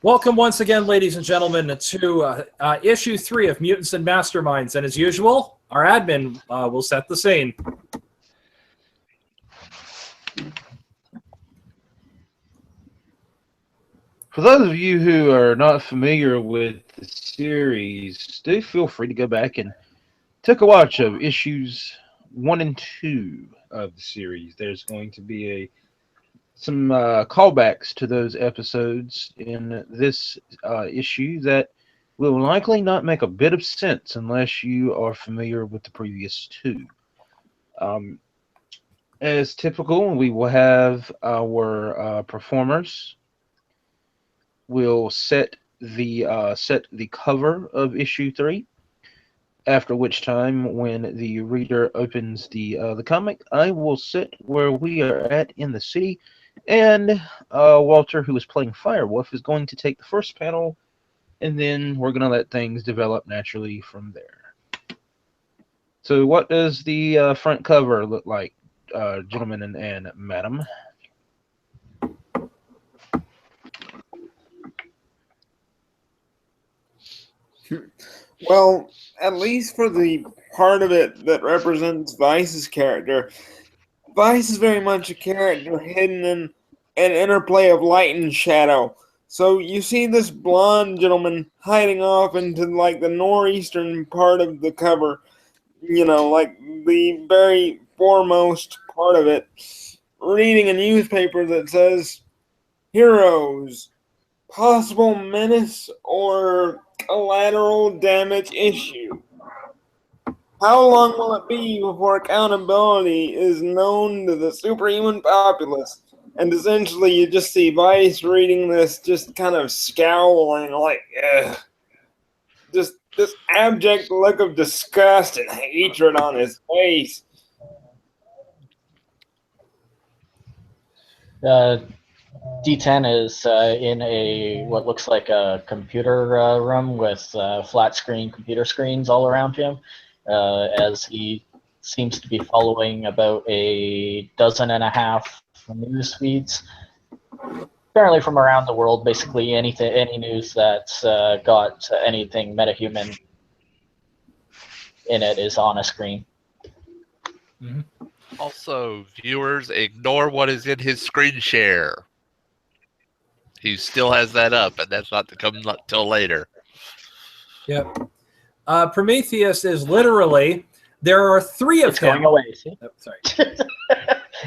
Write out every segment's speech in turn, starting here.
Welcome once again, ladies and gentlemen, to issue 3 of Mutants and Masterminds. And as usual, our admin will set the scene. For those of you who are not familiar with the series, do feel free to go back and take a watch of issues 1 and 2 of the series. There's going to be some callbacks to those episodes in this issue that will likely not make a bit of sense unless you are familiar with the previous 2. As typical, we will have our performers. We'll set the cover of issue 3. After which time, when the reader opens the comic, I will sit where we are at in the city, and Walter, who is playing Firewolf, is going to take the first panel, and then we're going to let things develop naturally from there. So what does the front cover look like, gentlemen and madam? Well, at least for the part of it that represents Vice's character, Vice is very much a character hidden in an interplay of light and shadow. So you see this blonde gentleman hiding off into like the northeastern part of the cover, like the very foremost part of it, reading a newspaper that says, "Heroes, possible menace or collateral damage issue. How long will it be before accountability is known to the superhuman populace?" And essentially you just see Vice reading this, just kind of scowling, like, ugh. Just this abject look of disgust and hatred on his face. D10 is in what looks like a computer room with flat screen computer screens all around him, as he seems to be following about a dozen and a half news feeds, apparently from around the world. Basically, any news that's got anything metahuman in it is on a screen. Mm-hmm. Also, viewers, ignore what is in his screen share. He still has that up, and that's not to come till later. Yep. Prometheus is literally, there are 3 of It's him. going away, see? Oh, sorry.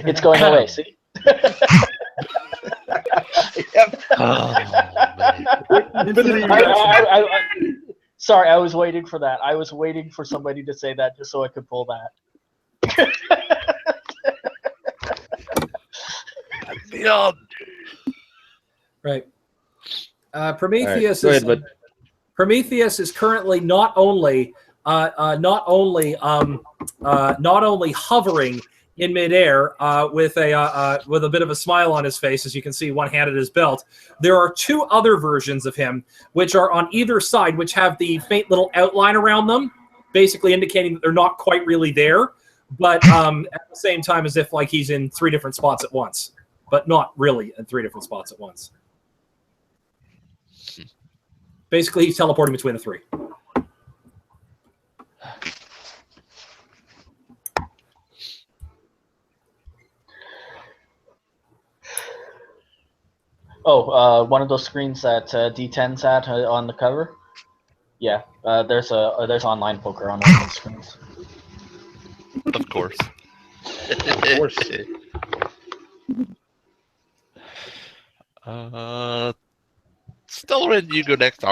It's going away, see? Sorry, I was waiting for that. I was waiting for somebody to say that just so I could pull that. Beyond. Right. Prometheus Right, is go ahead, bud. Prometheus is currently not only hovering in midair with a bit of a smile on his face, as you can see, one hand at his belt. There are 2 other versions of him, which are on either side, which have the faint little outline around them, basically indicating that they're not quite really there, but at the same time as if like he's in 3 different spots at once, but not really in 3 different spots at once. Basically, he's teleporting between the 3. Oh, one of those screens that D10's at on the cover? Yeah, there's online poker on one of those screens. Of course. Of course. Stellan, you go next.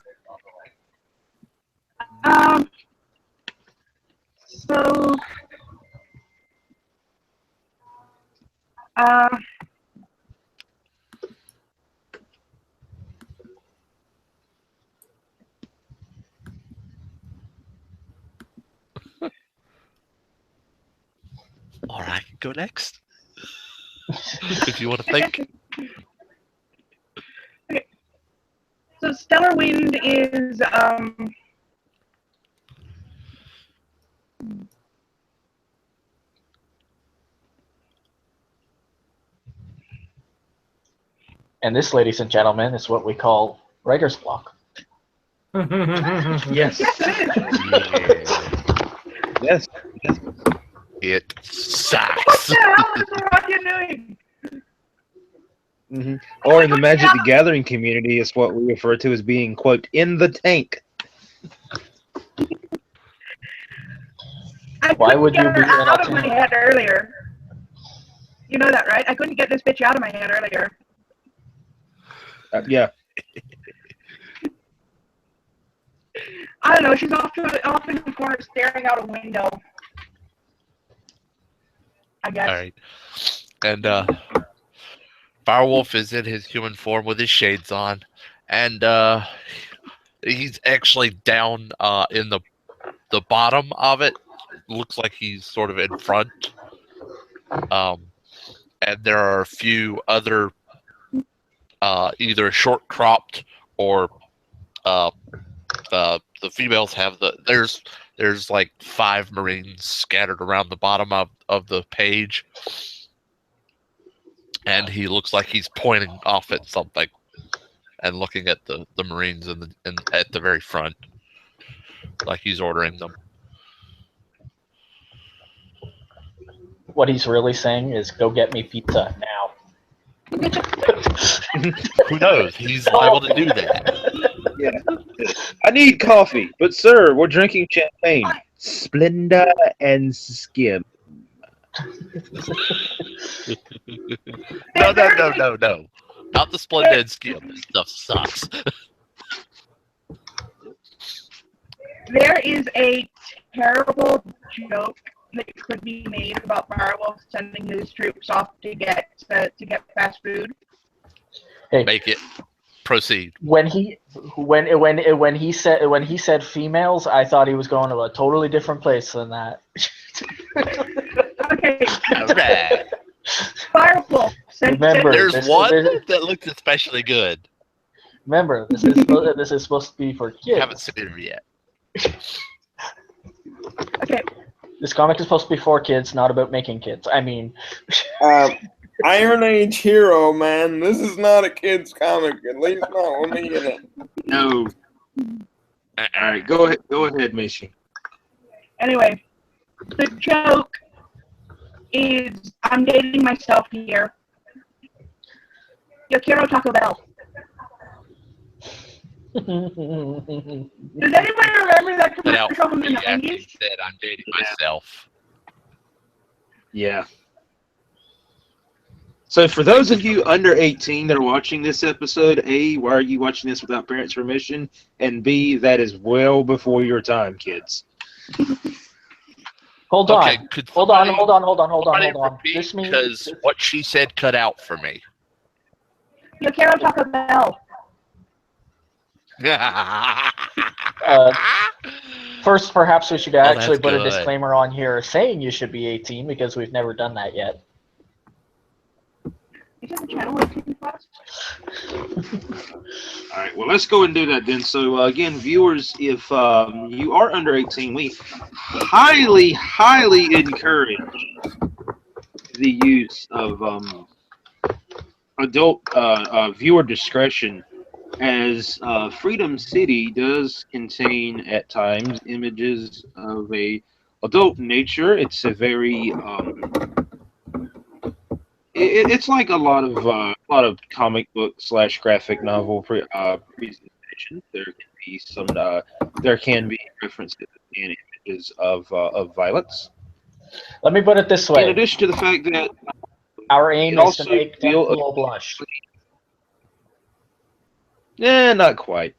So, Or I can go next. If you want to think. okay. So Stellar Wind is And this, ladies and gentlemen, is what we call Writer's block. Yes. Yes, it is. Yes. It What sucks. the hell is the Rocket doing? Hmm. Or in the Magic the Gathering community, it's what we refer to as being, quote, in the tank. I Why couldn't would get you her be in a out of my tank? head earlier. You know that, right? I couldn't get this bitch out of my head earlier. Yeah. I don't know. She's off in the corner staring out a window. I guess. All right. And Firewolf is in his human form with his shades on, and he's actually down in the bottom of it. Looks like he's sort of in front. And there are a few other either short cropped or the females have there's like 5 Marines scattered around the bottom of the page, and he looks like he's pointing off at something and looking at the Marines in at the very front, like he's ordering them. What he's really saying is, go get me pizza now. Who knows? He's liable to do that. Yeah. I need coffee, but sir, we're drinking champagne. Splenda and Skim. No. Not the Splendid Skim. This stuff sucks. There is a terrible joke that could be made about Firewolf sending his troops off to get fast food. Hey, Make it. Proceed. when he said females, I thought he was going to a totally different place than that. Okay, All right. Firewolf. Remember, There's this- one this- that looks especially good. Remember, this is supposed to be for kids. Haven't seen it yet. Okay, This comic is supposed to be for kids, not about making kids. I mean, Iron Age hero, man. This is not a kid's comic. At least not with me in it. No. All right, go ahead, Macy. anyway, the joke is I'm dating myself here. Yo quiero Taco Bell. Does anybody remember that That out commercial for from the me after he 90s? said I'm dating myself. Yeah. So for those of you under 18 that are watching this episode, A, why are you watching this without parents' permission? And B, that is well before your time, kids. hold on. Okay, could Hold on. somebody repeat, This means because what she said cut out for me. Yo quiero Taco Bell. first, perhaps we should Oh, actually that's put a good. disclaimer on here saying you should be 18 because we've never done that yet. Is it the channel 18 plus? All right, well, let's go and do that then. So, again, viewers, if you are under 18, we highly, highly encourage the use of adult viewer discretion, as Freedom City does contain, at times, images of a adult nature. It's a very... It's like a lot of comic book / graphic novel presentations. There can be some references and images of violence. Let me put it this In way. addition to the fact that Our aim it is to also make feel- people blush. not quite.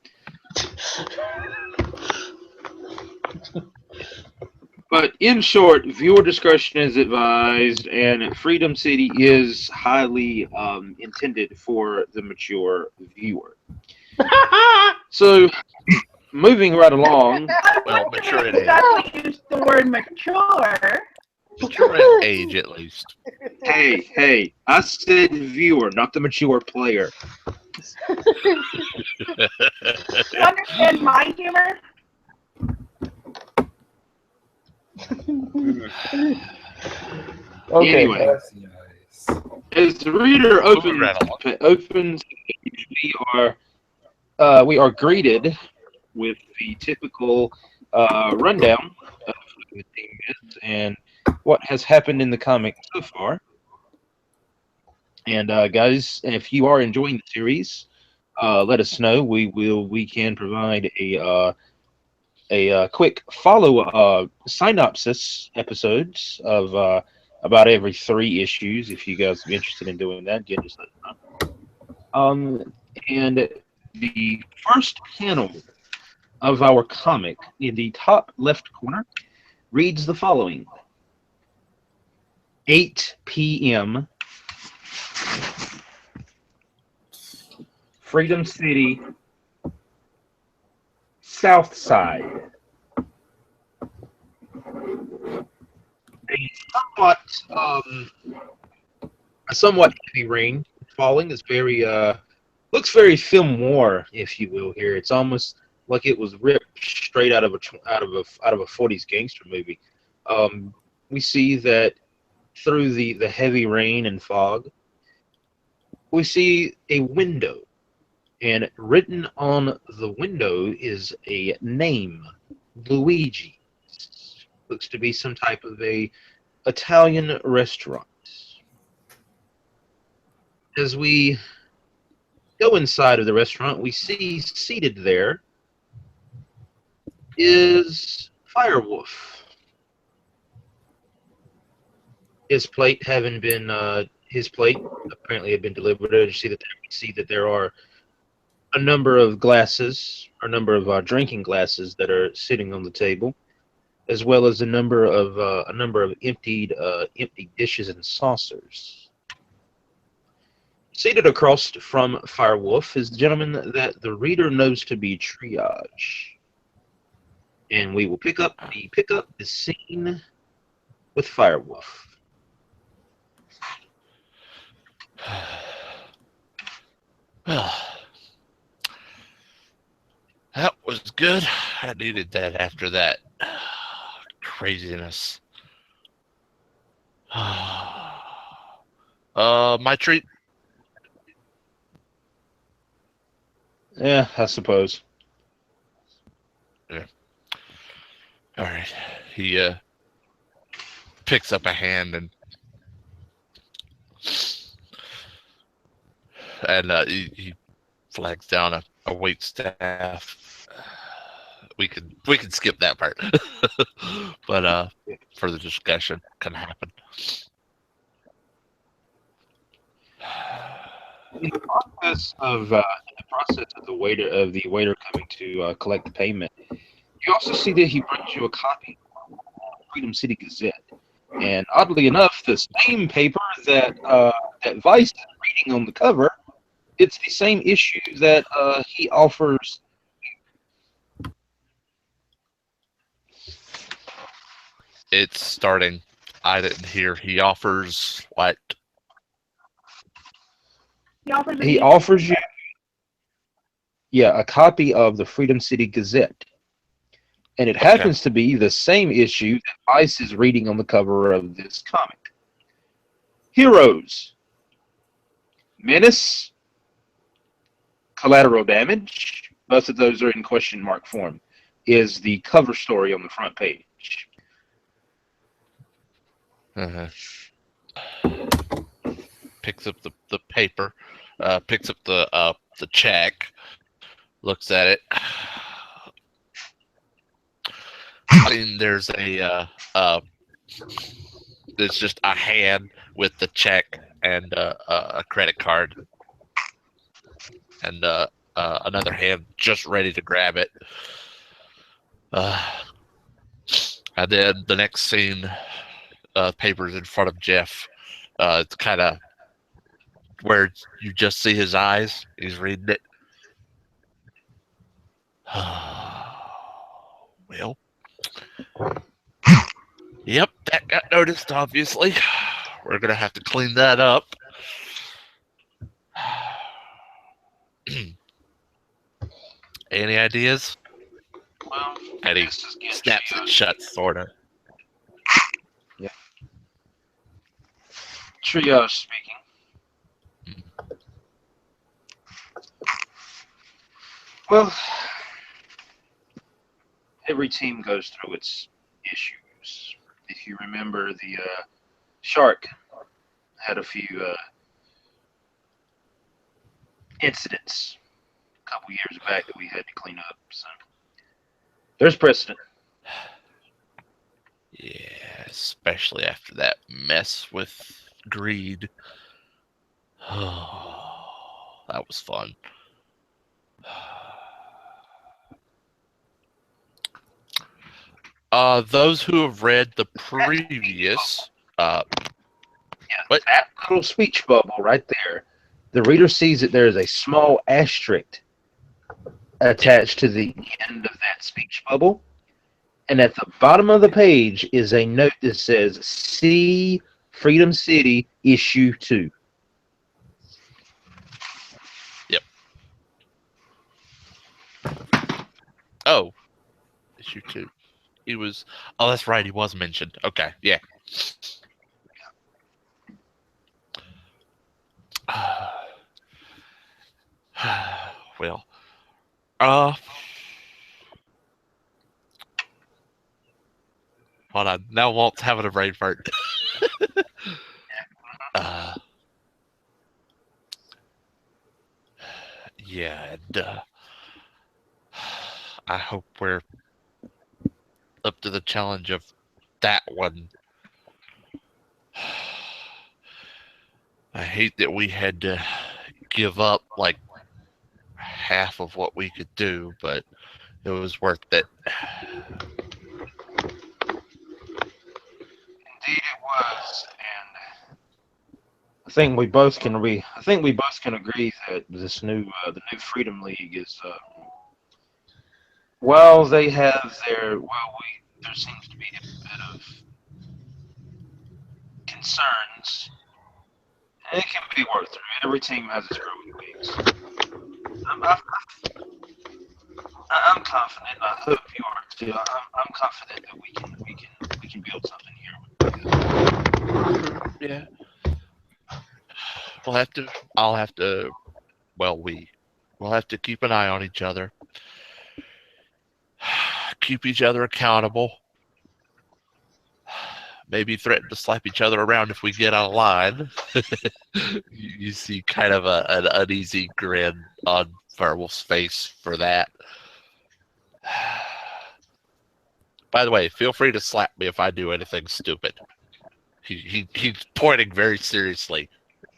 But in short, viewer discretion is advised, and Freedom City is highly intended for the mature viewer. So, moving right along. Well, mature in age. Exactly use the word mature. Mature in age, at least. Hey, I said viewer, not the mature player. You understand my humor? Okay. Anyway, as the reader opens, right along. we are we are greeted with the typical rundown of the team is and what has happened in the comic so far. And guys, if you are enjoying the series, let us know. We can provide a quick follow synopsis episodes of about every 3 issues. If you guys are interested in doing that, again, just let us know. And the first panel of our comic in the top left corner reads the following: 8 p.m. Freedom City, South Side. Um, a somewhat heavy rain falling is very looks very film noir, if you will. Here, it's almost like it was ripped straight out of a 40s gangster movie. We see that through the heavy rain and fog, we see a window, and written on the window is a name, Luigi. Looks to be some type of a Italian restaurant. As we go inside of the restaurant, we see seated there is Firewolf. His plate having been his plate apparently had been delivered. You see that there are a number of glasses, or a number of drinking glasses that are sitting on the table, as well as a number of empty dishes and saucers. Seated across from Firewolf is the gentleman that the reader knows to be Triage, and we will pick up the scene with Firewolf. Well, that was good. I needed that after that craziness. My treat. Yeah, I suppose. Yeah. All right. He picks up a hand and he flags down a wait staff. We can skip that part, but further discussion can happen. In the process of the waiter coming to collect the payment, you also see that he brings you a copy of the Freedom City Gazette, and oddly enough, the same paper that that Vice is reading on the cover, it's the same issue that he offers. It's starting. I didn't hear. He offers what? He offers you, yeah, a copy of the Freedom City Gazette. And it happens to be the same issue that Vice is reading on the cover of this comic. Heroes, Menace, Collateral Damage, both of those are in question mark form, is the cover story on the front page. Picks up the paper, picks up the check, looks at it. And there's there's just a hand with the check and a credit card, and another hand just ready to grab it. And then the next scene, paper's in front of Jeff. It's kind of where you just see his eyes. He's reading it. Well, yep, that got noticed, obviously. We're going to have to clean that up. Any ideas? Well, And he snaps it shut, sort of. Yeah. Triage speaking. Well, every team goes through its issues. If you remember, the Shark had a few incidents a couple years back that we had to clean up. So there's precedent. Yeah, especially after that mess with greed. Oh, that was fun. Those who have read the previous, what? That little speech bubble right there, the reader sees that there is a small asterisk attached to the end of that speech bubble. And at the bottom of the page is a note that says, "See Freedom City Issue 2." Yep. Oh, issue 2. He was. Oh, that's right. He was mentioned. Okay. Yeah. Well. Hold on. Now Walt's having a brain fart. Yeah, and I hope we're up to the challenge of that one. I hate that we had to give up like half of what we could do, but it was worth it. Indeed, it was, and I think we both can agree that this new the new Freedom League is well, they have their there seems to be a bit of concerns. And it can be worked through. Every team has its growing pains. I'm confident. I hope you are too. I'm confident that we can build something here. Yeah. We'll have to. Well, we'll have to keep an eye on each other. Keep each other accountable. Maybe threaten to slap each other around if we get out of line. You see kind of an uneasy grin on Werewolf's face for that. By the way, feel free to slap me if I do anything stupid. He's pointing very seriously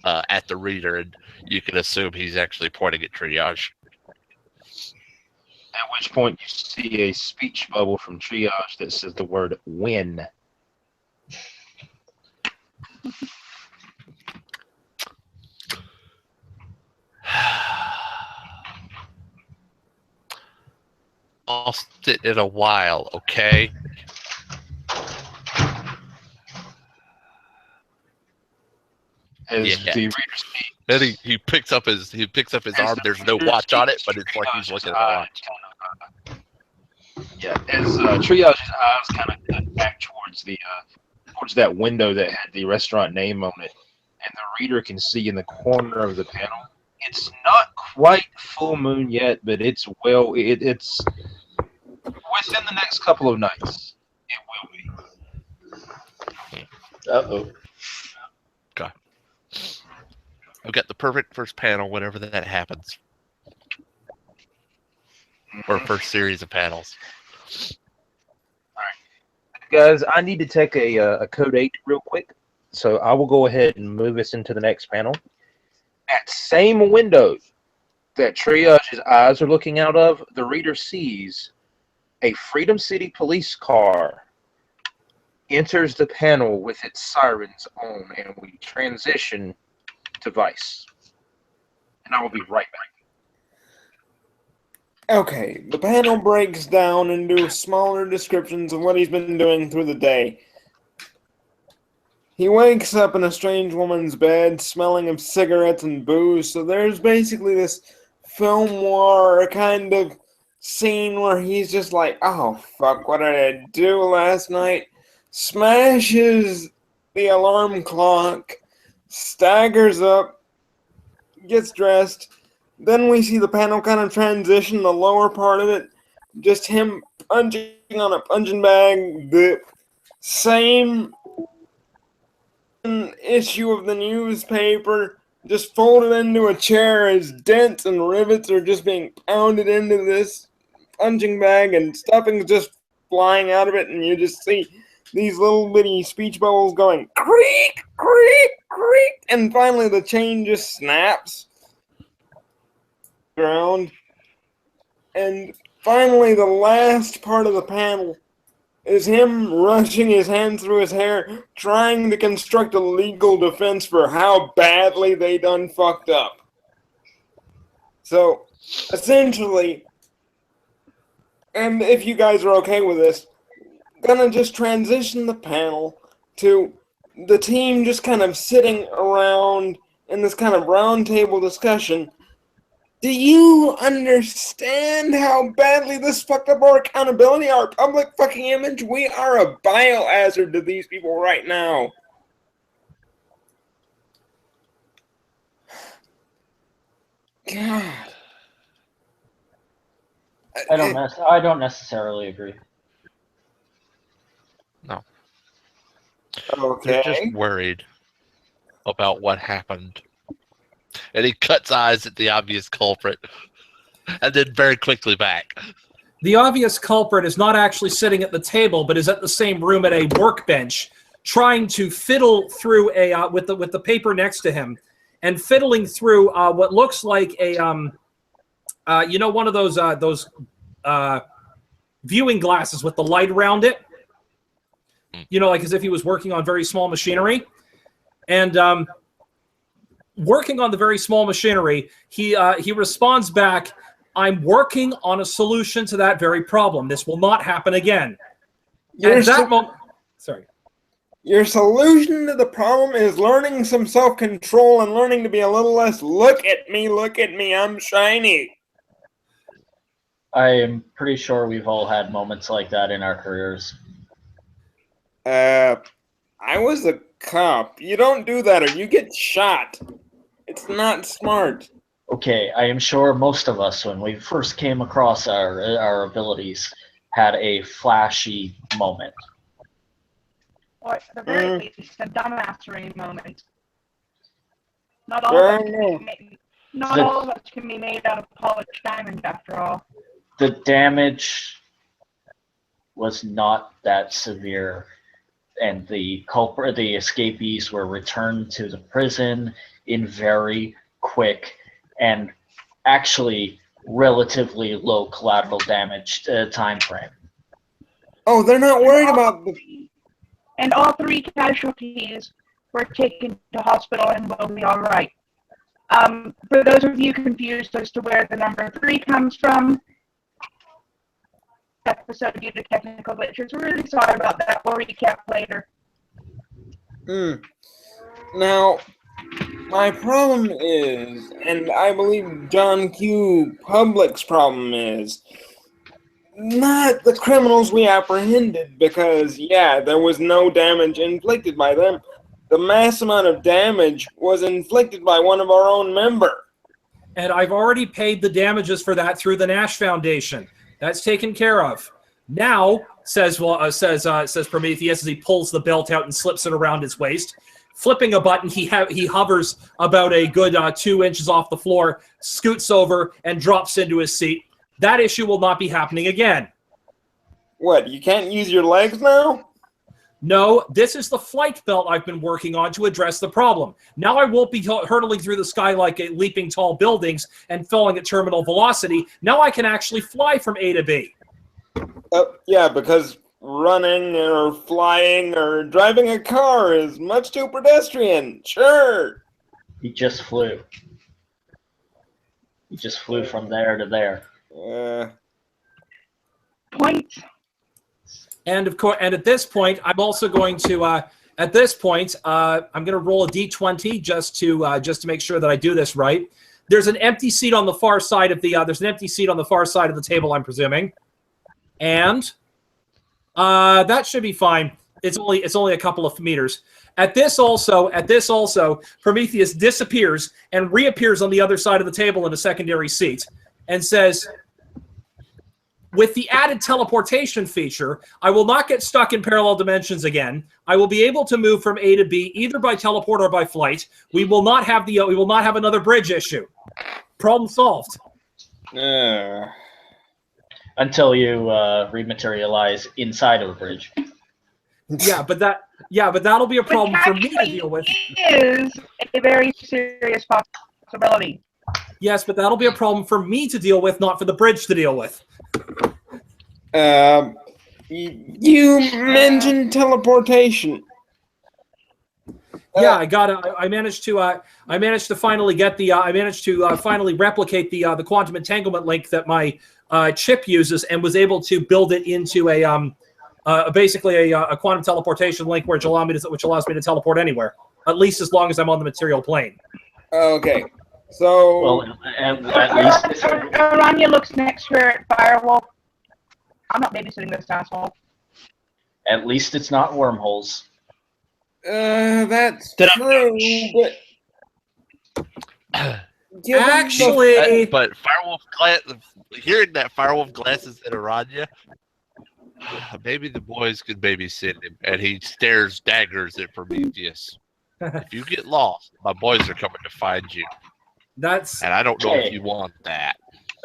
at the reader, and you can assume he's actually pointing at Triage. At which point you see a speech bubble from Triage that says the word "win." Lost it in a while, okay? As Yeah. the reader sees, Then he picks up his arm. There's no watch on it, but it's like he's looking at the watch. Yeah, as Triage's eyes kind of cut back towards that window that had the restaurant name on it, and the reader can see in the corner of the panel. It's not quite full moon yet, but it's within the next couple of nights. It will be. Uh-oh. Okay. I've got the perfect first panel whenever that happens. Or first series of panels. Guys, I need to take a code 8 real quick, so I will go ahead and move us into the next panel. That same window that Triage's eyes are looking out of, the reader sees a Freedom City police car enters the panel with its sirens on, and we transition to Vice. And I will be right back. Okay, the panel breaks down into smaller descriptions of what he's been doing through the day. He wakes up in a strange woman's bed, smelling of cigarettes and booze, so there's basically this film noir kind of scene where he's just like, oh, fuck, what did I do last night? Smashes the alarm clock, staggers up, gets dressed, Then we see the panel kind of transition, the lower part of it, just him punching on a punching bag, the same issue of the newspaper, just folded into a chair as dents and rivets are just being pounded into this punching bag and stuffing's just flying out of it, and you just see these little bitty speech bubbles going creak, creak, creak, and finally the chain just snaps. Ground. And finally, the last part of the panel is him rushing his hand through his hair, trying to construct a legal defense for how badly they done fucked up. So, essentially, and if you guys are okay with this, gonna just transition the panel to the team just kind of sitting around in this kind of round table discussion. Do you understand how badly this fucked up our accountability, our public fucking image? We are a biohazard to these people right now. God. I don't necessarily agree. No. Okay. They're just worried about what happened. And he cuts eyes at the obvious culprit and then very quickly back. The obvious culprit is not actually sitting at the table, but is at the same room at a workbench, trying to fiddle through a with the paper next to him, and fiddling through what looks like a one of those viewing glasses with the light around it. Like as if he was working on very small machinery, and working on the very small machinery, he responds back, "I'm working on a solution to that very problem. This will not happen again." At that moment, sorry. Your solution to the problem is learning some self-control and learning to be a little less, look at me, I'm shiny. I am pretty sure we've all had moments like that in our careers. I was a cop. You don't do that or you get shot. It's not smart. Okay, I am sure most of us, when we first came across our abilities, had a flashy moment. Or at the very least, a dumbassery moment. Not all of us can be made out of polished diamond, after all. The damage was not that severe, and the escapees were returned to the prison in very quick and actually relatively low collateral damage time frame. Oh, they're not worried about the... And all 3 casualties were taken to hospital and will be all right. For those of you confused as to where the number 3 comes from, episode due to technical glitches, we're really sorry about that. We'll recap later. Now, my problem is, and I believe John Q. Public's problem is, not the criminals we apprehended, because, yeah, there was no damage inflicted by them. The mass amount of damage was inflicted by one of our own member. And I've already paid the damages for that through the Nash Foundation. That's taken care of. Now, says Prometheus as he pulls the belt out and slips it around his waist. Flipping a button, he hovers about a good 2 inches off the floor, scoots over, and drops into his seat. That issue will not be happening again. What, you can't use your legs now? No, this is the flight belt I've been working on to address the problem. Now I won't be hurtling through the sky like leaping tall buildings and falling at terminal velocity. Now I can actually fly from A to B. Yeah, because running or flying or driving a car is much too pedestrian. Sure. He just flew. He just flew from there to there. Point. And of course, and at this point, I'm also going to. I'm going to roll a d20 just to make sure that I do this right. There's an empty seat on the far side of the. There's an empty seat on the far side of the table, I'm presuming, and that should be fine. It's only a couple of meters. At this also, Prometheus disappears and reappears on the other side of the table in a secondary seat and says, with the added teleportation feature, I will not get stuck in parallel dimensions again. I will be able to move from A to B either by teleport or by flight. We will not have another bridge issue. Problem solved. Until you rematerialize inside of a bridge. Yeah, but that'll be a problem for me to deal with. Is a very serious possibility. Yes, but that'll be a problem for me to deal with, not for the bridge to deal with. You mentioned teleportation. Yeah, I managed to finally get finally replicate the quantum entanglement link that my chip uses, and was able to build it into basically a quantum teleportation link, which allows me to teleport anywhere, at least as long as I'm on the material plane. Okay, so Well, at least Aranya looks next to her at Firewolf. I'm not babysitting this asshole. at least it's not wormholes. that's true, but Actually, But Firewolf hearing that Firewolf glasses at Aranya, maybe the boys could babysit him, and he stares daggers at Prometheus. If you get lost, my boys are coming to find you, and I don't know if you want that.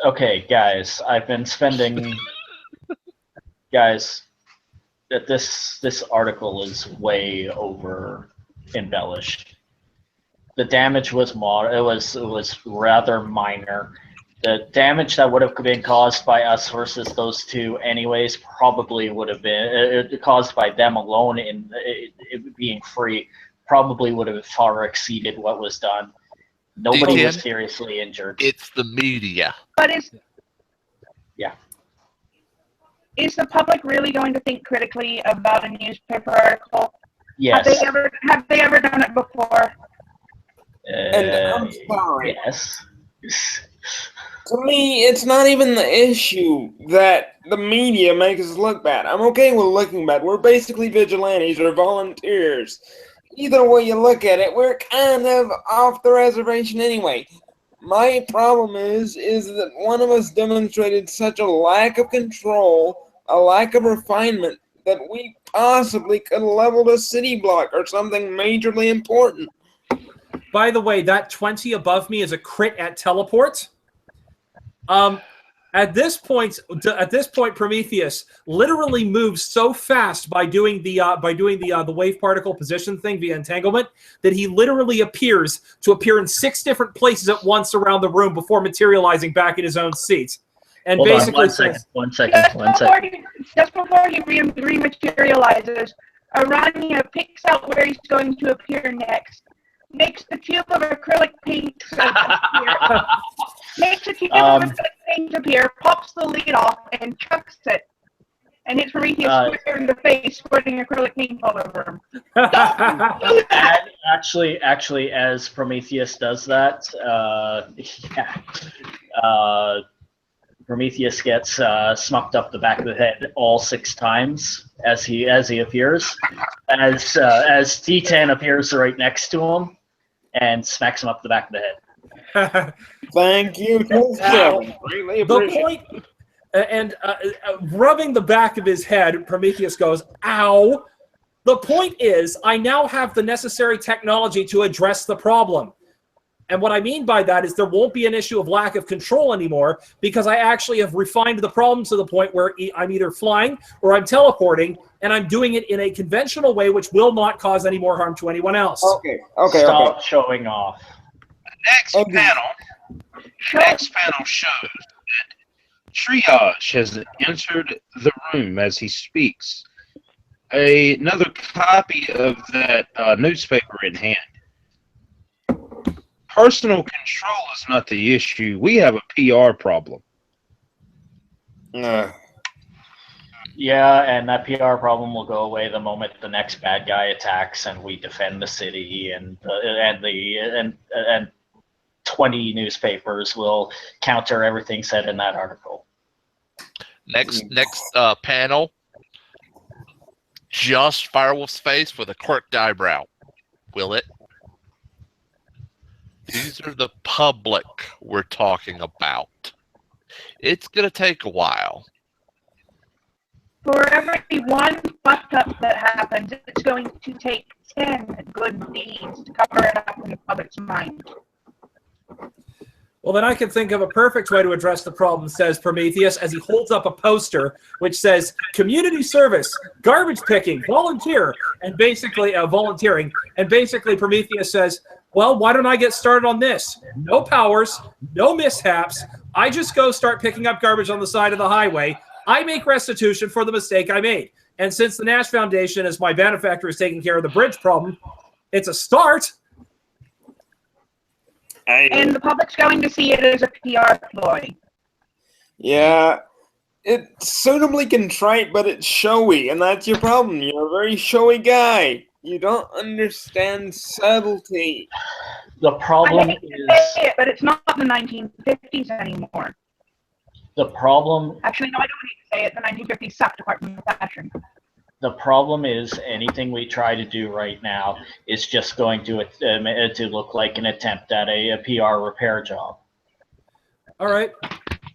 Okay, guys, I've been spending. Guys, that this article is way over embellished. The damage was it was rather minor. The damage that would have been caused by us versus those two, anyways, probably would have been caused by them alone in it being free. Probably would have far exceeded what was done. Nobody was seriously injured. It's the media. But Yeah. Is the public really going to think critically about a newspaper article? Yes. Have they ever done it before? and I'm sorry. Yes. To me, it's not even the issue that the media makes us look bad. I'm okay with looking bad. We're basically vigilantes or volunteers. Either way you look at it, we're kind of off the reservation anyway. My problem is that one of us demonstrated such a lack of control, a lack of refinement, that we possibly could have leveled a city block or something majorly important. by the way, that 20 above me is a crit at teleport. At this point, Prometheus literally moves so fast by doing the wave particle position thing via entanglement that he literally appears in 6 different places at once around the room before materializing back in his own seat. And Hold basically, on, one second. Just before he rematerializes, Aranya picks out where he's going to appear next, makes the tube of acrylic paint appear, pops the lid off, and chucks it. And hits Prometheus square in the face, squirting acrylic paint all over him. And actually, as Prometheus does that, Prometheus gets smucked up the back of the head all 6 times as he appears, as T10 appears right next to him and smacks him up the back of the head. Thank you. Greatly the appreciate. point, and rubbing the back of his head, Prometheus goes, "Ow!" The point is, I now have the necessary technology to address the problem. And what I mean by that is there won't be an issue of lack of control anymore because I actually have refined the problem to the point where I'm either flying or I'm teleporting, and I'm doing it in a conventional way which will not cause any more harm to anyone else. Okay. Stop showing off. Next panel shows that Triage has entered the room as he speaks. Another copy of that newspaper in hand. Personal control is not the issue. We have a PR problem. Yeah, and that PR problem will go away the moment the next bad guy attacks, and we defend the city, and 20 newspapers will counter everything said in that article. Next panel just Firewolf's face with a quirked eyebrow? Will it? These are the public we're talking about. It's going to take a while. For every one fucked up that happens, it's going to take 10 good deeds to cover it up in the public's mind. Well, then I can think of a perfect way to address the problem, says Prometheus, as he holds up a poster which says community service, garbage picking, volunteer, and basically volunteering. And basically Prometheus says, well, why don't I get started on this? No powers, no mishaps. I just go start picking up garbage on the side of the highway. I make restitution for the mistake I made. And since the Nash Foundation, as my benefactor, is taking care of the bridge problem, it's a start. And the public's going to see it as a PR ploy. Yeah, it's suitably contrite, but it's showy, and that's your problem. You're a very showy guy. You don't understand subtlety. The problem I hate is to say it, but it's not the 1950s anymore. the problem. Actually, no, I don't hate to say it. The 1950s sucked apart from the fashion. The problem is anything we try to do right now is just going to look like an attempt at a PR repair job. All right.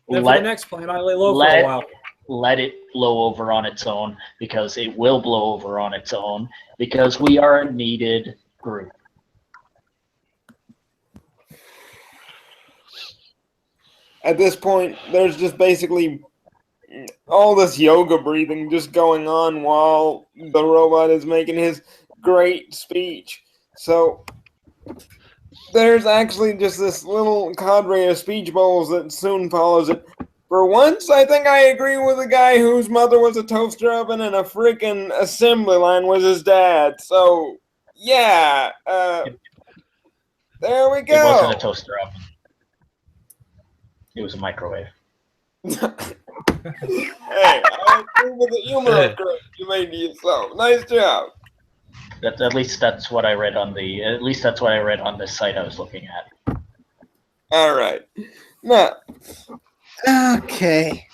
Then for the next plan, I lay low for a while. Let it blow over on its own, because it will blow over on its own, because we are a needed group. At this point, there's just basically all this yoga breathing just going on while the robot is making his great speech. So there's actually just this little cadre of speech bowls that soon follows it. For once, I think I agree with a guy whose mother was a toaster oven and a freaking assembly line was his dad. So, yeah, there we go. It wasn't a toaster oven. It was a microwave. Hey, I agree with the humor you made to yourself. Nice job. At least that's what I read on the. At least that's what I read on this site I was looking at. All right. Now, okay.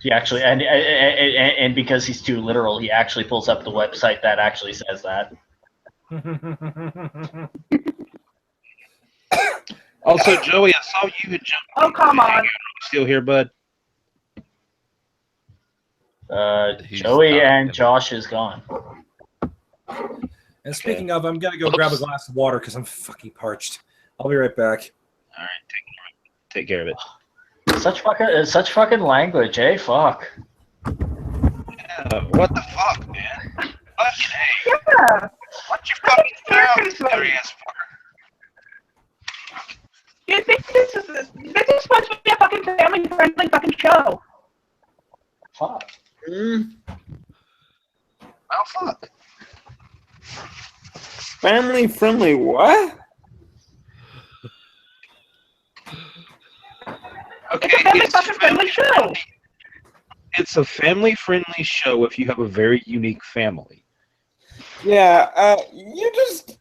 He actually, and because he's too literal, he actually pulls up the website that actually says that. Also, Joey, I saw you had jumped. Oh, come on. Still here, bud? Joey and Josh is gone. And speaking of, I'm going to go grab a glass of water because I'm fucking parched. I'll be right back. All right, take care of it. Such fucking language, eh? Fuck. Yeah, what the fuck, man? Fucking hey. Yeah. What's your fucking Seriously. mouth, dirty ass fucker? You think this is supposed to be a fucking family-friendly fucking show? Fuck. Mm. Oh, fuck. Family friendly what? Okay, It's a family fucking friendly show. It's a family-friendly show if you have a very unique family. Yeah, you just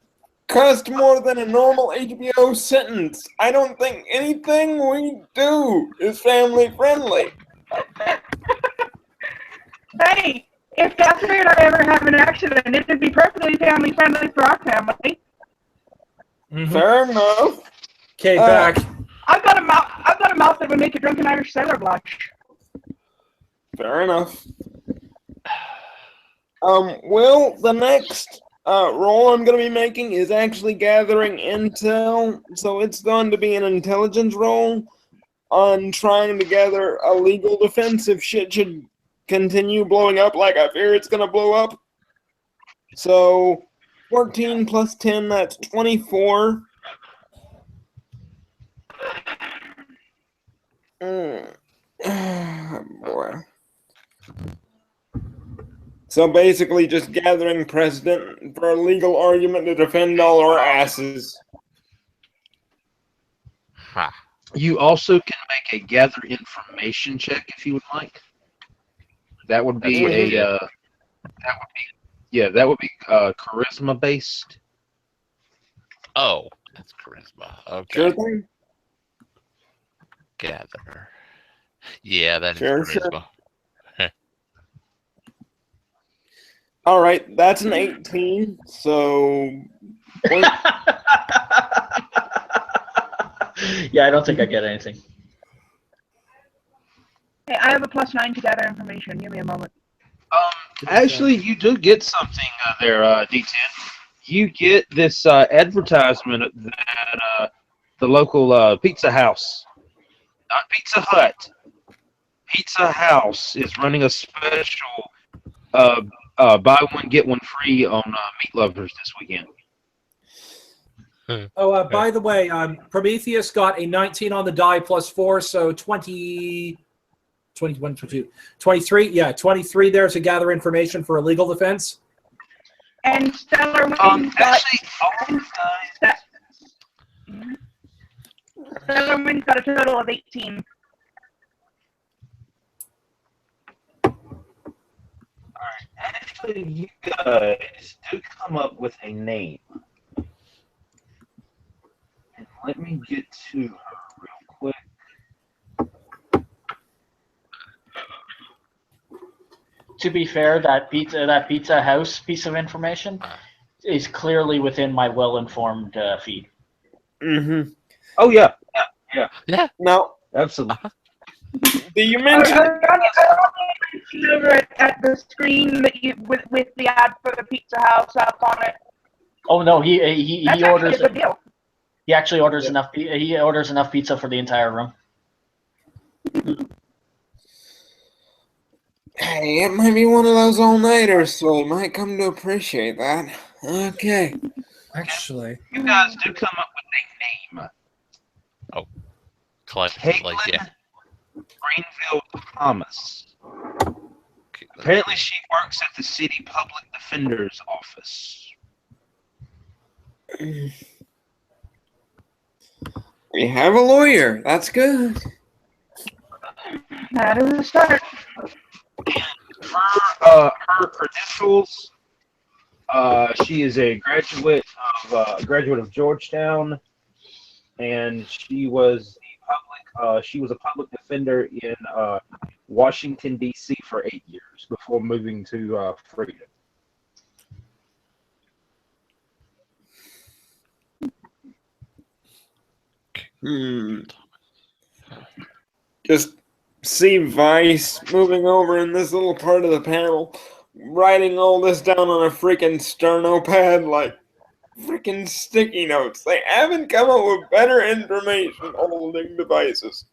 cussed more than a normal HBO sentence. I don't think anything we do is family friendly. Hey, if Catherine and I ever have an accident, it would be perfectly family friendly for our family. Fair enough. Okay, back. I've got a mouth that would make a drunken Irish sailor blush. Fair enough. Well, the next role I'm going to be making is actually gathering intel, so it's going to be an intelligence role on trying to gather a legal defense if shit should continue blowing up like I fear it's going to blow up. So, 14 plus 10, that's 24. Boy. So basically just gathering precedent for a legal argument to defend all our asses. Ha. You also can make a gather information check if you would like. That would be that would be charisma based. Oh, that's charisma. Okay. Sure thing. Gather. Yeah, that is Sure, sure. charisma. All right, that's an 18. So point. Yeah, I don't think I get anything. Hey, I have a +9 to gather information. Give me a moment. Actually, you do get something there, D10. You get this advertisement that the local Pizza House, not Pizza Hut, Pizza House is running a special buy one get one free on meat lovers this weekend. Oh, by the way, Prometheus got a 19 on the die +4, so 20, 21, 22, 23. Yeah, 23 there to gather information for a legal defense. And Stellar Wing got Stellar Wing got a total of 18. Actually, you guys do come up with a name. And let me get to her real quick. To be fair, that Pizza House piece of information is clearly within my well-informed feed. Mm-hmm. Oh, yeah. Yeah. Now, Absolutely. do you mention? Over at the screen that you with the ad for the Pizza House up on it. Oh no, he That's orders. actually a good deal. He actually orders enough. He orders enough pizza for the entire room. Hey, it might be one of those all-nighters, so you might come to appreciate that. Okay. Actually, You guys do come up with a name. Collectively, yeah. Greenfield Thomas. Apparently, she works at the city public defender's office. We have a lawyer. That's good. That is a start. Her credentials. She is a graduate of Georgetown, and she was a public defender in Washington D.C. for 8 years before moving to Freedom. Just see Vice moving over in this little part of the panel, writing all this down on a freaking sterno pad like freaking sticky notes. They haven't come up with better information holding devices.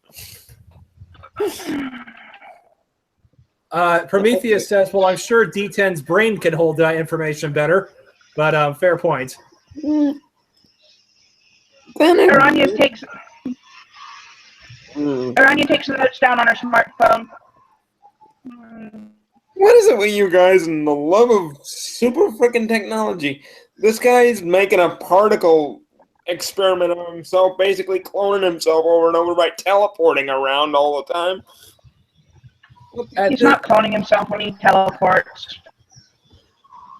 Prometheus says, "Well, I'm sure D10's brain can hold that information better," but fair point. Aranya takes the notes down on her smartphone. What is it with you guys and the love of super freaking technology? This guy's making a particle experiment on himself, basically cloning himself over and over by teleporting around all the time. He's not cloning himself when he teleports.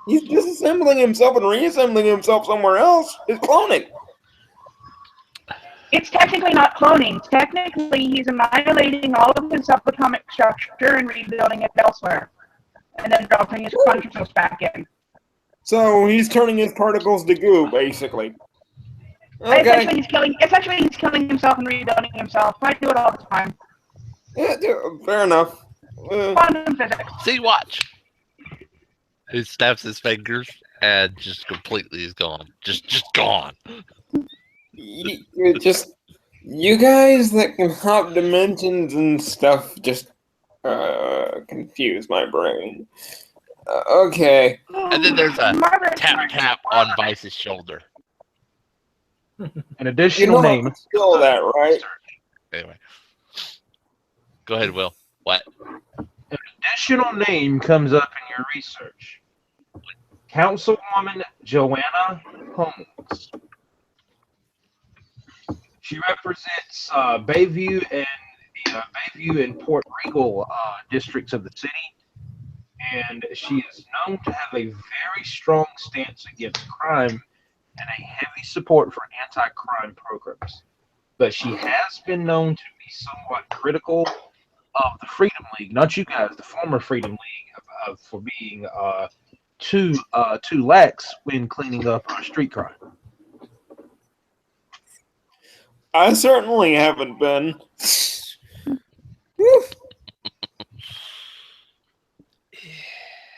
He's disassembling himself and reassembling himself somewhere else. It's cloning. It's technically not cloning. Technically, he's annihilating all of his subatomic structure and rebuilding it elsewhere, and then dropping his consciousness back in. So he's turning his particles to goo, basically. Okay. Essentially, he's killing himself and rebuilding himself. I do it all the time. Yeah, fair enough. Quantum physics. See, watch. He snaps his fingers and just completely is gone. Just gone. You guys that can hop dimensions and stuff just confuse my brain. Okay. And then there's a tap on Vice's shoulder. An additional name. How to spell that, right? Anyway. Go ahead, Will. What? An additional name comes up in your research. Councilwoman Joanna Holmes. She represents Bayview and the Bayview and Port Regal districts of the city, and she is known to have a very strong stance against crime and a heavy support for anti-crime programs. But she has been known to be somewhat critical of the Freedom League, not you guys, the former Freedom League, for being too lax when cleaning up street crime. I certainly haven't been. Whew.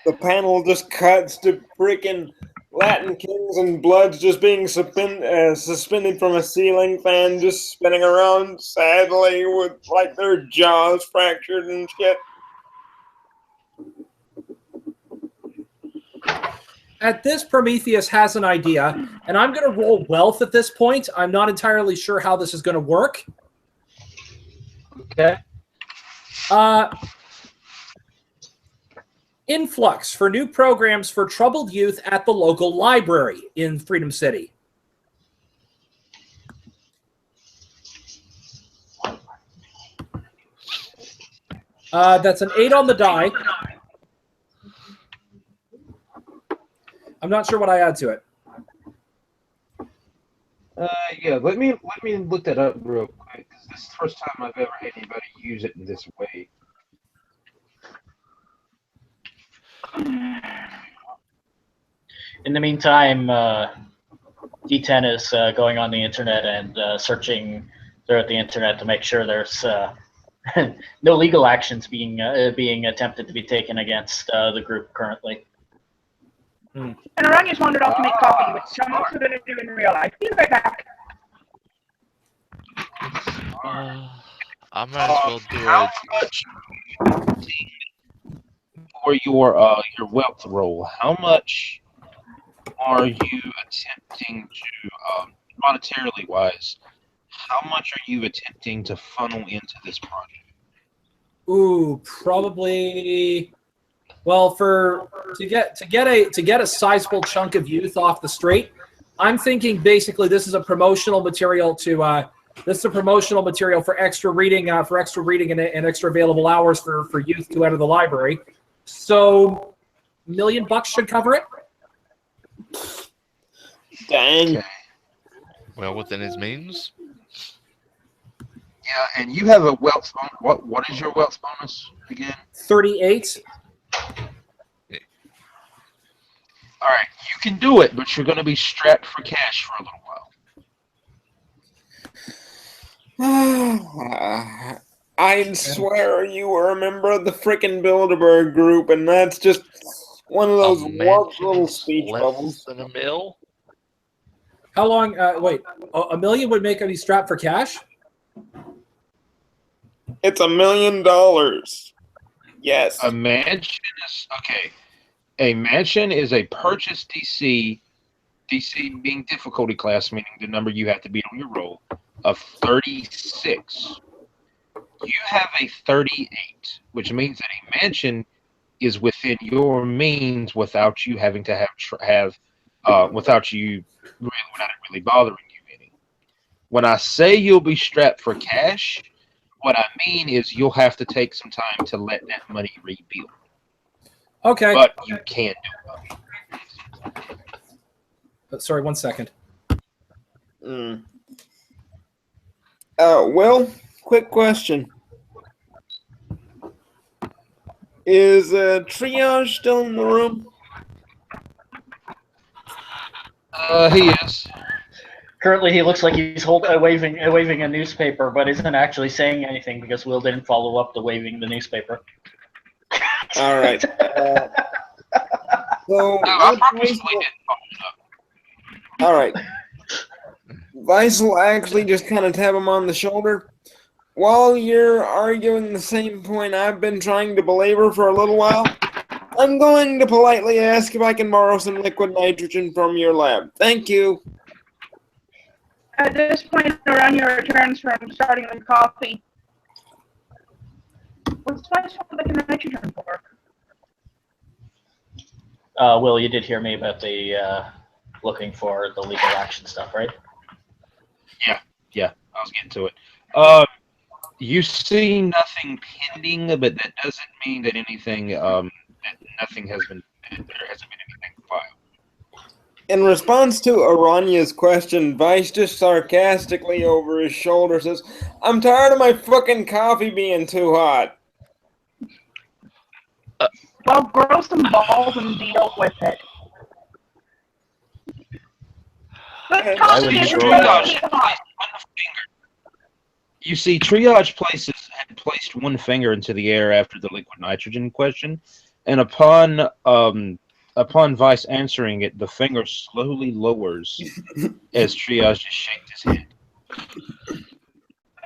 The panel just cuts to freaking Latin kings and bloods just being suspended from a ceiling fan, just spinning around sadly with like their jaws fractured and shit. At this, Prometheus has an idea, and I'm going to roll wealth at this point. I'm not entirely sure how this is going to work. Okay. Influx for new programs for troubled youth at the local library in Freedom City. That's an 8 on the die. I'm not sure what I add to it. Yeah, let me look that up real quick, because this is the first time I've ever had anybody use it in this way. In the meantime, D10 is going on the internet and searching throughout the internet to make sure there's no legal actions being attempted to be taken against the group currently. And Arania's wandered off to make coffee, which I'm also going to do in real life. Be right back. I might as well do How it. much for your wealth roll? How much are you attempting to, monetarily wise? How much are you attempting to funnel into this project? Ooh, probably. Well, to get a sizable chunk of youth off the street, I'm thinking basically this is a promotional material for extra reading and extra available hours for youth to enter the library. So, $1 million should cover it. Dang. Okay. Well, within his means. Yeah, and you have a wealth bonus. What is your wealth bonus again? 38. All right, you can do it, but you're going to be strapped for cash for a little while. I swear you were a member of the frickin' Bilderberg group, and that's just one of those warped little speech bubbles. Less than $1 million? How long? Wait, $1 million would make me strapped for cash? It's $1 million. Yes. A mansion is okay. A mansion is a purchase DC being difficulty class, meaning the number you have to beat on your roll, of 36. You have a 38, which means that a mansion is within your means without you having to without it really bothering you any. When I say you'll be strapped for cash, what I mean is you'll have to take some time to let that money rebuild. Okay. But you can do it. Sorry, 1 second. Will, quick question. Is Triage still in the room? He is. Currently, he looks like he's waving a newspaper, but isn't actually saying anything because Will didn't follow up the waving the newspaper. All right. So, No, I purposely didn't follow it up. all right. Vice will actually just kind of tap him on the shoulder. While you're arguing the same point I've been trying to belabor for a little while, I'm going to politely ask if I can borrow some liquid nitrogen from your lab. Thank you. At this point, Arania returns from starting with coffee. What's Vice want like a nitrogen for? Will, you did hear me about the looking for the legal action stuff, right? Yeah, I was getting to it. You see nothing pending, but that doesn't mean that anything, there hasn't been anything filed. In response to Arania's question, Vice just sarcastically over his shoulder says, I'm tired of my fucking coffee being too hot. Well, grow some balls and deal with it. But Why would you grow balls? You see, triage places had placed one finger into the air after the liquid nitrogen question, and upon Vice answering it, the finger slowly lowers as triage just shakes his head.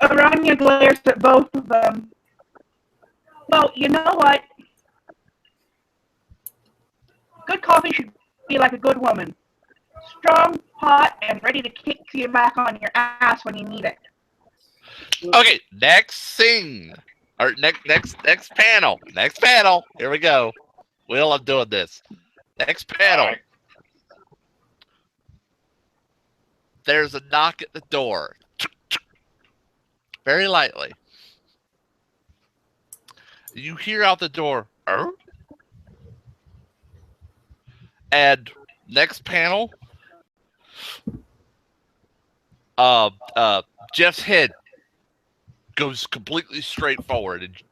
Aranya glares at both of them. Well, you know what? Good coffee should be like a good woman. Strong, hot, and ready to kick you back on your ass when you need it. Okay, next scene. Or next panel. Next panel. Here we go. Will, I'm doing this. Next panel. Right. There's a knock at the door. Very lightly. You hear out the door. "Er?" And next panel. Jeff's head goes completely straight forward,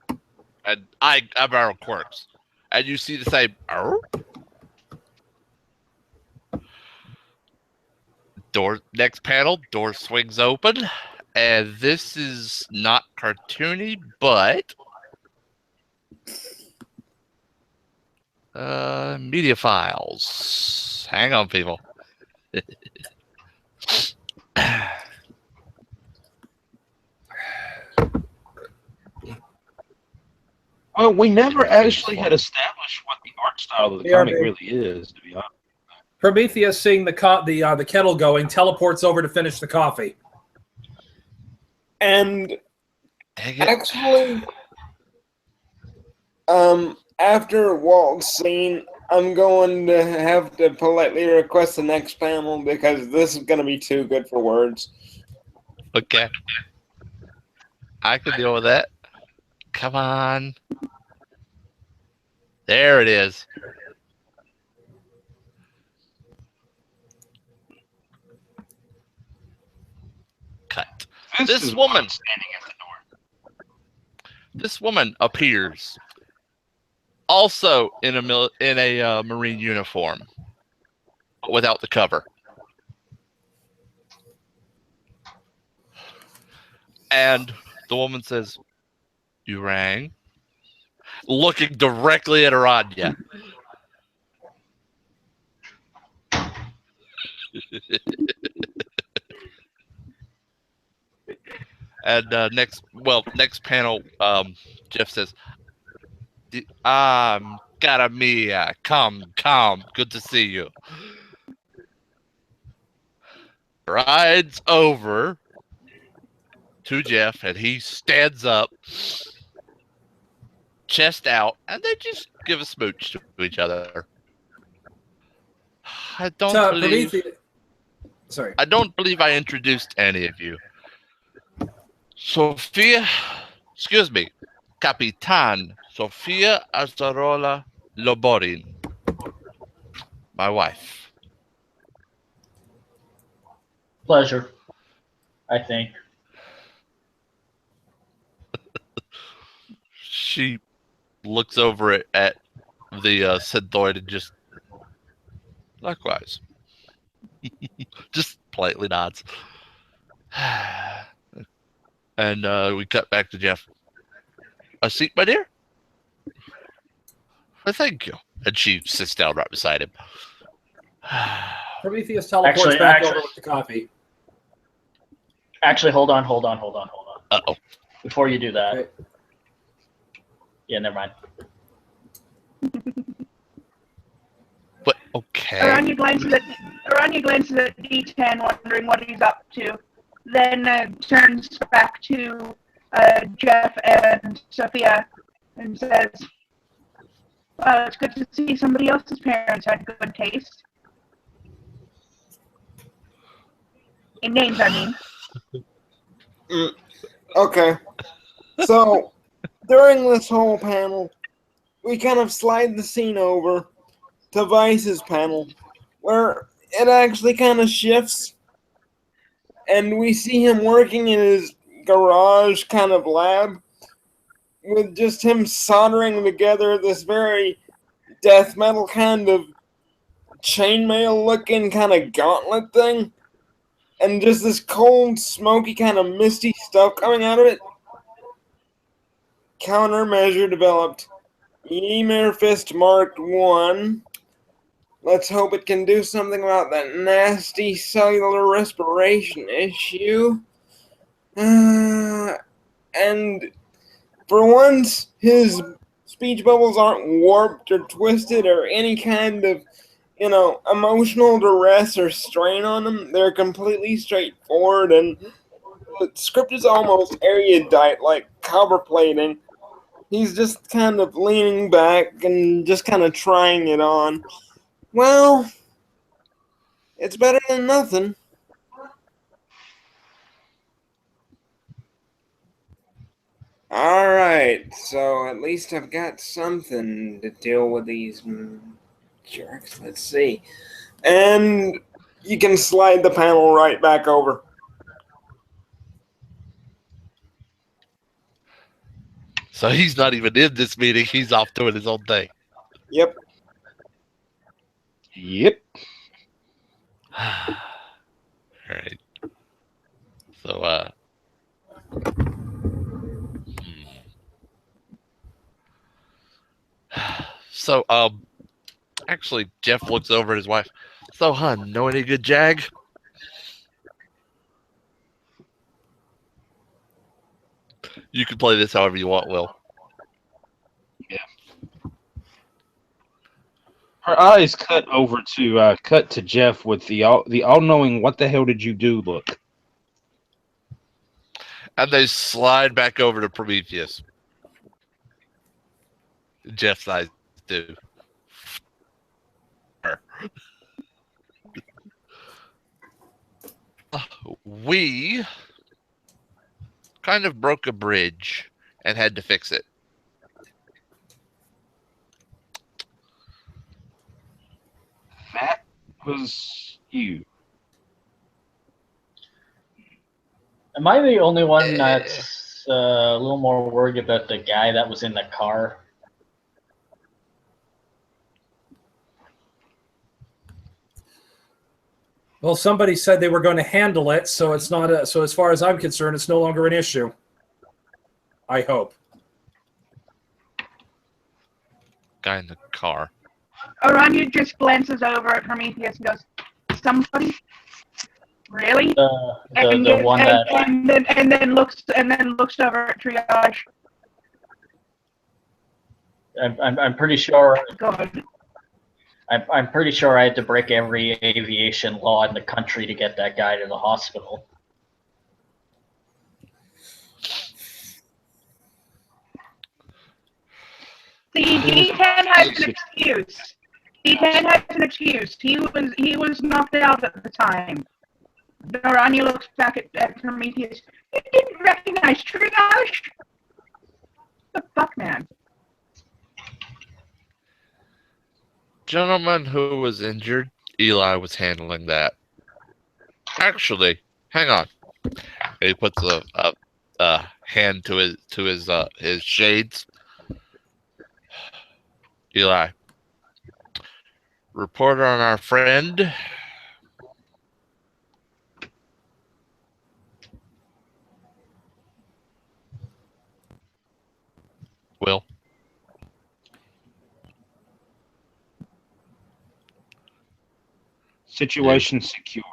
and eyebrow quirks, and you see the same. "Er?" Door. Next panel. Door swings open, and this is not cartoony, but media files. Hang on, people. Well, we never actually had established what the art style of the comic really is, to be honest. Prometheus, seeing the kettle going, teleports over to finish the coffee. And Dang it. actually, after Walt's scene, I'm going to have to politely request the next panel because this is going to be too good for words. Okay. I can deal with that. Come on. There it is. Cut. This woman standing at the door. This woman appears also in a marine uniform, but without the cover. And the woman says, "You rang?" Looking directly at Aranya. And next panel, Jeff says, cara mia, come, good to see you. Rides over to Jeff, and he stands up, chest out, and they just give a smooch to each other. I don't believe I introduced any of you. Sofia, excuse me, Capitan Sofia Azarola Loborin, my wife. Pleasure, I think. She looks over at the Synthroid and just, likewise, just politely nods. And we cut back to Jeff. A seat, my dear? Thank you. And she sits down right beside him. Prometheus teleports back over with the coffee. Actually, hold on. Uh-oh. Before you do that. Okay. Yeah, never mind. But, okay. Aranya glances at D10, wondering what he's up to. Then turns back to Jeff and Sophia and says, "Well, it's good to see somebody else's parents had good taste. In names, I mean." Okay. So, during this whole panel, we kind of slide the scene over to Vice's panel, where it actually kind of shifts, and we see him working in his garage kind of lab, with just him soldering together this very death metal kind of chainmail looking kind of gauntlet thing, and just this cold, smoky kind of misty stuff coming out of it. Countermeasure developed. Ymir Fist Mark 1. Let's hope it can do something about that nasty cellular respiration issue. And for once, his speech bubbles aren't warped or twisted or any kind of, emotional duress or strain on them. They're completely straightforward, and the script is almost erudite, like cover plating. He's just kind of leaning back and just kind of trying it on. Well, it's better than nothing. Alright, so at least I've got something to deal with these jerks. Let's see. And you can slide the panel right back over. So he's not even in this meeting. He's off doing his own thing. Yep. Yep. All right. So, actually, Jeff looks over at his wife. So, hon, know any good Jag? You can play this however you want, Will. Her eyes cut to Jeff with the all-knowing "what the hell did you do" look. And they slide back over to Prometheus. Jeff's eyes do. We kind of broke a bridge and had to fix it. That was you. Am I the only one that's a little more worried about the guy that was in the car? Well, somebody said they were going to handle it, so it's not. So as far as I'm concerned, it's no longer an issue. I hope. Guy in the car. Aranya just glances over at Prometheus and goes, "Somebody? Really?" The one that and then looks over at Triage. I'm pretty sure. Good. I'm pretty sure I had to break every aviation law in the country to get that guy to the hospital. See, D10 has an excuse. D10 has an excuse. He was knocked out at the time. Aranya looks back at Prometheus. You didn't recognize Triage? The fuck, man. Gentleman who was injured, Eli was handling that. Actually, hang on. He puts a hand to his shades. Eli, report on our friend. Will. Situation secured.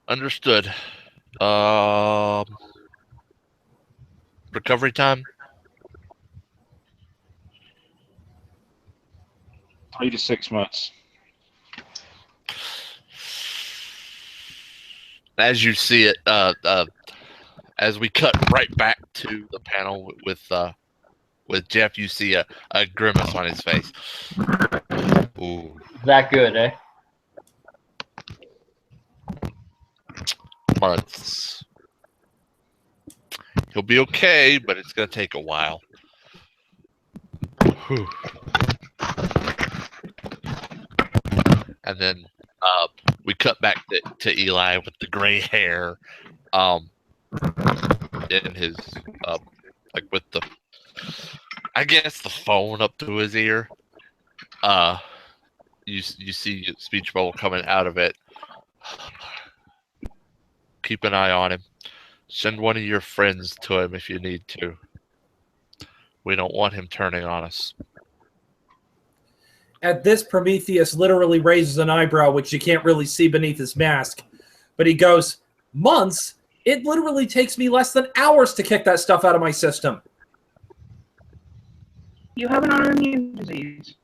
Understood. Recovery time? 3 to 6 months. As you see it, as we cut right back to the panel with Jeff, you see a grimace on his face. Ooh. That good, eh? Months. He'll be okay, but it's going to take a while. Whew. And then we cut back to Eli with the gray hair. in his, like with the, I guess the phone up to his ear. You see speech bubble coming out of it. Keep an eye on him. Send one of your friends to him if you need to. We don't want him turning on us. At this, Prometheus literally raises an eyebrow, which you can't really see beneath his mask. But he goes, months? It literally takes me less than hours to kick that stuff out of my system. You have an autoimmune disease.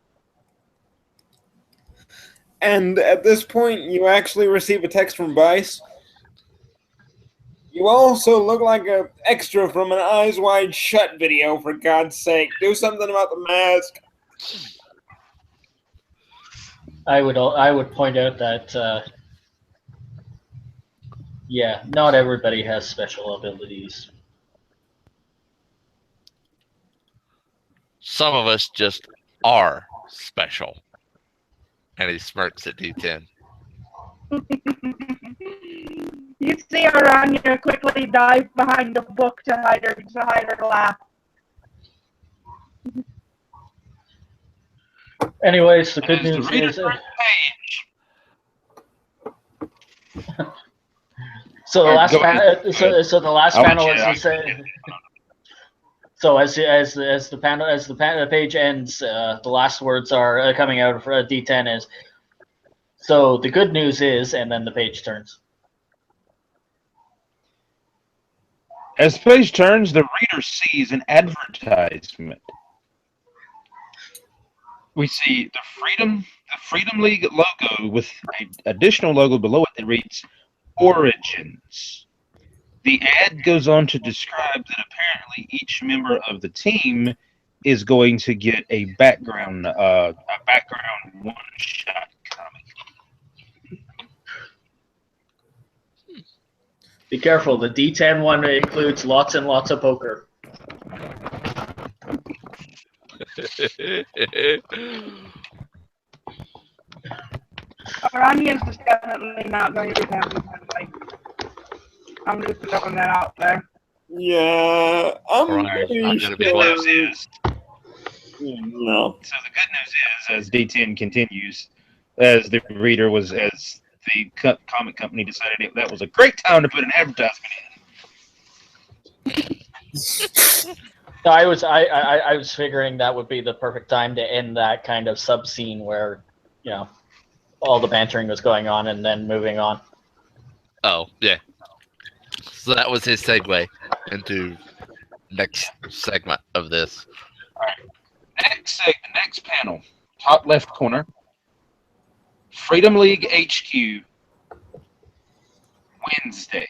And at this point, you actually receive a text from Vice. You also look like an extra from an Eyes Wide Shut video, for God's sake. Do something about the mask. I would point out that yeah, not everybody has special abilities. Some of us just are special. And he smirks at D10. You see Aranya quickly dive behind the book to hide her laugh. Anyways, the good news is. So the last so the last panel, as you say. So as the page ends, the last words are coming out for D10 is. So the good news is, and then the page turns. As the page turns, the reader sees an advertisement. We see the Freedom League logo with an additional logo below it that reads Origins. The ad goes on to describe that apparently each member of the team is going to get a background one-shot comic. Be careful, the D10 one includes lots and lots of poker. Aranya's just definitely not going to be happy with my life. I'm just throwing that out there. Yeah, I'm Right, pretty I'm gonna be glad. sure. Is No. So the good news is, as D10 continues, as the comic company decided that was a great time to put an advertisement in. No, I was figuring that would be the perfect time to end that kind of sub scene where, you know, all the bantering was going on and then moving on. Oh, yeah. So that was his segue into next segment of this. All right. Next panel, top left corner. Freedom League HQ. Wednesday.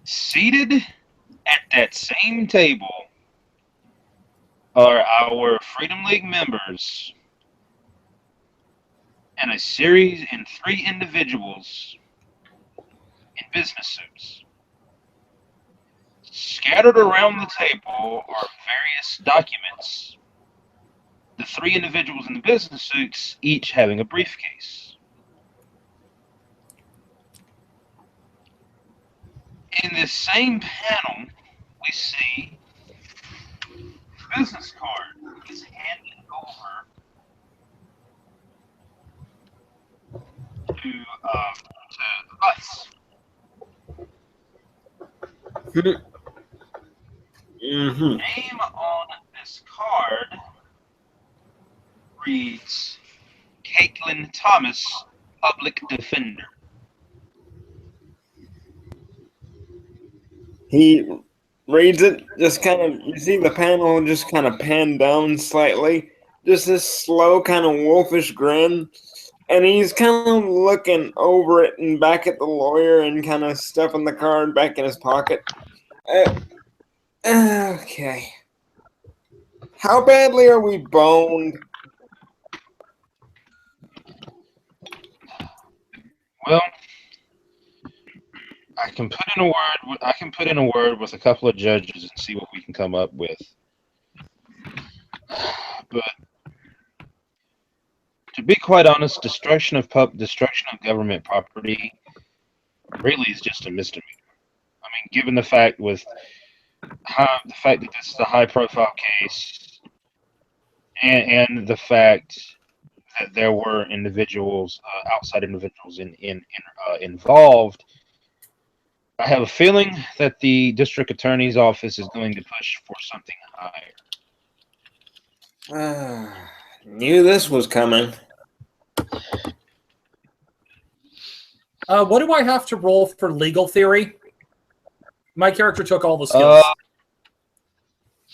Seated at that same table are our Freedom League members and three individuals in business suits. Scattered around the table are various documents. The three individuals in the business suits each having a briefcase. In this same panel, we see the business card is handed over to us. Mm-hmm. Name on this card reads Caitlin Thomas, Public Defender. He reads it, just kind of, you see the panel just kind of pan down slightly. Just this slow kind of wolfish grin. And he's kind of looking over it and back at the lawyer and kind of stuffing the card back in his pocket. Okay. How badly are we boned? Well, I can put in a word with a couple of judges and see what we can come up with. But To be quite honest, destruction of government property really is just a misdemeanor. I mean, given the fact that this is a high-profile case, and the fact that there were individuals, outside individuals, involved, I have a feeling that the district attorney's office is going to push for something higher. Knew this was coming. What do I have to roll for legal theory? My character took all the skills.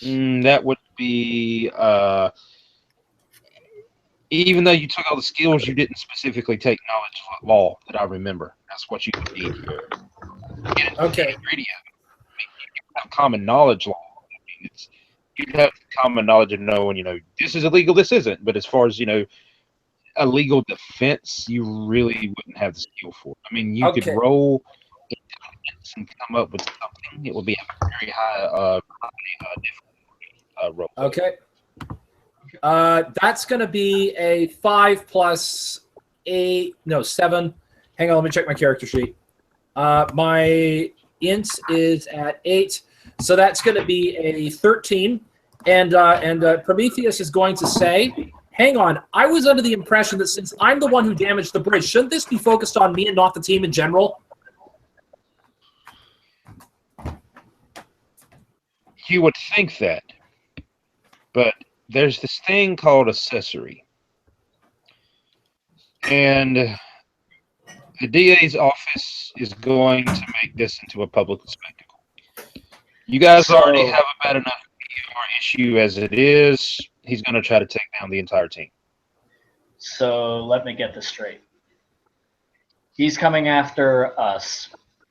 That would be even though you took all the skills, you didn't specifically take knowledge of law that I remember. That's what you would need here. Okay. You have common knowledge law. You have common knowledge of knowing, this is illegal, this isn't. But as far as, a legal defense, you really wouldn't have the skill for it. I mean, you could roll intelligence and come up with something. It would be a very high roll. Okay. That's going to be a 5 plus 8. No, 7. Hang on, let me check my character sheet. My int is at 8. So that's going to be a 13. And Prometheus is going to say, hang on, I was under the impression that since I'm the one who damaged the bridge, shouldn't this be focused on me and not the team in general? You would think that. But there's this thing called accessory. And the DA's office is going to make this into a public spectacle. You guys already have a bad enough issue as it is. He's going to try to take down the entire team. So let me get this straight. He's coming after us,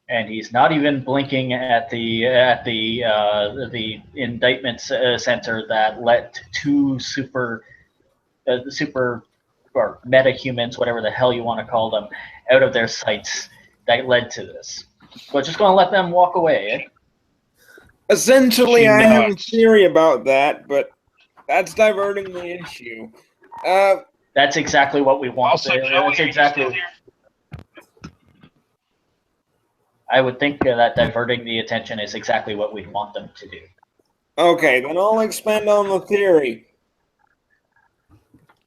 and he's not even blinking at the indictment center that let 2 super or meta-humans, whatever the hell you want to call them, out of their sights that led to this. But just going to let them walk away, eh? Essentially, I have a theory about that, but that's diverting the issue. That's exactly what we want. That's exactly. I would think that diverting the attention is exactly what we'd want them to do. Okay, then I'll expand on the theory.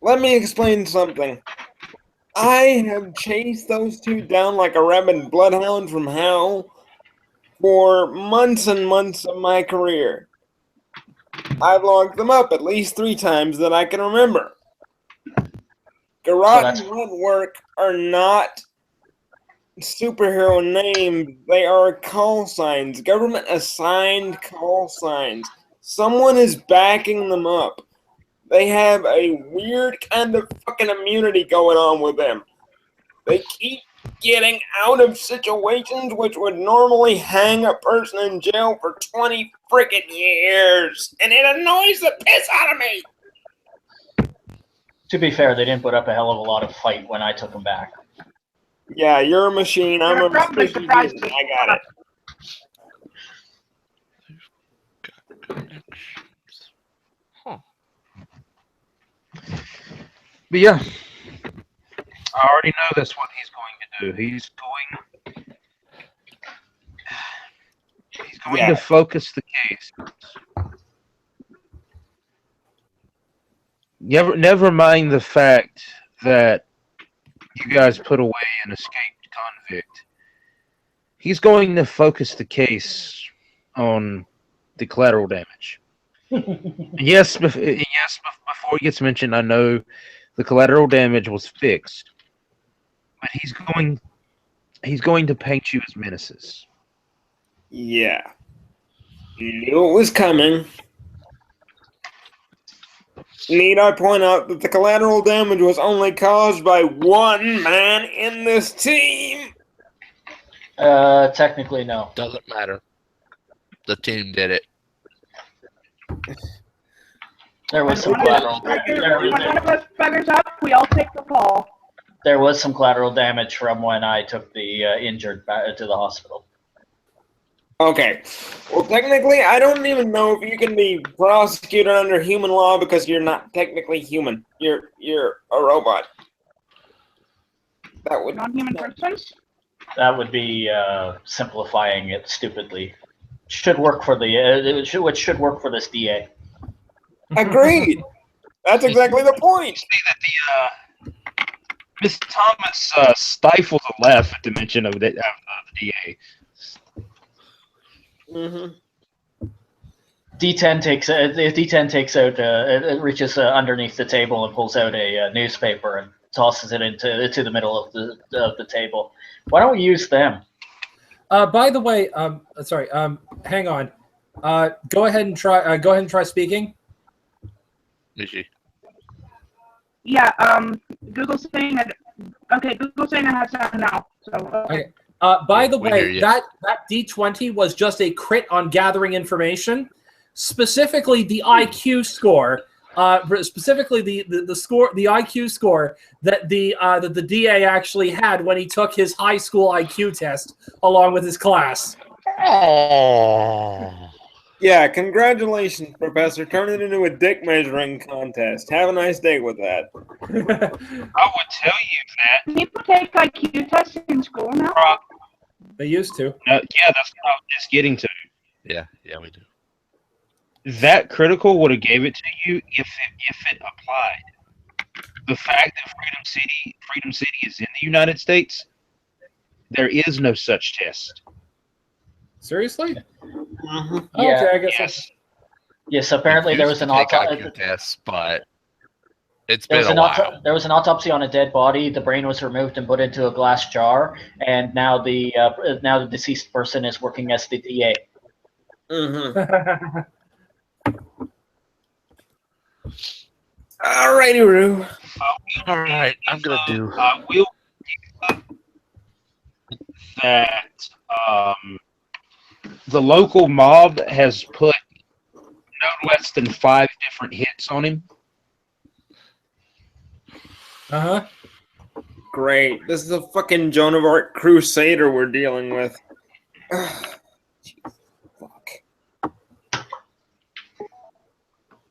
Let me explain something. I have chased those 2 down like a rabid bloodhound from hell for months and months of my career. I've locked them up at least 3 times that I can remember. Garrote and Wentwork are not superhero names. They are call signs. Government assigned call signs. Someone is backing them up. They have a weird kind of fucking immunity going on with them. They keep getting out of situations which would normally hang a person in jail for 20 freaking years. And it annoys the piss out of me. To be fair, they didn't put up a hell of a lot of fight when I took them back. Yeah, you're a machine. I'm a machine. I got it. Huh. But yeah, I already know that's what he's going to do. He's going to focus the case. Never mind the fact that you guys put away an escaped convict. He's going to focus the case on the collateral damage. Yes, before it gets mentioned, I know the collateral damage was fixed, but he's going to paint you as menaces. Yeah. Knew it was coming. Need I point out that the collateral damage was only caused by 1 man in this team? Technically, no. Doesn't matter. The team did it. There was some collateral. When one of us buggers up, we all take the fall. There was some collateral damage from when I took the injured back to the hospital. Okay. Well, technically, I don't even know if you can be prosecuted under human law because you're not technically human. You're a robot. That would Non-human persons? That would be simplifying it stupidly. Should work for which should work for this DA. agreed. That's exactly the point. Miss Thomas stifles a laugh at the mention of the DA. Mm-hmm. D10 takes out it reaches underneath the table and pulls out a newspaper and tosses it into the middle of the table. Why don't we use them? By the way, sorry. Hang on. Go ahead and try. Go ahead and try speaking. Michi. Yeah, Google's saying that. Okay, Google's saying it has sound now. So, okay. By the We hear way, you. that D20 was just a crit on gathering information, specifically the IQ score. Specifically the score, the IQ score that the DA actually had when he took his high school IQ test along with his class. Oh. Yeah, congratulations, Professor. Turn it into a dick measuring contest. Have a nice day with that. I would tell you that. People take IQ tests in school now? They used to. Yeah, that's what I was just getting to. Yeah, we do. That critical would have gave it to you if it applied. The fact that Freedom City is in the United States, there is no such test. Seriously? Mm-hmm. Yeah. Okay, I guess. Yes. Yes, apparently there was an IQ test, but it's been a while. There was an autopsy on a dead body. The brain was removed and put into a glass jar, and now the deceased person is working as the DA. Mm-hmm. Alrighty, Roo. All right, I'm gonna do. I will that the local mob has put no less than 5 different hits on him. Uh-huh. Great. This is a fucking Joan of Arc crusader we're dealing with. Fuck.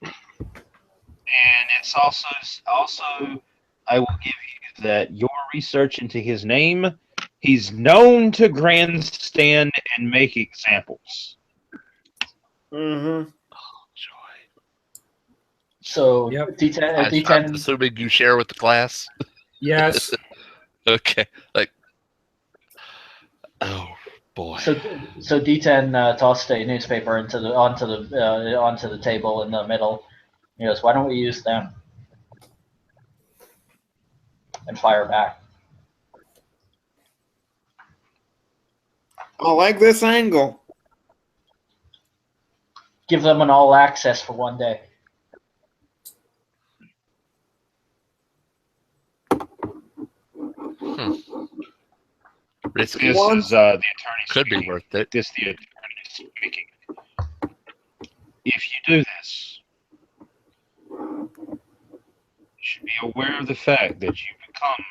And it's also I will give you that your research into his name, he's known to grandstand and make examples. Mm-hmm. Joy. So Yep. D10, I'm D10, assuming you share with the class. Yes. Okay. Oh boy. so D10 tossed a newspaper onto the table in the middle. He goes, "Why don't we use them?" And fire back. I like this angle. Give them an all access for one day. Risky. This is the attorney Could be speaking. worth it. This the attorney speaking. If you do this, you should be aware of the fact that you become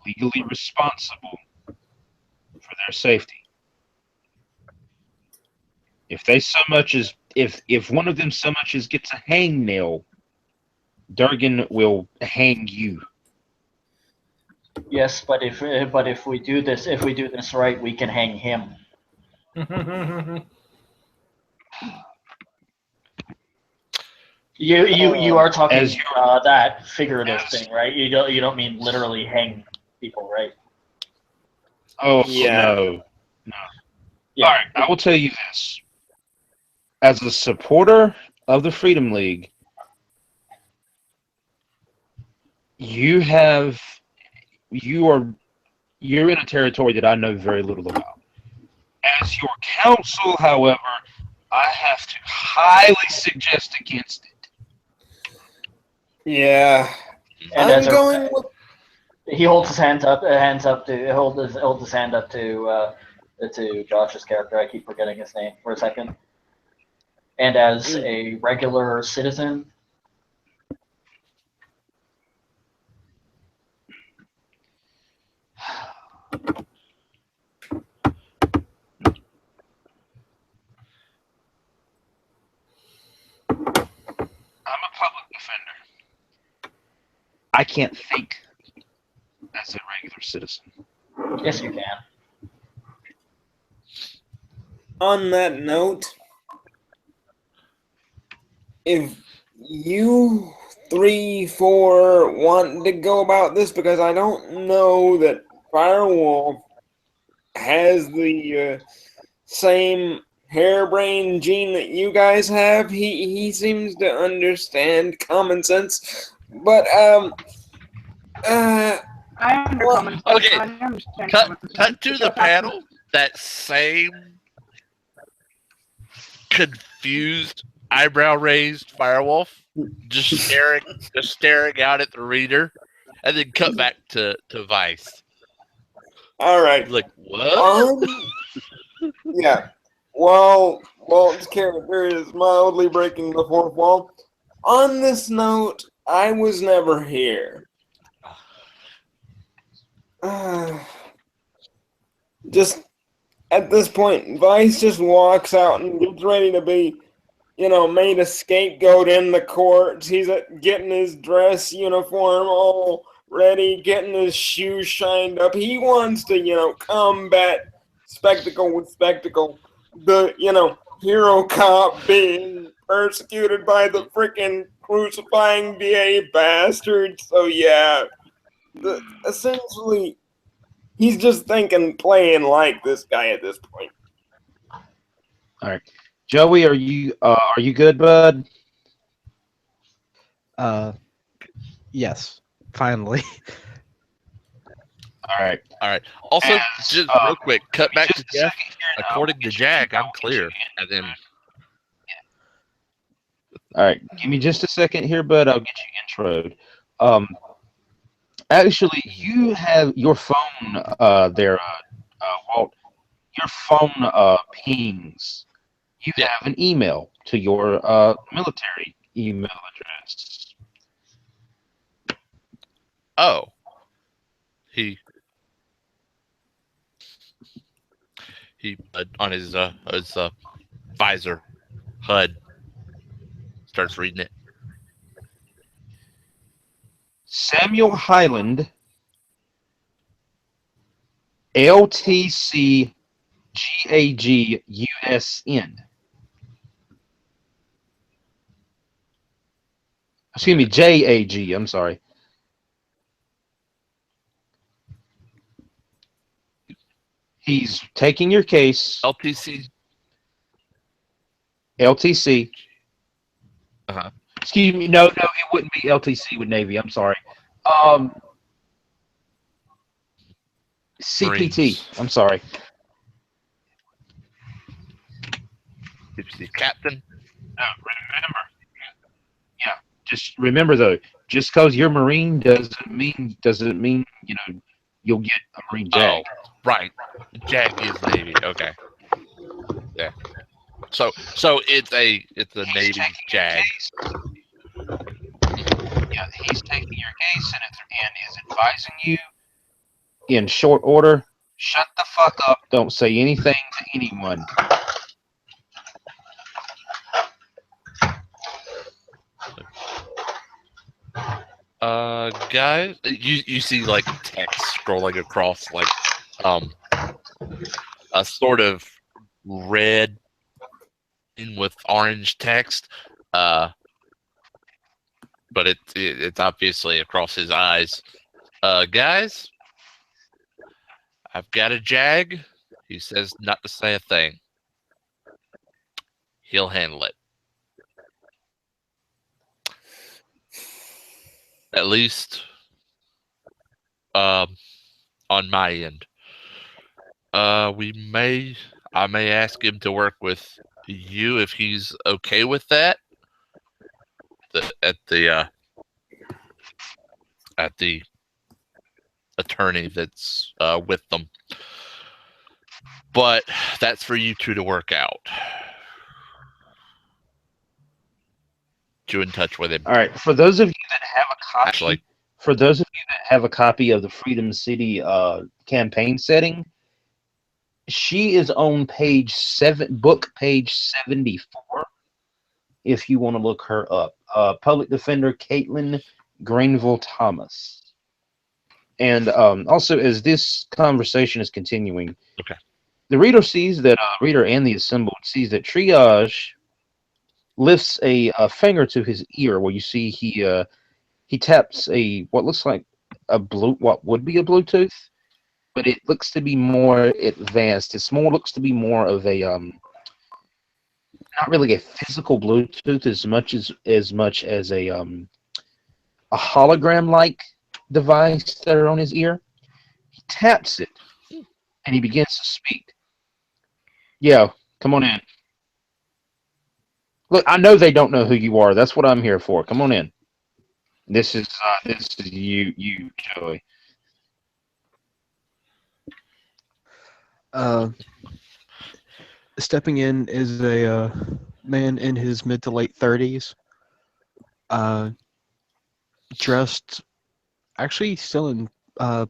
legally responsible for their safety. If they so much as if one of them so much as gets a hangnail, Durgan will hang you. Yes, but if we do this right, we can hang him. You are talking As that figurative Yes. thing, right? You don't mean literally hang people, right? Oh Yeah. no. Yeah. All right, I will tell you this. As a supporter of the Freedom League, you're in a territory that I know very little about. As your counsel, however, I have to highly suggest against it. Yeah. And I'm as a- going with He holds his hand up to hold his hand up to Josh's character. I keep forgetting his name for a second. And as a regular citizen, I'm a public defender. I can't think as a regular citizen. Yes, you can. On that note, if you 3-4 want to go about this, because I don't know that Firewall has the same harebrained gene that you guys have. He seems to understand common sense, but I am Well, common sense. okay, I understand Cut, common sense. cut to the panel. That same confused, eyebrow raised Firewolf, just staring out at the reader, and then cut back to Vice. all right. He's like, what? Yeah. While Walt's character is mildly breaking the fourth wall, on this note, I was never here. Just at this point, Vice just walks out and gets ready to be, made a scapegoat in the courts. He's getting his dress uniform all ready, getting his shoes shined up. He wants to, combat spectacle with spectacle. The, hero cop being persecuted by the freaking crucifying DA bastard. So, yeah. Essentially, he's just thinking playing like this guy at this point. All right, Joey, are you good, bud? Yes. Finally. All right. Also, As, just real quick, cut back to just a Jeff. second here, and According to Jag, I'm clear. And then, all right, give me just a second here, bud. I'll get you introed. Actually, you have your phone there, Walt. Your phone pings. You have an email to your military email address. oh, he on his visor HUD starts reading it. Samuel Highland, LTC GAG USN. Excuse me, JAG. I'm sorry. He's taking your case. LTC. LTC. Uh-huh. Excuse me. No, it wouldn't be LTC with Navy. I'm sorry. CPT. Marines. I'm sorry. Captain. No, remember. Yeah, just remember though. Just because you're Marine doesn't mean you'll get a Marine JAG. Oh, right. JAG is Navy. Okay. Yeah. So it's a Navy JAG. Yeah, he's taking your case and is advising you in short order. Shut the fuck up. Don't say anything to anyone. Guys, you see like text scrolling across like a sort of red with orange text, but it's obviously across his eyes. Guys, I've got a JAG. He says not to say a thing. He'll handle it. At least on my end. I may ask him to work with you if he's okay with that. At the attorney that's with them. But that's for you two to work out. You in touch with him. All right. For those of you that have a copy, Actually, for those of you that have a copy of the Freedom City campaign setting, she is on book page 74. If you want to look her up, Public Defender Caitlin Greenville Thomas. And also, as this conversation is continuing, Okay. the reader sees that reader and the assembled sees that Triage lifts a finger to his ear, where you see he taps what looks like what would be a Bluetooth, but it looks to be more advanced. Looks to be more of a not really a physical Bluetooth as much as a hologram like device that are on his ear. He taps it and he begins to speak. Yeah, come on in. Look, I know they don't know who you are. That's what I'm here for. Come on in. This is you, Joey. Stepping in is a man in his mid to late 30s, dressed actually still in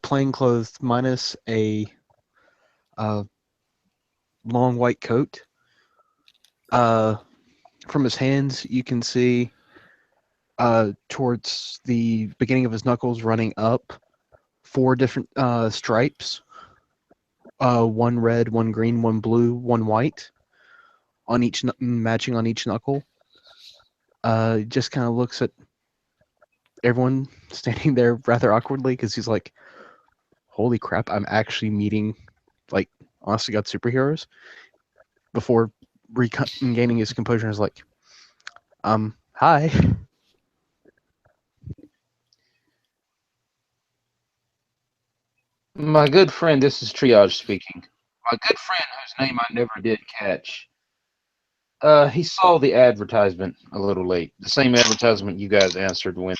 plain clothes minus a long white coat. From his hands, you can see towards the beginning of his knuckles running up 4 different stripes. One red, one green, one blue, one white, on each matching on each knuckle. Just kind of looks at everyone standing there rather awkwardly because he's like, "Holy crap! I'm actually meeting, like, honest to God, superheroes." Before regaining his composure, is like, "Hi." My good friend, this is Triage speaking. My good friend, whose name I never did catch. He saw the advertisement a little late. The same advertisement you guys answered when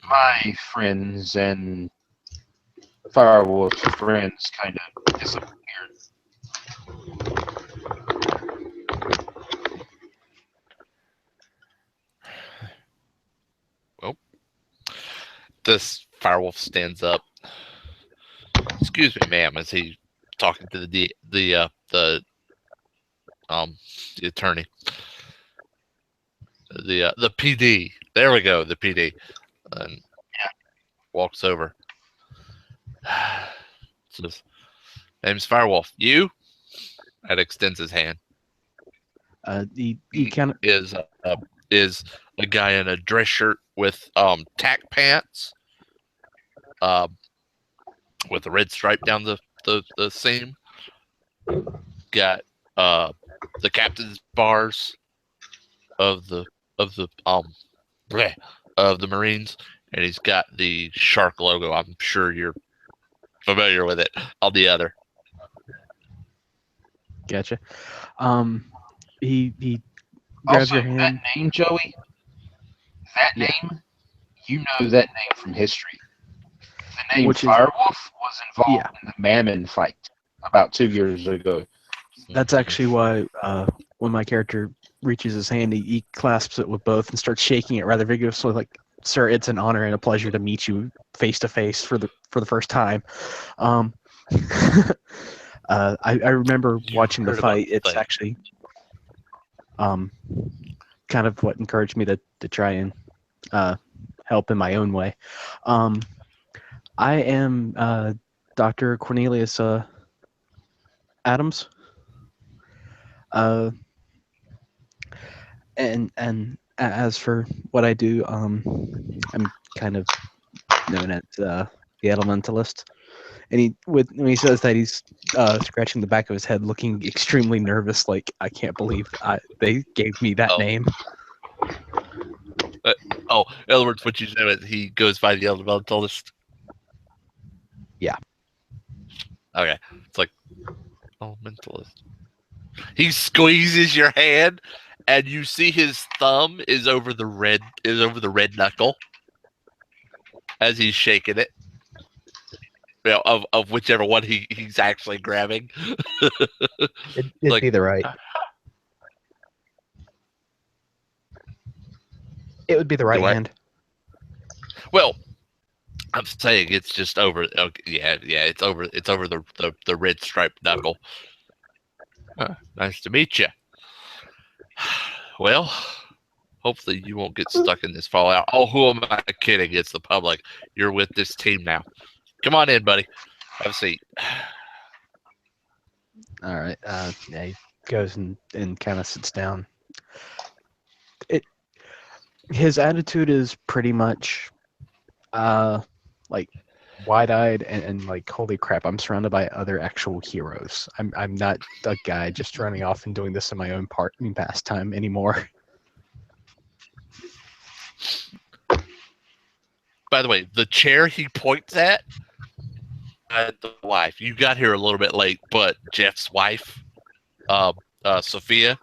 my friends and Firewolf's friends kind of disappeared. Well, this Firewolf stands up. Excuse me, ma'am, as he talking to the attorney. The PD. There we go, the PD. And walks over. Says, name's Firewolf. You? And extends his hand. He kind of Is a guy in a dress shirt with tack pants, with a red stripe down the seam. Got the captain's bars of the Marines, and he's got the shark logo. I'm sure you're familiar with it on the other. gotcha. He grabs Also, your hand. that name, Joey, name, you know that name from history. The name Which is- Firewolf was involved Yeah. in the Mammon fight about 2 years ago. That's actually why when my character reaches his hand, he clasps it with both and starts shaking it rather vigorously, like, "Sir, it's an honor and a pleasure to meet you face to face for the first time." I remember watching the heard about fight. the It's fight. actually kind of what encouraged me to try and help in my own way. I am Dr. Cornelius Adams. And as for what I do, I'm kind of known as the Elementalist. And when he says that, he's scratching the back of his head, looking extremely nervous. Like, I can't believe they gave me that Oh. name. In other words, what you said is he goes by the Elementalist. Yeah. Okay, it's like Elementalist. He squeezes your hand, and you see his thumb is over the red knuckle as he's shaking it. You know, of whichever one he's actually grabbing. It'd Like- be the right. It would be the right what? hand. Well, I'm saying it's just over. Okay, yeah, it's over the red striped knuckle. Nice to meet you. Well, Hopefully you won't get stuck in this fallout. Oh, who am I kidding? It's the public. You're with this team now. Come on in, buddy. Have a seat. All right. Yeah, he goes and kind of sits down. His attitude is pretty much, like wide-eyed and like, holy crap! I'm surrounded by other actual heroes. I'm not a guy just running off and doing this in my own pastime anymore. By the way, the chair he points at, the wife. You got here a little bit late, but Jeff's wife, Sophia,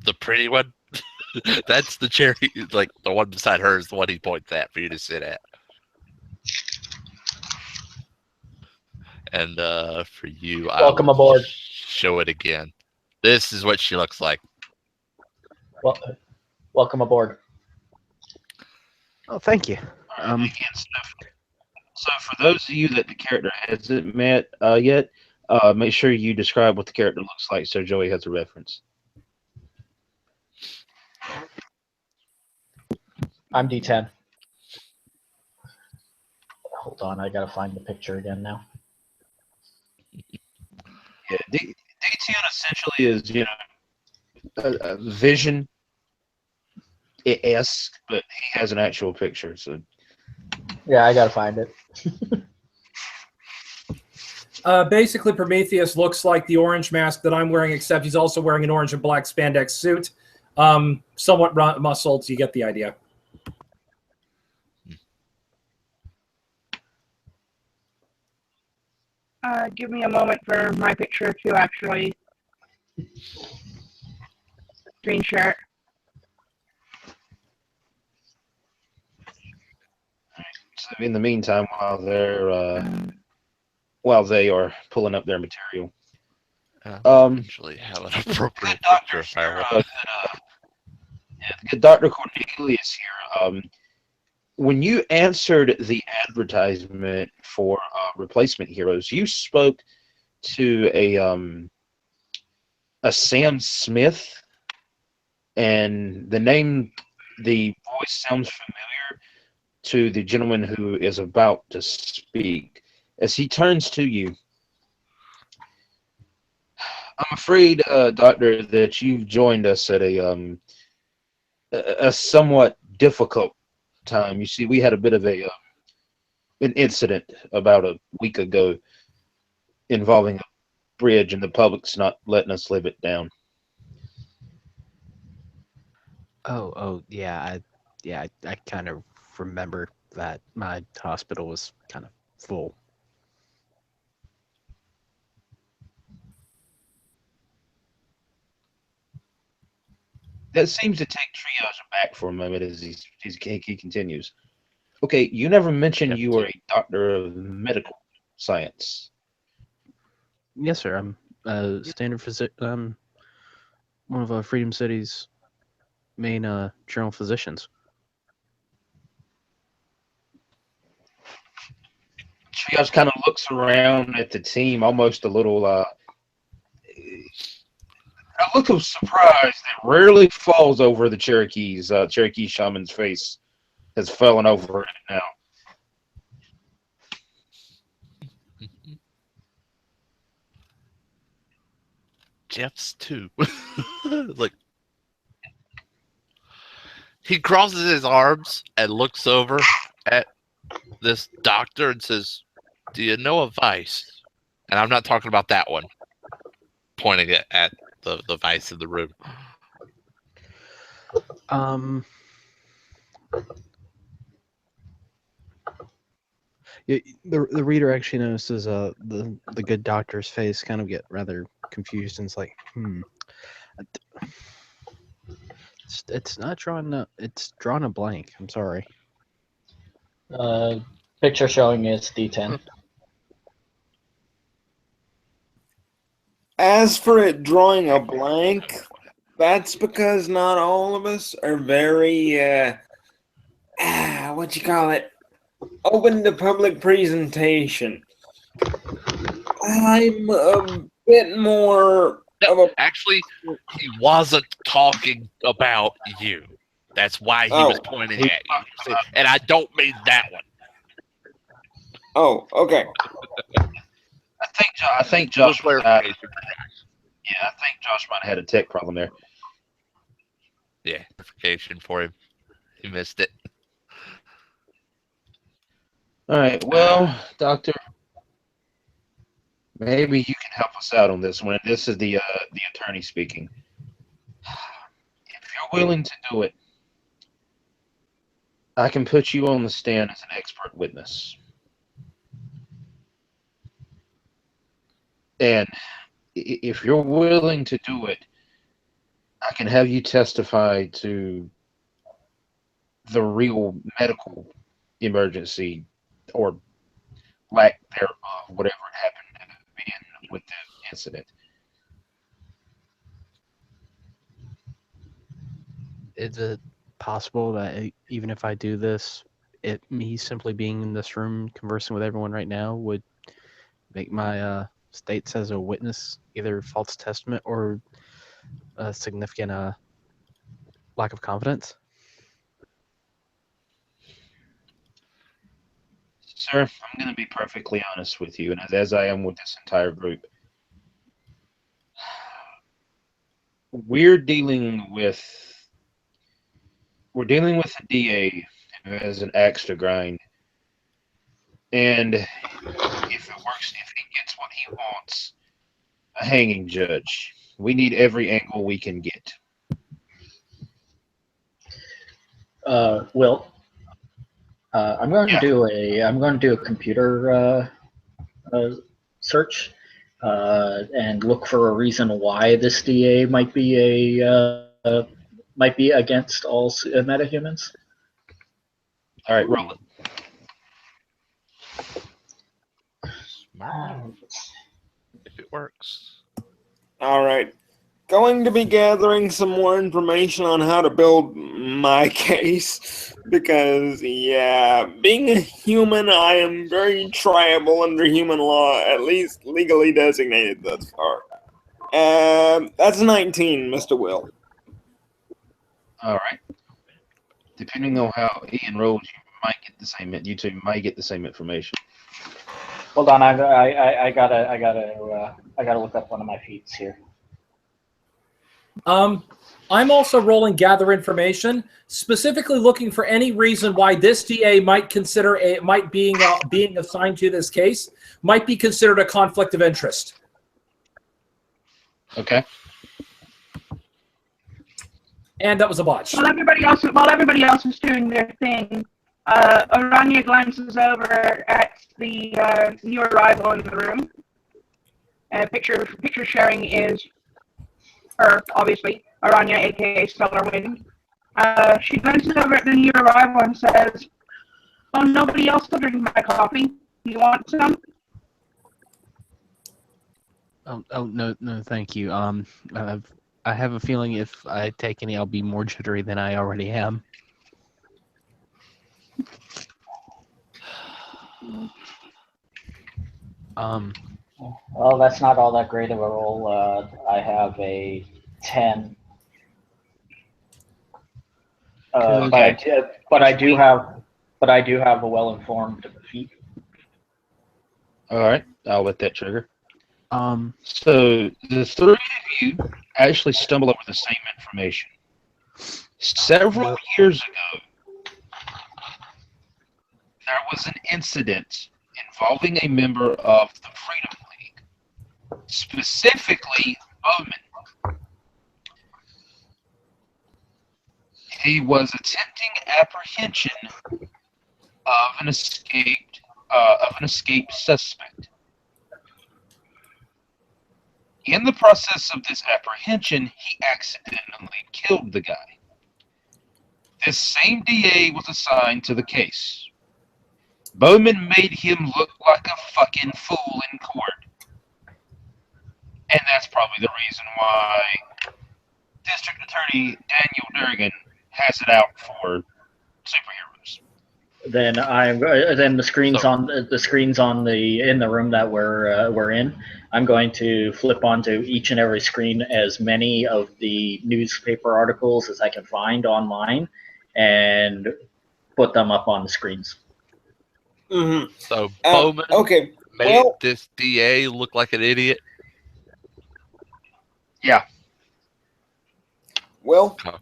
the pretty one, that's the chair. Like the one beside her is the one he points at for you to sit at. And for you, Welcome I'll aboard. show it again. This is what she looks like. Well, welcome aboard. Oh, thank you. So for those of you that the character hasn't met yet, make sure you describe what the character looks like so Joey has a reference. I'm D10. Hold on, I gotta find the picture again now. Yeah, D10 essentially is, you know, a vision-esque, but he has an actual picture. So Yeah, I gotta find it. Basically, Prometheus looks like the orange mask that I'm wearing, except he's also wearing an orange and black spandex suit. Somewhat muscled, so you get the idea. Give me a moment for my picture to actually screen share. So in the meantime, while they are pulling up their material, Actually, have an appropriate picture if I want. Dr. Cornelius here. When you answered the advertisement for replacement heroes, you spoke to a Sam Smith, and the voice sounds familiar to the gentleman who is about to speak. As he turns to you, I'm afraid, Doctor, that you've joined us at a somewhat difficult time. You see, we had a bit of an incident about a week ago involving a bridge, and the public's not letting us live it down. Yeah, I kind of remember that my hospital was kind of full. That seems to take triage back for a moment as he continues. Okay, you never mentioned you were a doctor of medical science. Yes, sir. I'm a standard physician. One of Freedom City's main general physicians. Triage kind of looks around at the team, almost a little a look of surprise that rarely falls over the Cherokee shaman's face has fallen over it now. Jeff's too. Like, he crosses his arms and looks over at this doctor and says, "Do you know a vice?" And I'm not talking about that one. Pointing it at the vice in the room. The reader actually notices the good doctor's face kind of get rather confused, and it's like, it's not drawn. It's drawn a blank. I'm sorry. Picture showing is D10. As for it drawing a blank, that's because not all of us are very, what you call it, open to public presentation. I'm a bit more No, actually, he wasn't talking about you. That's why he was pointing at you. See, and I don't mean that one. Oh, okay. I think Little Josh. clarification. Yeah, I think Josh might have had a tech problem there. Yeah, clarification for him. He missed it. All right. Well, Doctor, maybe you can help us out on this one. This is the attorney speaking. If you're willing to do it, I can put you on the stand as an expert witness. And if you're willing to do it, I can have you testify to the real medical emergency or lack thereof, whatever it happened to be with the incident. Is it possible that even if I do this, me simply being in this room conversing with everyone right now would make my states as a witness either false testament or a significant lack of confidence? Sir, I'm going to be perfectly honest with you, and as I am with this entire group. We're dealing with a DA who has an axe to grind, and if he gets what he wants, a hanging judge. We need every angle we can get. Will, I'm going to do a computer search and look for a reason why this DA might be against all metahumans. All right, roll it. Smart. If it works. All right. Going to be gathering some more information on how to build my case because, yeah, being a human, I am very triable under human law, at least legally designated thus far. That's 19, Mr. Will. All right. Depending on how Ian rolls, you two might get the same information. Hold on, I gotta look up one of my feats here. I'm also rolling gather information, specifically looking for any reason why this DA might consider being assigned to this case might be considered a conflict of interest. Okay. And that was a botch. While everybody else is doing their thing, Aranya glances over at the new arrival in the room. Picture sharing is her, obviously, Aranya, aka Stellar Wind. She glances over at the new arrival and says, "Oh, nobody else will drink my coffee. You want some?" Oh no, thank you. I have a feeling if I take any, I'll be more jittery than I already am. Well, that's not all that great of a roll. I have a 10. Okay. But I do have a well-informed feat. All right. I'll let that trigger. So the three of you actually stumble over the same information. Several years ago, there was an incident involving a member of the Freedom League, specifically Bowman. He was attempting apprehension of an escaped suspect. In the process of this apprehension, he accidentally killed the guy. This same DA was assigned to the case. Bowman made him look like a fucking fool in court. And that's probably the reason why District Attorney Daniel Durgan has it out for superheroes. Then the screens So- on in the room that we're in. I'm going to flip onto each and every screen as many of the newspaper articles as I can find online, and put them up on the screens. Mm-hmm. So Bowman Okay. made Well, this DA look like an idiot. Yeah. well. Okay.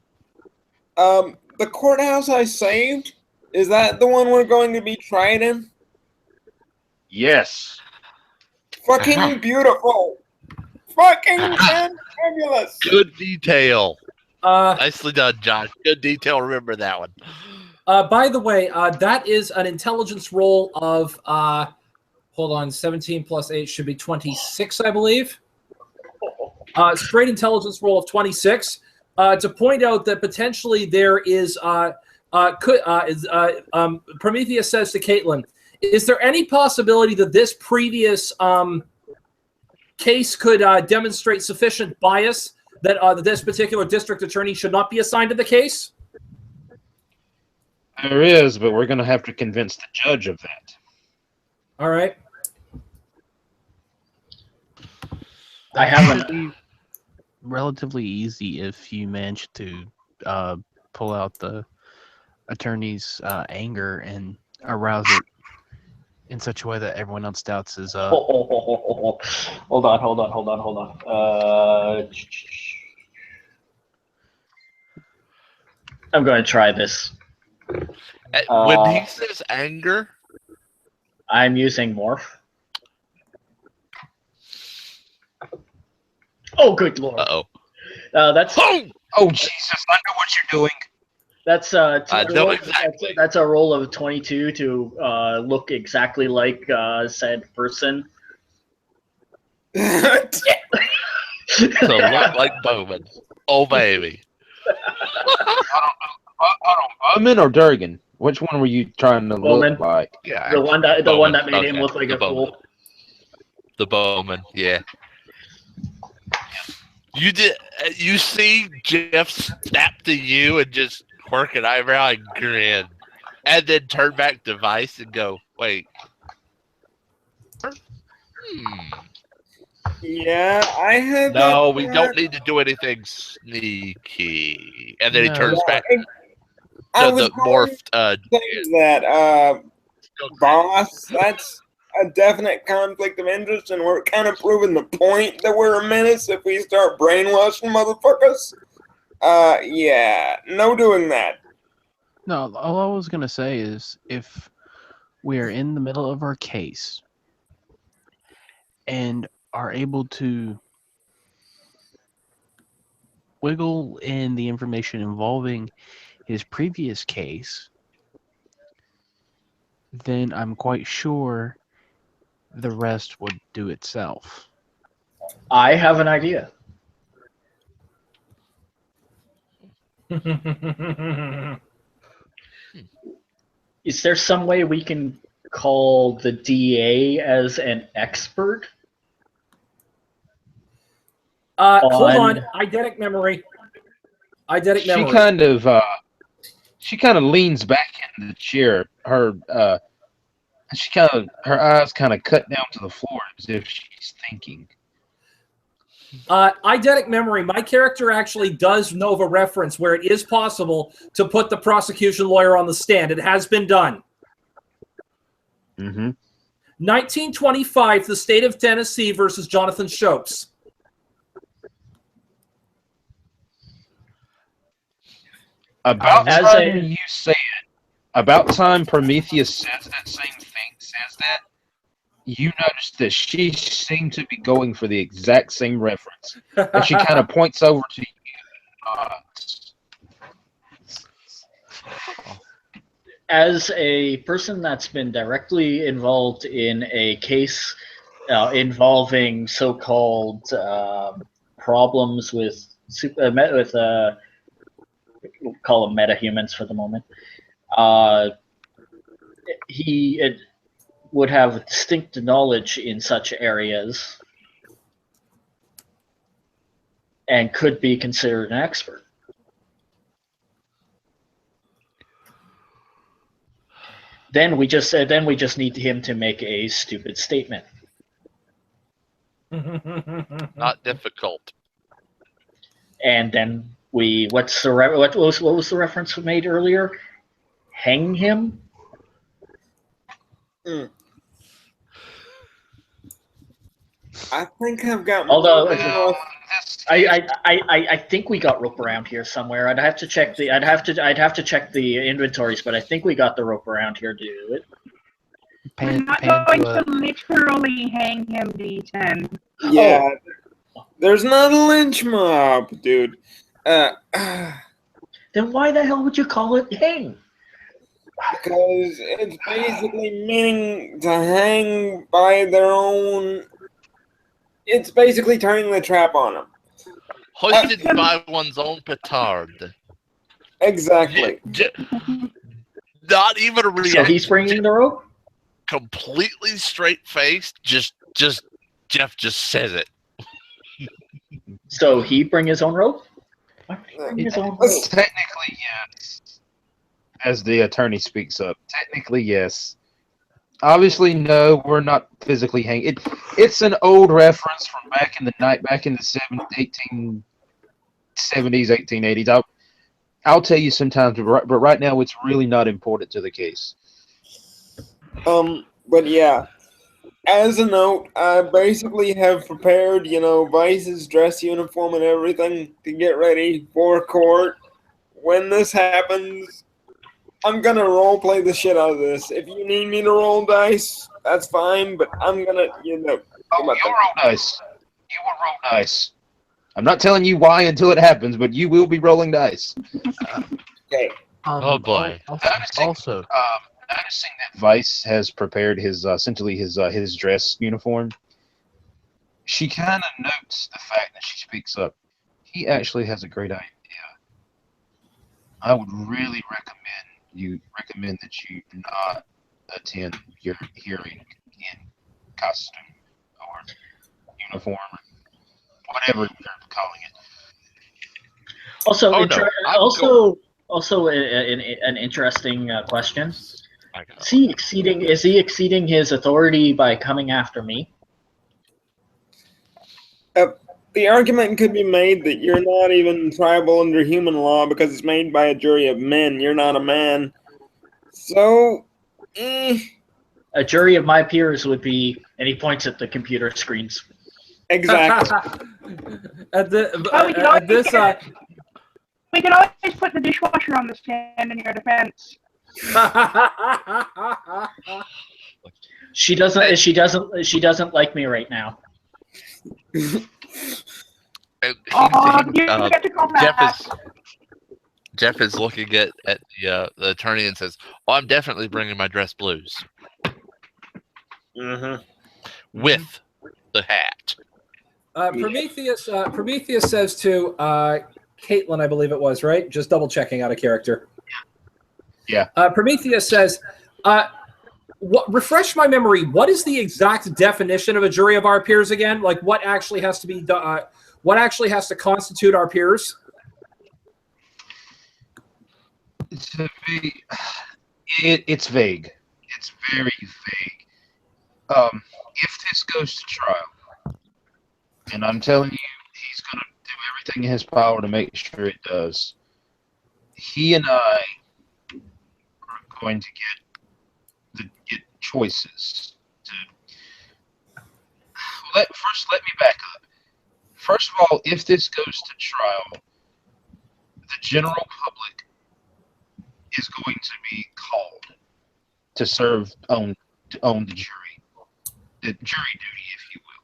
The courthouse I saved, is that the one we're going to be tried in? Yes. Fucking beautiful. Fucking fantabulous. Good detail. Uh, Nicely done, Josh. Good detail. Remember that one. by the way, that is an intelligence roll of hold on, 17 plus 8 should be 26, I believe. Straight intelligence roll of 26. To point out that potentially there is Prometheus says to Caitlin, is there any possibility that this previous case could demonstrate sufficient bias that this particular district attorney should not be assigned to the case? There is, but we're going to have to convince the judge of that. All right. I haven't. Relatively easy if you manage to pull out the attorney's anger and arouse it in such a way that everyone else doubts his. Hold on. I'm going to try this. When he says anger, I'm using morph. Oh, good lord! uh-oh. That's Oh, Jesus, I know what you're doing. that's I know exactly. that's a roll of 22 to look exactly like said person. To look like Bowman. Oh, baby. Bowman or Durgan? Which one were you trying to Bowman. look like? Yeah. The one that Bowman. made him Okay, look like the a Bowman. fool. The Bowman, yeah. You did. You see Jeff snap to you and just quirk an eyebrow and grin, and then turn back to Vice and go, "Wait, Yeah, I had no, that we thought. don't need to do anything sneaky." And then he No. turns back I to was the going morphed. to say that, boss, that's a definite conflict of interest, and we're kind of proving the point that we're a menace if we start brainwashing motherfuckers. Yeah, no doing that. No, all I was gonna say is if we are in the middle of our case and are able to wiggle in the information involving his previous case, then I'm quite sure the rest would do itself. I have an idea. Is there some way we can call the DA as an expert? Hold on. On- Eidetic memory. She kind of leans back in the chair. Her eyes kind of cut down to the floor as if she's thinking. Eidetic memory. My character actually does know of a reference where it is possible to put the prosecution lawyer on the stand. It has been done. Mm-hmm. 1925, the state of Tennessee versus Jonathan Shopes. About As time a- you say it, about time Prometheus says that same thing, says that, you notice that she seemed to be going for the exact same reference. And she kind of points over to you. As a person that's been directly involved in a case involving so-called problems with we'll call them metahumans for the moment, he would have distinct knowledge in such areas and could be considered an expert. Then we just need him to make a stupid statement. Not difficult. And then what was the reference we made earlier? Hang him? I think I've got. Although I think we got rope around here somewhere. I'd have to check the inventories, but I think we got the rope around here to do it. We're not going to literally hang him, D10. Yeah, there's not a lynch mob, dude. Then why the hell would you call it hang? Because it's basically meaning to hang by their own. It's basically turning the trap on them. Hoisted by one's own petard. Exactly. Not even a reaction. So he's bringing the rope? Completely straight faced. Just Jeff just says it. So he bring his own rope? Technically, yes. As the attorney speaks up, technically, yes. Obviously, no. We're not physically hanging. It's an old reference from back in the 1870s, 1880s. I'll tell you sometimes, but right now, it's really not important to the case. But yeah. As a note, I basically have prepared, Vice's dress uniform and everything to get ready for court. When this happens, I'm gonna roleplay the shit out of this. If you need me to roll dice, that's fine, but I'm gonna, Oh, you'll roll dice. You will roll dice. I'm not telling you why until it happens, but you will be rolling dice. Okay. Oh boy. Also, Noticing that Vice has prepared his essentially his dress uniform, she kind of notes the fact that she speaks up. He actually has a great idea. I would really recommend that you not attend your hearing in costume or uniform, or whatever you're calling it. Also, an interesting question. Is he exceeding his authority by coming after me? The argument could be made that you're not even tribal under human law because it's made by a jury of men. You're not a man. So, A jury of my peers would be, and he points at the computer screens. Exactly. We can always put the dishwasher on the stand in your defense. She doesn't like me right now. Jeff is looking at the attorney and says, "Oh, I'm definitely bringing my dress blues with the hat." Prometheus says to Caitlin, I believe it was, right? Just double checking out of character. Yeah. Prometheus says, refresh my memory. What is the exact definition of a jury of our peers again? Like, what actually has to be done? What actually has to constitute our peers? It's vague. It's very vague. If this goes to trial, and I'm telling you, he's going to do everything in his power to make sure it does, he and I are going to get choices. First, let me back up. First of all, if this goes to trial, the general public is going to be called to serve on the jury duty, if you will.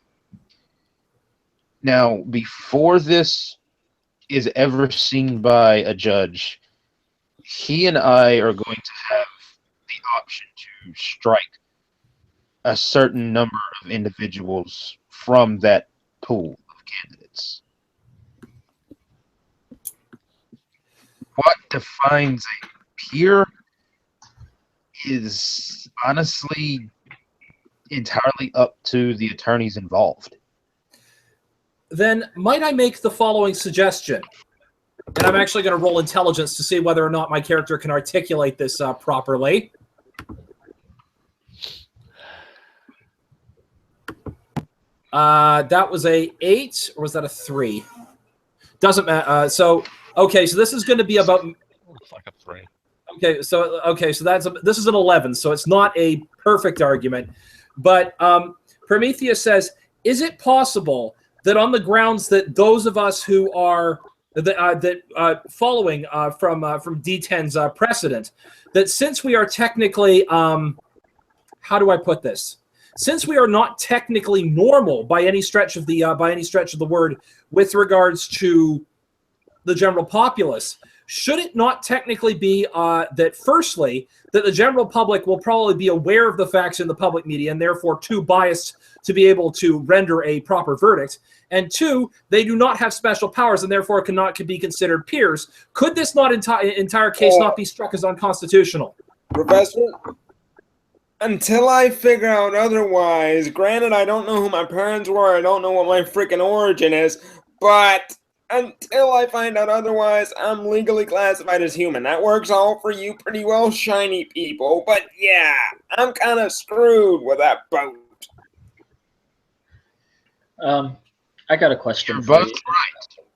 Now, before this is ever seen by a judge, he and I are going to have the option to strike a certain number of individuals from that pool of candidates. What defines a peer is honestly entirely up to the attorneys involved. Then might I make the following suggestion? And I'm actually going to roll intelligence to see whether or not my character can articulate this properly. That was a 8, or was that a 3? Doesn't matter. So this is going to be about. Looks like a 3. So this is an 11. So it's not a perfect argument, but Prometheus says, is it possible that on the grounds that those of us who are following from D10's precedent, that since we are technically, how do I put this? Since we are not technically normal by any stretch of the word with regards to the general populace, should it not technically be that firstly, that the general public will probably be aware of the facts in the public media and therefore too biased to be able to render a proper verdict, and 2, they do not have special powers and therefore cannot be considered peers? Could this entire case not be struck as unconstitutional? Professor, until I figure out otherwise, granted I don't know who my parents were, I don't know what my freaking origin is, but until I find out otherwise, I'm legally classified as human. That works all for you pretty well, shiny people, but yeah, I'm kind of screwed with that boat. I got a question You're for both you. right.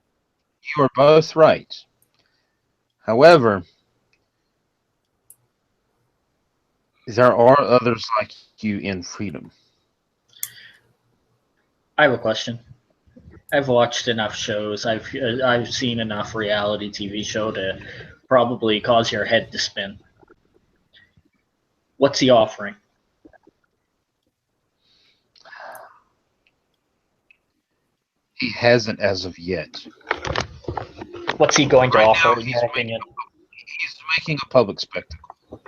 You are both right. However, there are others like you in freedom. I have a question. I've watched enough shows. I've seen enough reality TV show to probably cause your head to spin. What's he offering? He hasn't as of yet. What's he going to Right offer, now, in he's your opinion? He's making a public spectacle. We're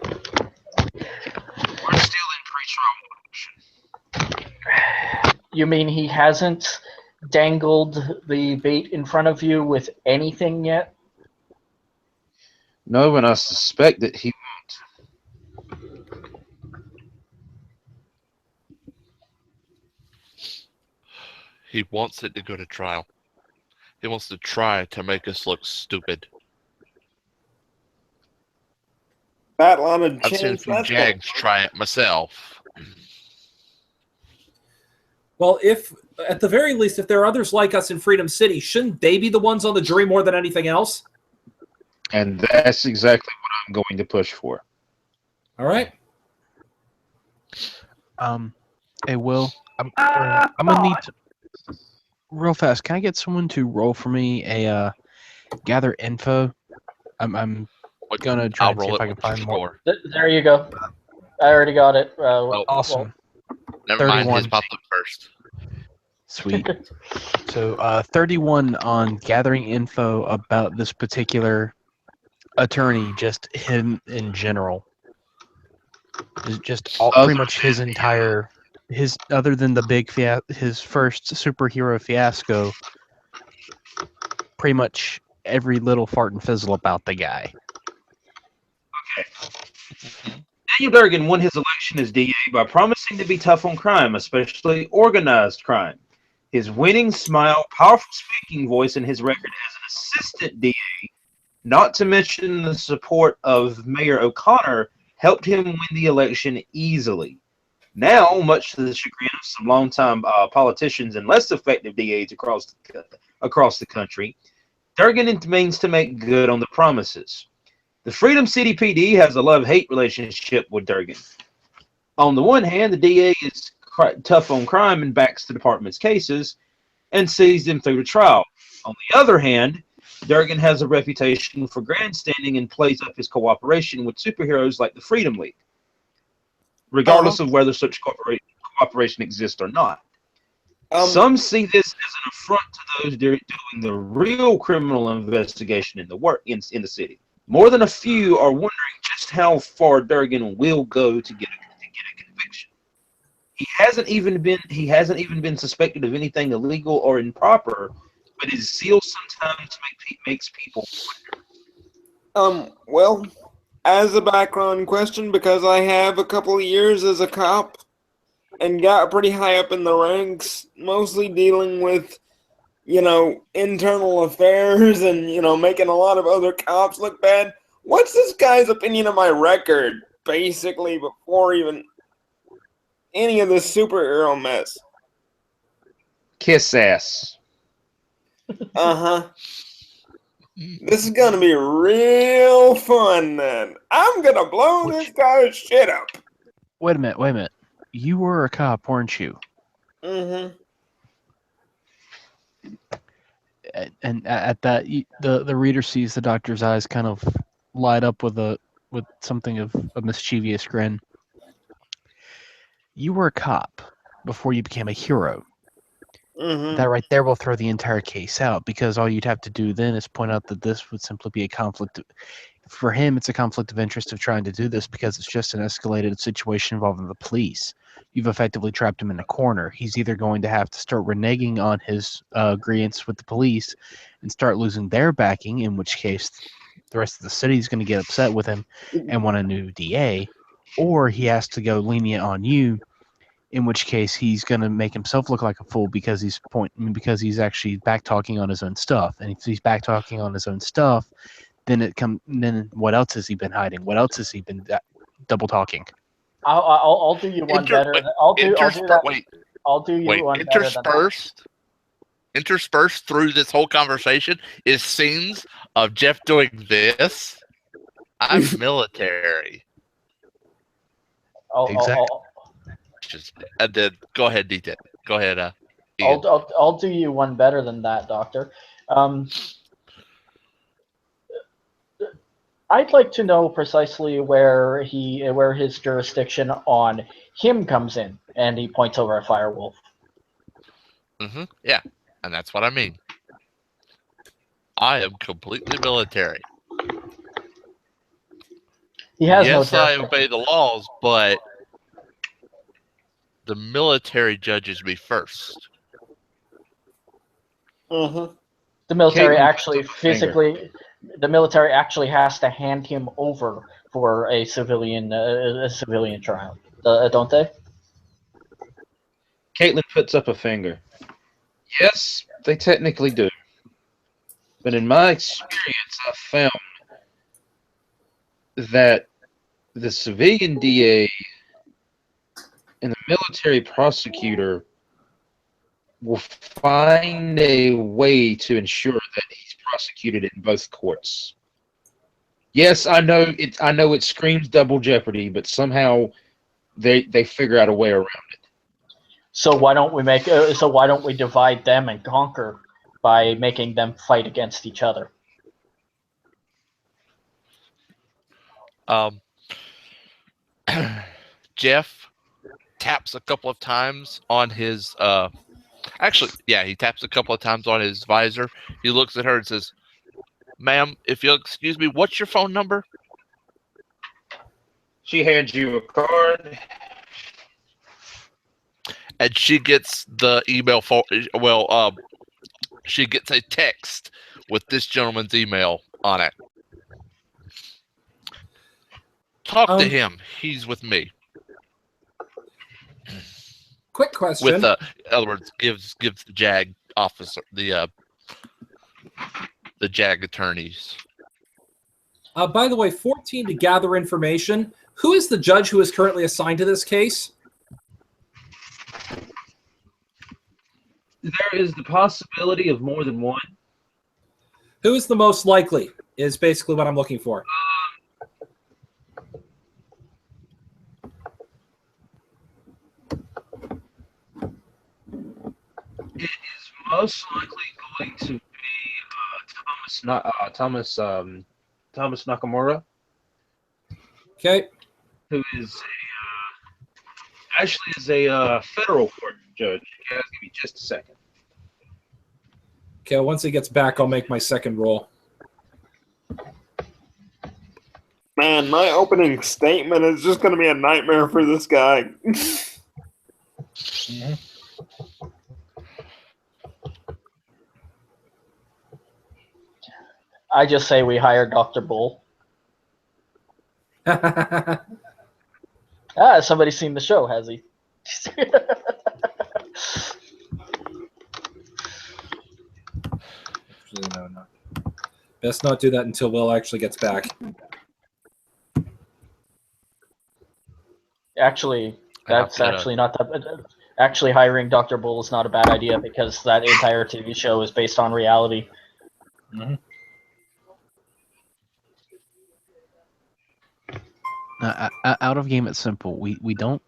still in pre-trial motion. You mean he hasn't dangled the bait in front of you with anything yet? No, and I suspect that he won't. He wants it to go to trial. He wants to try to make us look stupid. That line of I've seen a few Jags try it myself. Well, if at the very least, if there are others like us in Freedom City, shouldn't they be the ones on the jury more than anything else? And that's exactly what I'm going to push for. All right. Hey, Will, I'm gonna need to real fast. Can I get someone to roll for me a gather info? I'm gonna try I'll and see roll if it I can with your find more. score. There you go. I already got it. Awesome. Never mind, 31. his popped up first. Sweet. So 31 on gathering info about this particular attorney, just him in general. Just pretty much his entire, other than the big his first superhero fiasco, pretty much every little fart and fizzle about the guy. Daniel Durgan won his election as DA by promising to be tough on crime, especially organized crime. His winning smile, powerful speaking voice, and his record as an assistant DA, not to mention the support of Mayor O'Connor, helped him win the election easily. Now, much to the chagrin of some longtime politicians and less effective DAs across the country, Durgan means to make good on the promises. The Freedom City PD has a love-hate relationship with Durgan. On the one hand, the DA is tough on crime and backs the department's cases and sees them through to trial. On the other hand, Durgan has a reputation for grandstanding and plays up his cooperation with superheroes like the Freedom League, regardless of whether such cooperation exists or not. Some see this as an affront to those doing the real criminal investigation in the city. More than a few are wondering just how far Durgan will go to get a conviction. He hasn't even been suspected of anything illegal or improper, but his zeal sometimes makes people wonder. Well, as a background question, because I have a couple of years as a cop and got pretty high up in the ranks, mostly dealing with, internal affairs and, making a lot of other cops look bad. What's this guy's opinion of my record, basically, before even any of this superhero mess? Kiss ass. Uh-huh. This is gonna be real fun then. I'm gonna blow this guy's shit up. Wait a minute. You were a cop, weren't you? Mm-hmm. And at that, the reader sees the doctor's eyes kind of light up with something of a mischievous grin. You were a cop before you became a hero. Mm-hmm. That right there will throw the entire case out, because all you'd have to do then is point out that this would simply be a conflict. For him, it's a conflict of interest of trying to do this because it's just an escalated situation involving the police. You've effectively trapped him in a corner. He's either going to have to start reneging on his agreements with the police and start losing their backing, in which case the rest of the city is going to get upset with him and want a new DA, or he has to go lenient on you, in which case he's going to make himself look like a fool because he's actually back-talking on his own stuff. And if he's back-talking on his own stuff, then what else has he been hiding? What else has he been double-talking? I'll do you one better. I'll do that. I'll do you one better than that. Interspersed through this whole conversation is scenes of Jeff doing this. I'm military. Exactly. And then go ahead, D10. Go ahead. Ian. I'll do you one better than that, Doctor. I'd like to know precisely where his jurisdiction on him comes in, and he points over at Firewolf. Mm-hmm. Yeah, and that's what I mean. I am completely military. He has no yes, I jurisdiction. obey the laws, but the military judges me first. Mm-hmm. The military Caitlin actually puts up a finger. the military actually has to hand him over for a civilian trial, don't they? Caitlin puts up a finger. Yes, they technically do. But in my experience, I found that the civilian DA and the military prosecutor will find a way to ensure that he's prosecuted in both courts. Yes, I know it screams double jeopardy, but somehow they figure out a way around it. So why don't we divide them and conquer by making them fight against each other? Jeff taps a couple of times on his he taps a couple of times on his visor. He looks at her and says, "Ma'am, if you'll excuse me, what's your phone number?" She hands you a card. And she gets the email she gets a text with this gentleman's email on it. Talk to him. He's with me. Quick question. With in other words, gives the JAG officer the JAG attorneys. By the way, 14 to gather information. Who is the judge who is currently assigned to this case? There is the possibility of more than one. Who is the most likely is basically what I'm looking for. It is most likely going to be Thomas Nakamura. Okay. Who is a federal court judge. Okay, give me just a second. Okay, once he gets back, I'll make my second roll. Man, my opening statement is just going to be a nightmare for this guy. Mm-hmm. I just say we hire Dr. Bull. Somebody's seen the show, has he? No. Best not do that until Will actually gets back. Actually, that's actually not that. actually hiring Dr. Bull is not a bad idea because that entire TV show is based on reality. Mhm. Out of game, it's simple. We don't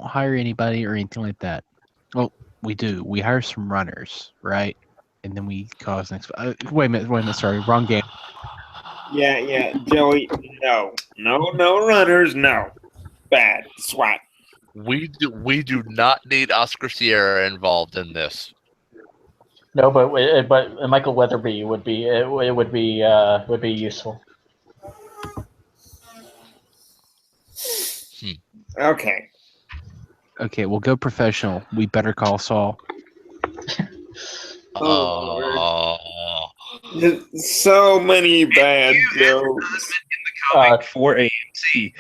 hire anybody or anything like that. Well, we do. We hire some runners, right? And then we cause next. Wait a minute. Sorry, wrong game. Yeah, Joey. No runners. No, bad swat. We do not need Oscar Sierra involved in this. No, but Michael Weatherby would be would be useful. Okay. Okay, we'll go professional. We better call Saul. Oh, Just so many bad jokes. For AMC.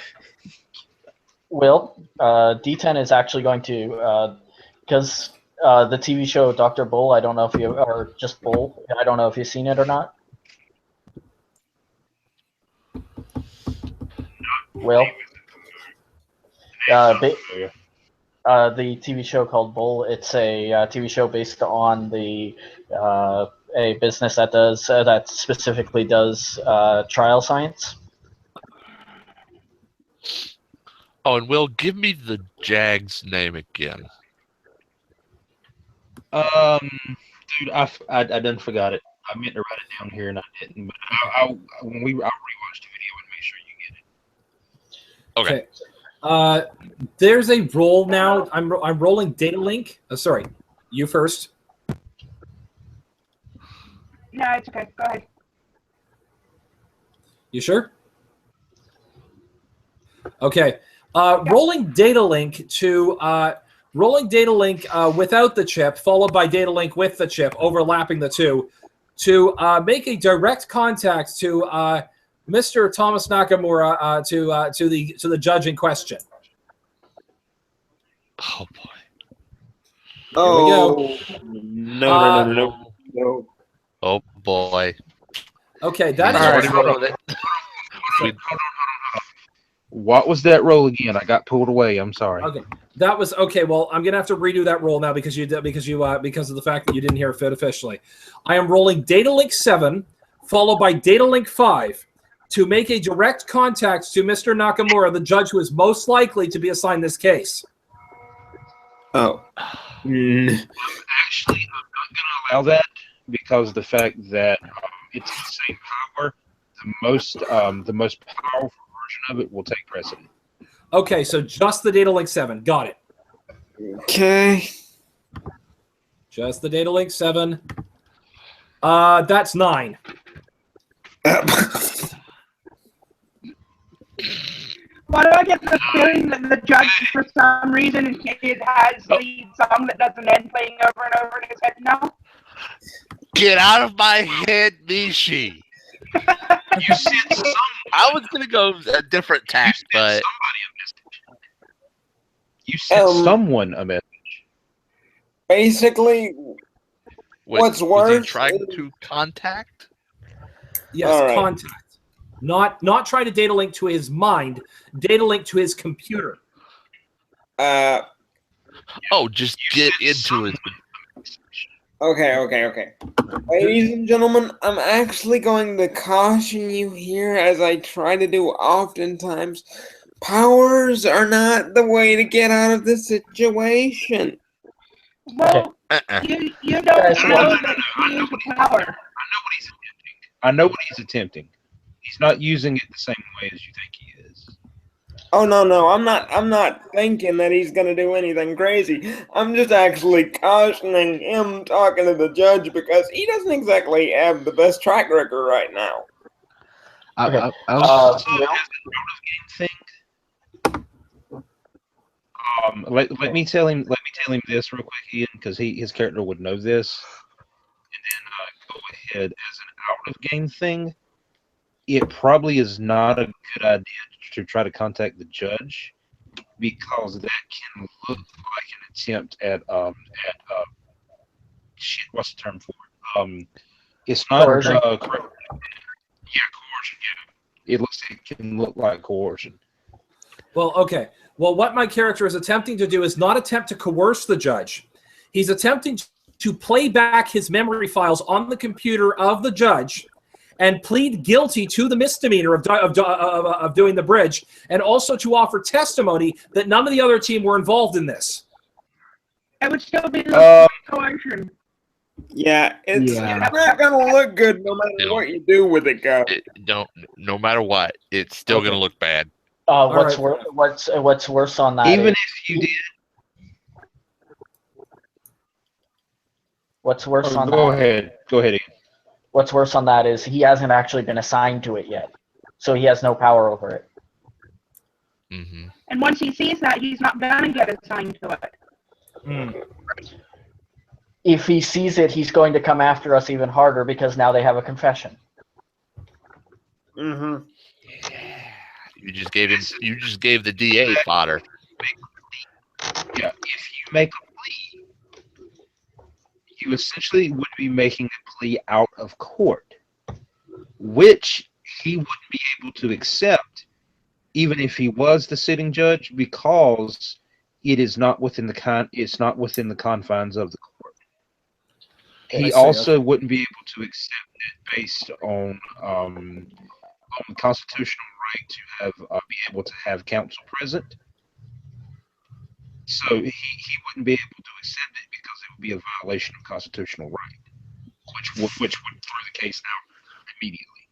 Will, D10 is actually going to, because the TV show Dr. Bull, I don't know if you, or just Bull, I don't know if you've seen it or not. Will? The TV show called Bull, it's a TV show based on the a business that does that specifically does trial science. Oh, and Will, give me the Jag's name again. Dude, I done forgot it. I meant to write it down here and I didn't. But I'll rewatch the video and make sure you get it. Okay. There's a roll now. I'm rolling data link. Sorry, you first. No, it's okay. Go ahead. You sure? Okay. Rolling data link to without the chip, followed by data link with the chip, overlapping the two, to make a direct contact to Mr. Thomas Nakamura to the judge in question. Oh boy. Oh, no. Oh boy. Okay, that He's is already hold rolling it. What was that roll again? I got pulled away. I'm sorry. okay. That was okay. Well, I'm gonna have to redo that roll now because of the fact that you didn't hear it officially. I am rolling data link 7, followed by data link 5, to make a direct contact to Mr. Nakamura, the judge who is most likely to be assigned this case. Oh. Actually, I'm not going to allow that because the fact that it's the same power, the most powerful version of it will take precedent. Okay, so just the data link 7. Got it. Okay. Just the data link 7. That's 9. Why do I get the feeling that the judge, for some reason, it has the song that doesn't end playing over and over in his head now? Get out of my head, Nishi. You said some. I was gonna go a different tack, but You said someone a message. Basically, what's was worse he trying is- to contact? Yes, All right. contact. Not try to data link to his mind, data link to his computer. Oh, just get into it. Okay. Ladies and gentlemen, I'm actually going to caution you here, as I try to do oftentimes. Powers are not the way to get out of this situation. Well, Uh-uh. you don't know that he is a power. I know what he's attempting. He's not using it the same way as you think he is. Oh no, I'm not thinking that he's gonna do anything crazy. I'm just actually cautioning him talking to the judge because he doesn't exactly have the best track record right now. Okay. Let me tell him this real quick, Ian, because his character would know this. And then go ahead as an out of game thing. It probably is not a good idea to try to contact the judge because that can look like an attempt at shit. What's the term for it? It's not Coercion. correct. Yeah, coercion. Yeah, it can look like coercion. Well, okay. Well, what my character is attempting to do is not attempt to coerce the judge. He's attempting to play back his memory files on the computer of the judge and plead guilty to the misdemeanor of doing the bridge, and also to offer testimony that none of the other team were involved in this. It would still be coercion. Yeah, it's Yeah. not gonna look good no matter what you do with it, go. No matter what, it's still going to look bad. What's right. what's worse on that? Even is, if you did. what's worse on Go that? ahead. Go ahead, Ian. What's worse on that is he hasn't actually been assigned to it yet, so he has no power over it. Mm-hmm. And once he sees that, he's not gonna get assigned to it. If he sees it, he's going to come after us even harder because now they have a confession. Mm-hmm. You just gave him. You just gave the DA fodder. Yeah, if you make a plea, you essentially would be making a plea out of court, which he wouldn't be able to accept, even if he was the sitting judge, because it is not within the it's not within the confines of the court. He also wouldn't be able to accept it based on the constitutional right to have be able to have counsel present. So he wouldn't be able to accept it because it would be a violation of constitutional right, which would throw the case out immediately.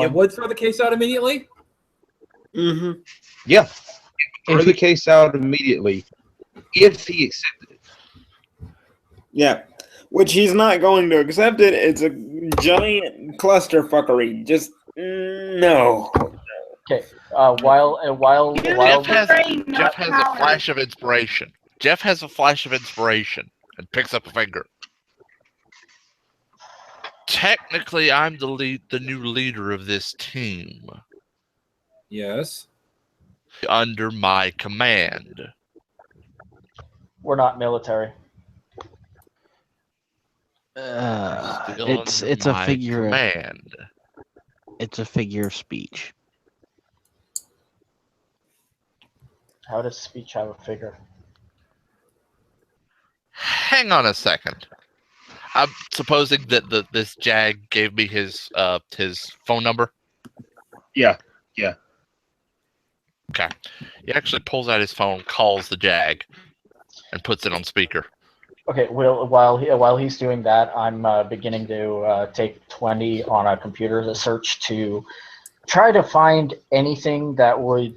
It would throw the case out immediately? Mm-hmm. Yeah, throw the case out immediately if he accepted it. Yeah, which he's not going to accept it. It's a giant clusterfuckery. Just no. Okay. While Jeff has a flash of inspiration. Jeff has a flash of inspiration and picks up a finger. Technically, I'm the new leader of this team. Yes. Under my command. we're not military. It's a figure. Command. It's a figure of speech. How does speech have a figure? Hang on a second. I'm supposing that this Jag gave me his phone number. Yeah. Okay. He actually pulls out his phone, calls the Jag, and puts it on speaker. Okay. Well, while he's doing that, I'm beginning to take 20 on a computer search to try to find anything that would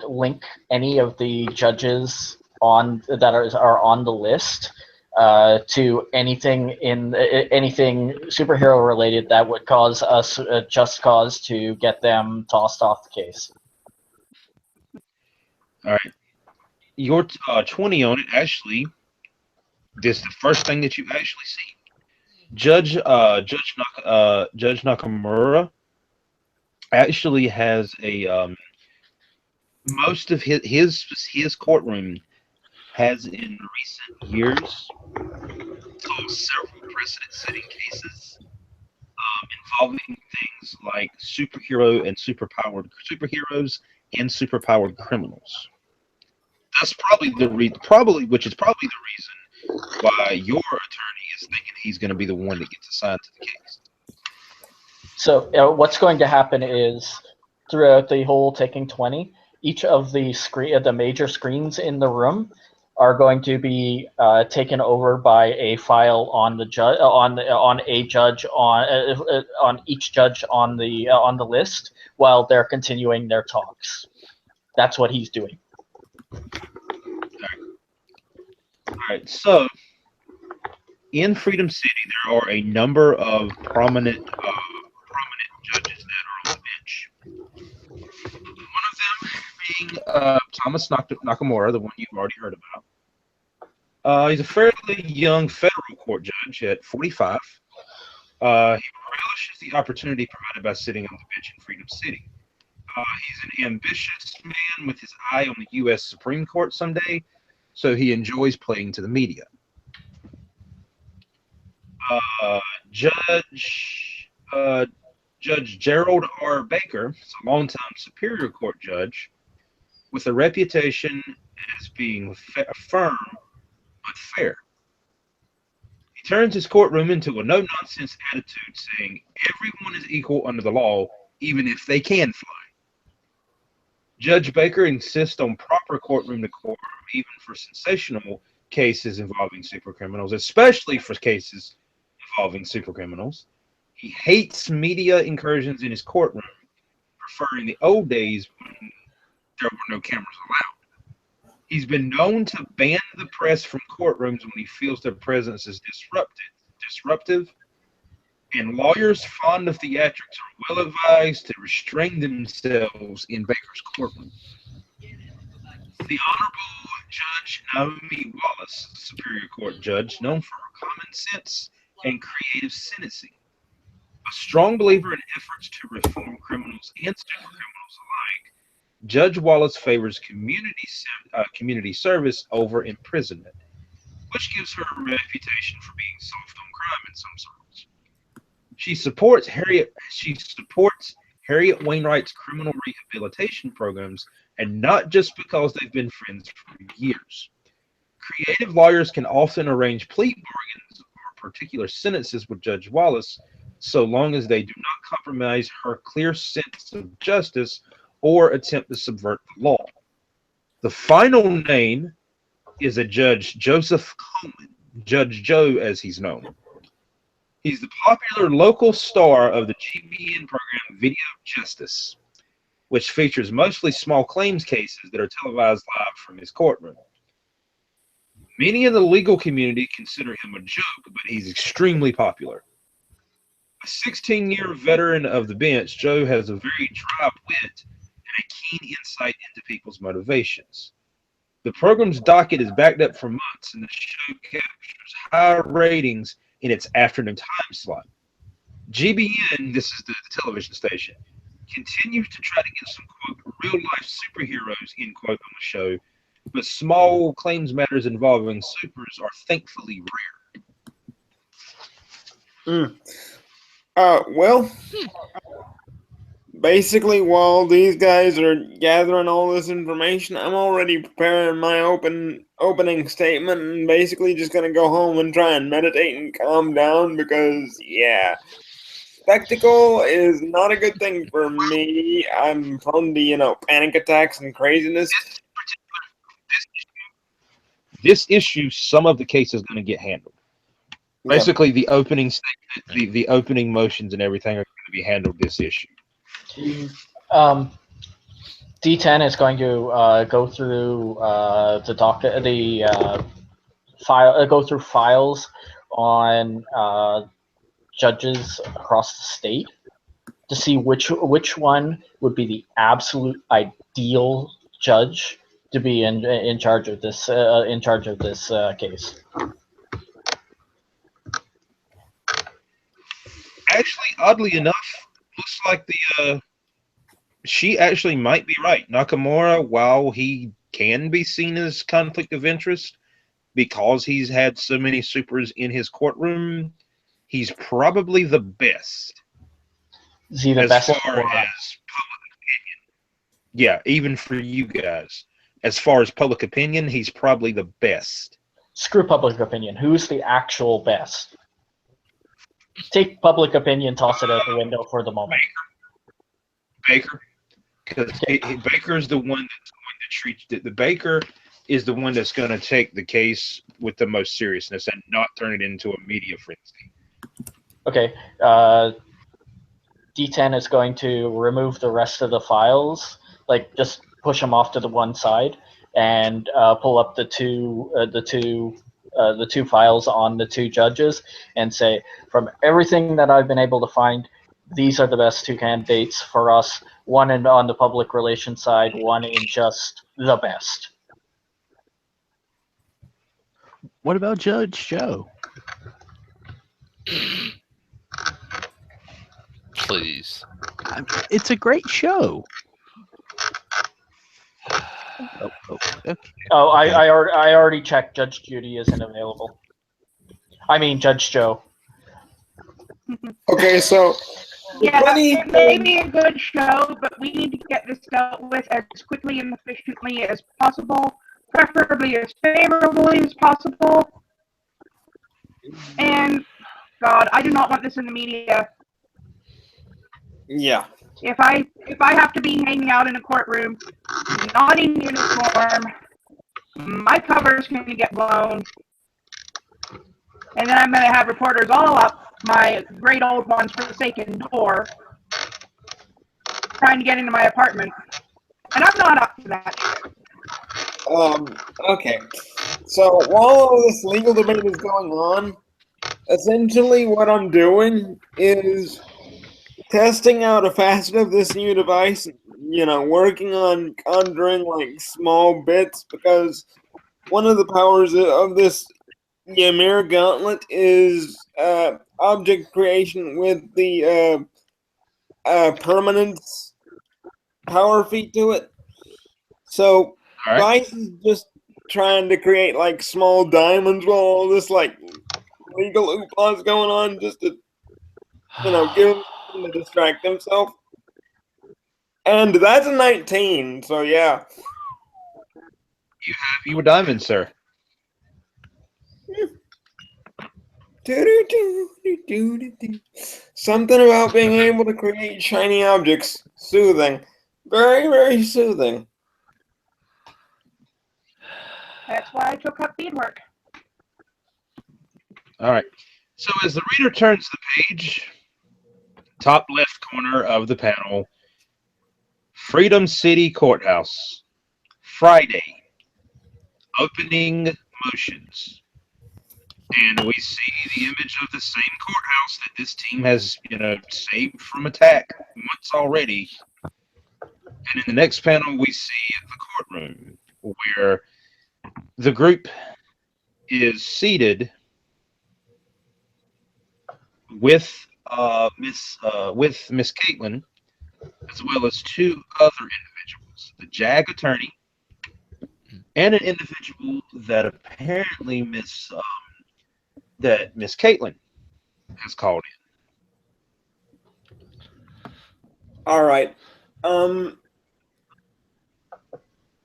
link any of the judges that are on the list to anything superhero related that would cause us just cause to get them tossed off the case. All right. Your 20 on it actually. This is the first thing that you actually see. Judge Nakamura actually has a most of his courtroom has in recent years solved several precedent-setting cases involving things like superheroes and superpowered criminals. That's probably the reason why your attorney is thinking he's going to be the one that gets assigned to the case. So what's going to happen is throughout the whole taking 20, each of the major screens in the room are going to be taken over by a file on the judge on each judge on the list while they're continuing their talks. That's what he's doing. All right. So in Freedom City, there are a number of prominent judges that are on the bench. One of them being Thomas Nakamura, the one you've already heard about. He's a fairly young federal court judge at 45. He relishes the opportunity provided by sitting on the bench in Freedom City. He's an ambitious man with his eye on the U.S. Supreme Court someday, so he enjoys playing to the media. Judge Judge Gerald R. Baker is a longtime Superior Court judge with a reputation as being firm but fair. He turns his courtroom into a no-nonsense attitude, saying everyone is equal under the law, even if they can fly. Judge Baker insists on proper courtroom decorum, even for sensational cases involving supercriminals, especially for cases involving supercriminals. He hates media incursions in his courtroom, preferring the old days when there were no cameras allowed. He's been known to ban the press from courtrooms when he feels their presence is disruptive, and lawyers fond of theatrics are well advised to restrain themselves in Baker's courtroom. The Honorable Judge Naomi Wallace, Superior Court judge, known for her common sense and creative sentencing. A strong believer in efforts to reform criminals and supercriminals alike, Judge Wallace favors community service over imprisonment, which gives her a reputation for being soft on crime in some circles. She supports Harriet Wainwright's criminal rehabilitation programs, and not just because they've been friends for years. Creative lawyers can often arrange plea bargains or particular sentences with Judge Wallace, so long as they do not compromise her clear sense of justice or attempt to subvert the law. The final name is a Judge Joseph Coleman, Judge Joe as he's known. He's the popular local star of the GBN program Video Justice, which features mostly small claims cases that are televised live from his courtroom. Many in the legal community consider him a joke, but he's extremely popular. A 16-year veteran of the bench, Joe has a very dry wit and a keen insight into people's motivations. The program's docket is backed up for months, and the show captures high ratings in its afternoon time slot. GBN, this is the television station, continues to try to get some, quote, real-life superheroes, end quote, on the show, but small claims matters involving supers are thankfully rare. Well, basically, while these guys are gathering all this information, I'm already preparing my opening statement and basically just gonna go home and try and meditate and calm down because, yeah, spectacle is not a good thing for me. I'm prone to, panic attacks and craziness. This issue, some of the case is going to get handled. Basically, the opening statement, the opening motions and everything are going to be handled this issue. D10 is going to go through go through files on judges across the state to see which one would be the absolute ideal judge to be in charge of this case. Actually, oddly enough, looks like she actually might be right. Nakamura, while he can be seen as conflict of interest because he's had so many supers in his courtroom, he's probably the best. Is he the as best far as public opinion? Yeah, even for you guys. As far as public opinion, he's probably the best. Screw public opinion. Who's the actual best? Take public opinion, toss it out the window for the moment. Baker. Because Baker's the one that's going to treat it. The Baker is the one that's going to take the case with the most seriousness and not turn it into a media frenzy. Okay. D10 is going to remove the rest of the files, like just push them off to the one side, and pull up the two files on the two judges, and say, from everything that I've been able to find, these are the best two candidates for us. One on the public relations side, one in just the best. What about Judge Joe? Please. It's a great show. Okay. Oh, I already checked. Judge Judy isn't available. I mean, Judge Joe. Okay, so Yeah, funny it may thing- be a good show, but we need to get this dealt with as quickly and efficiently as possible, preferably as favorably as possible. And God, I do not want this in the media. Yeah. If I have to be hanging out in a courtroom, not in uniform, my cover's going to get blown, and then I'm going to have reporters all up my great old one's forsaken door, trying to get into my apartment, and I'm not up to that. Okay. So while all this legal debate is going on, essentially what I'm doing is testing out a facet of this new device, working on conjuring like small bits, because one of the powers of this Ymir gauntlet is object creation with the permanence power feat to it. So All right. Vice is just trying to create like small diamonds while all this like legal hoopla is going on, just to give him something to distract himself. And that's a 19, so yeah. You a diamond, sir. Something about being able to create shiny objects. Soothing. Very, very soothing. That's why I took up beadwork. All right. So as the reader turns the page, top left corner of the panel, Freedom City Courthouse, Friday, opening motions. And we see the image of the same courthouse that this team has, saved from attack once already. And in the next panel, we see the courtroom where the group is seated with Miss Caitlin, as well as two other individuals: the JAG attorney and an individual that apparently Miss Caitlin has called in. All right.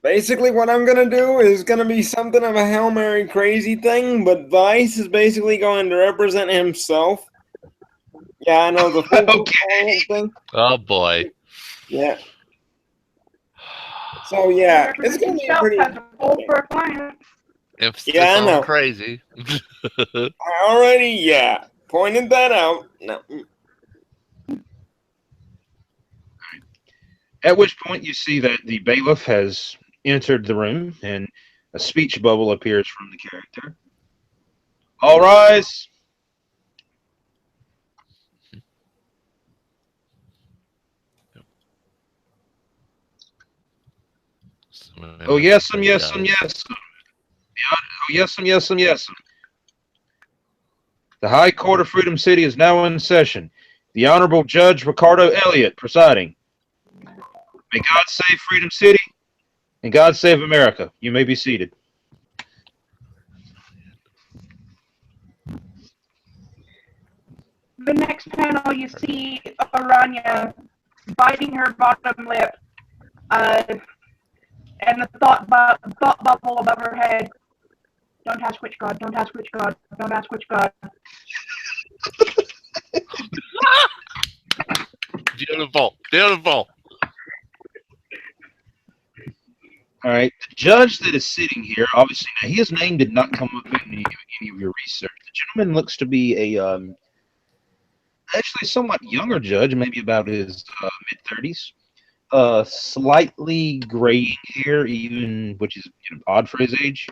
Basically, what I'm gonna do is gonna be something of a Hail Mary crazy thing, but Vice is basically going to represent himself. Yeah, I know the full Okay. thing. Oh boy. Yeah. So yeah, He it's gonna represents be himself pretty. as a fool for a client. Emphasis Yeah, I on know. crazy. I already pointed that out. No. At which point you see that the bailiff has entered the room and a speech bubble appears from the character. All rise. Oh, yes, yes, yes. Oh, yes, yes. The High Court of Freedom City is now in session. The Honorable Judge Ricardo Elliott presiding. May God save Freedom City and God save America. You may be seated. The next panel, you see Aranya biting her bottom lip, and the thought bubble above her head. Don't ask which god, don't ask which god, don't ask which god. Beautiful. Beautiful. All right. The judge that is sitting here, obviously, now his name did not come up in any of your research. The gentleman looks to be a actually somewhat younger judge, maybe about his mid-30s. Slightly graying hair, even, which is odd for his age.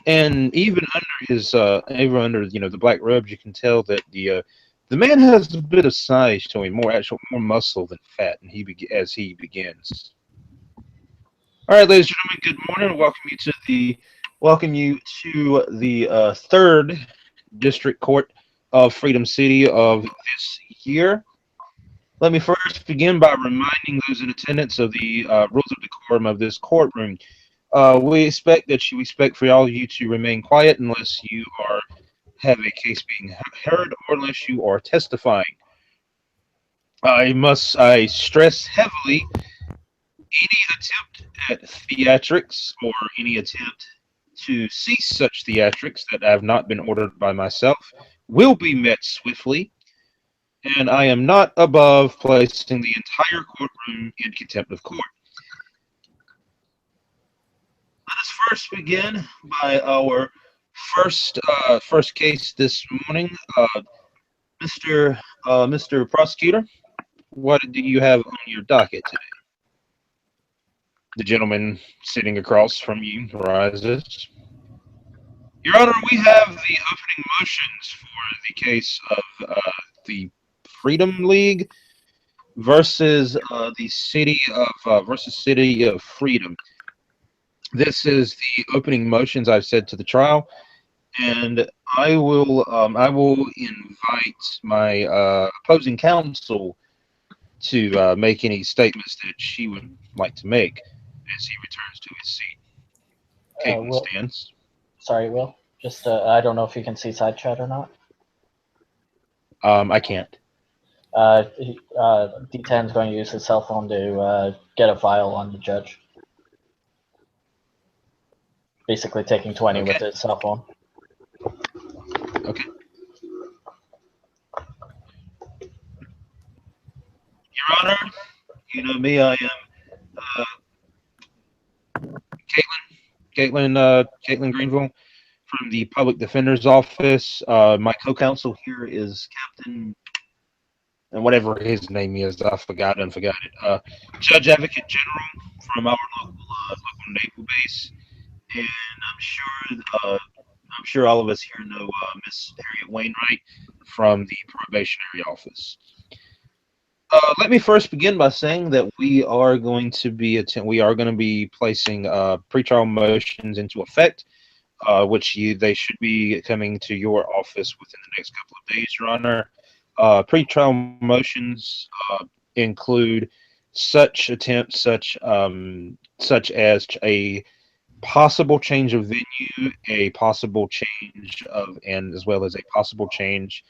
And even under his, the black robes, you can tell that the man has a bit of size to him, more muscle than fat, and as he begins. All right, ladies and gentlemen, good morning. Welcome you to the third district court of Freedom City of this year. Let me first begin by reminding those in attendance of the rules of decorum of this courtroom. We expect for all of you to remain quiet unless you have a case being heard or unless you are testifying. I stress heavily any attempt at theatrics or any attempt to cease such theatrics that have not been ordered by myself will be met swiftly, and I am not above placing the entire courtroom in contempt of court. Let us first begin by our first case this morning. Mr. Prosecutor, what do you have on your docket today? The gentleman sitting across from you rises. Your Honor, we have the opening motions for the case of the Freedom League versus the City of Freedom. This is the opening motions I've said to the trial, and I will invite my opposing counsel to make any statements that she would like to make as he returns to his seat. Caitlin stands. Sorry, Will. Just I don't know if you can see side chat or not. I can't. D10 is going to use his cell phone to get a file on the judge. Basically taking 20 with his cell phone. Okay. Your Honor, you know me, I am Caitlin Greenville from the Public Defender's Office. My co-counsel here is Captain, and whatever his name is, I forgot it. Judge Advocate General from our local naval base, and I'm sure all of us here know Miss Harriet Wainwright from the Probationary Office. Let me first begin by saying that we are going to be placing pretrial motions into effect, which they should be coming to your office within the next couple of days, Your Honor. Pretrial motions include such attempts, such as a possible change of venue, a possible change of, and as well as a possible change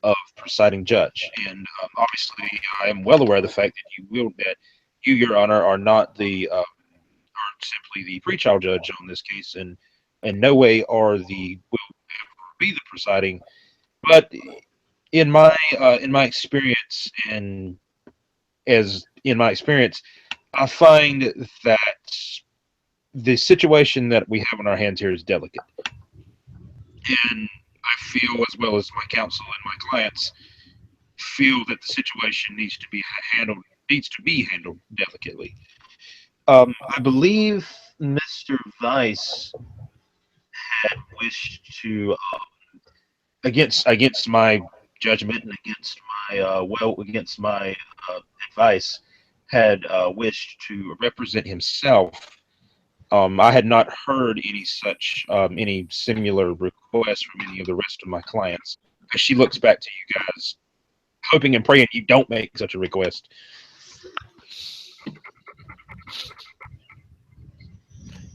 of presiding judge. And obviously, I am well aware of the fact that you, Your Honor, are not are simply the pretrial judge on this case, and in no way will ever be the presiding. But in my experience, I find that the situation that we have on our hands here is delicate, and I feel, as well as my counsel and my clients, feel that the situation needs to be handled delicately. I believe Mr. Weiss had wished to, against my judgment and against my advice, had wished to represent himself. I had not heard any similar requests from any of the rest of my clients. She looks back to you guys, hoping and praying you don't make such a request.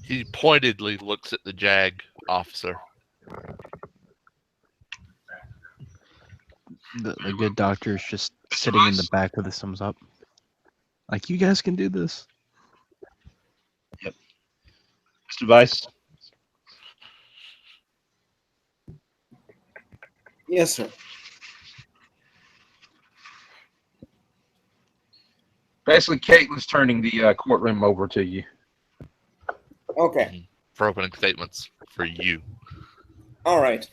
He pointedly looks at the JAG officer. The good doctor is just sitting in the back with his thumbs up. Like, you guys can do this. Yep. Mr. Weiss? Yes, sir. Basically, Caitlin's turning the courtroom over to you. Okay. For opening statements for you. All right.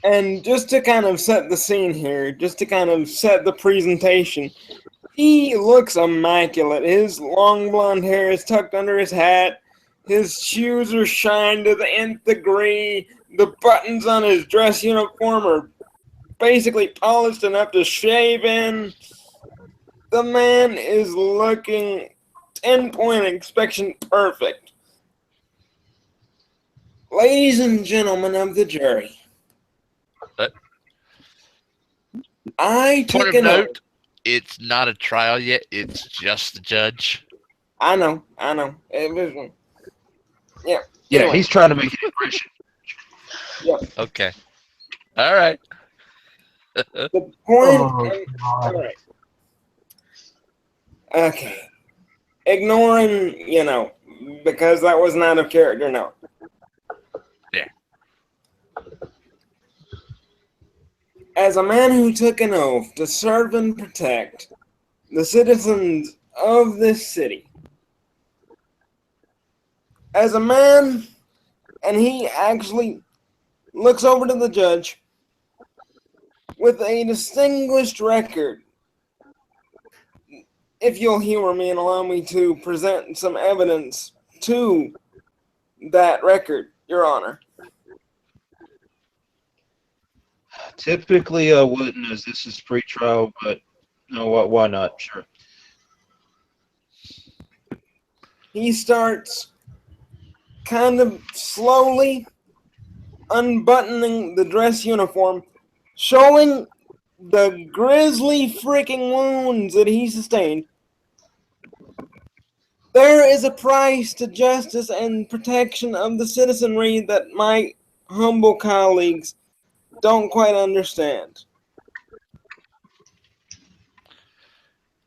And just to kind of set the scene here, just to kind of set the presentation, he looks immaculate. His long blonde hair is tucked under his hat. His shoes are shined to the nth degree. The buttons on his dress uniform are basically polished enough to shave in. The man is looking 10-point inspection perfect. Ladies and gentlemen of the jury, I Point took of an oath. note, it's not a trial yet. It's just the judge. I know. It was, yeah. Yeah, Anyway. he's trying to make an impression. Yep. Okay. All right. The point. Oh, All right. Okay. Ignoring, because that was not a character note. Yeah. As a man who took an oath to serve and protect the citizens of this city, as a man, and he actually looks over to the judge with a distinguished record. If you'll humor me and allow me to present some evidence to that record, Your Honor. typically I wouldn't, as this is pre-trial, but no, why not? Sure. He starts kind of slowly unbuttoning the dress uniform, showing the grisly freaking wounds that he sustained. There is a price to justice and protection of the citizenry that my humble colleagues don't quite understand.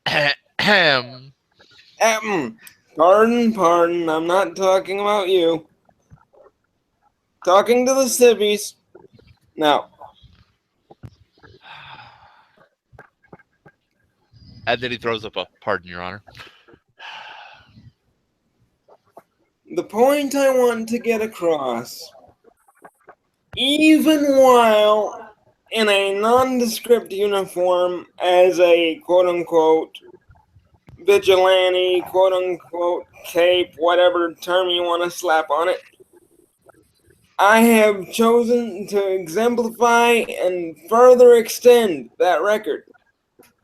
Ahem. Pardon, I'm not talking about you. Talking to the civvies. Now, And then he throws up a pardon, Your Honor. the point I want to get across, even while in a nondescript uniform as a quote-unquote vigilante, quote-unquote cape, whatever term you want to slap on it, I have chosen to exemplify and further extend that record.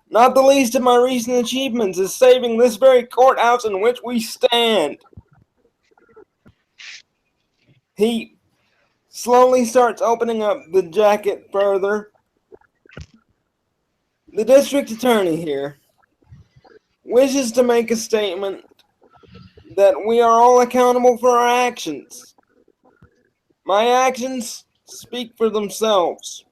Not the least of my recent achievements is saving this very courthouse in which we stand. He slowly starts opening up the jacket further. The district attorney here wishes to make a statement that we are all accountable for our actions. My actions speak for themselves.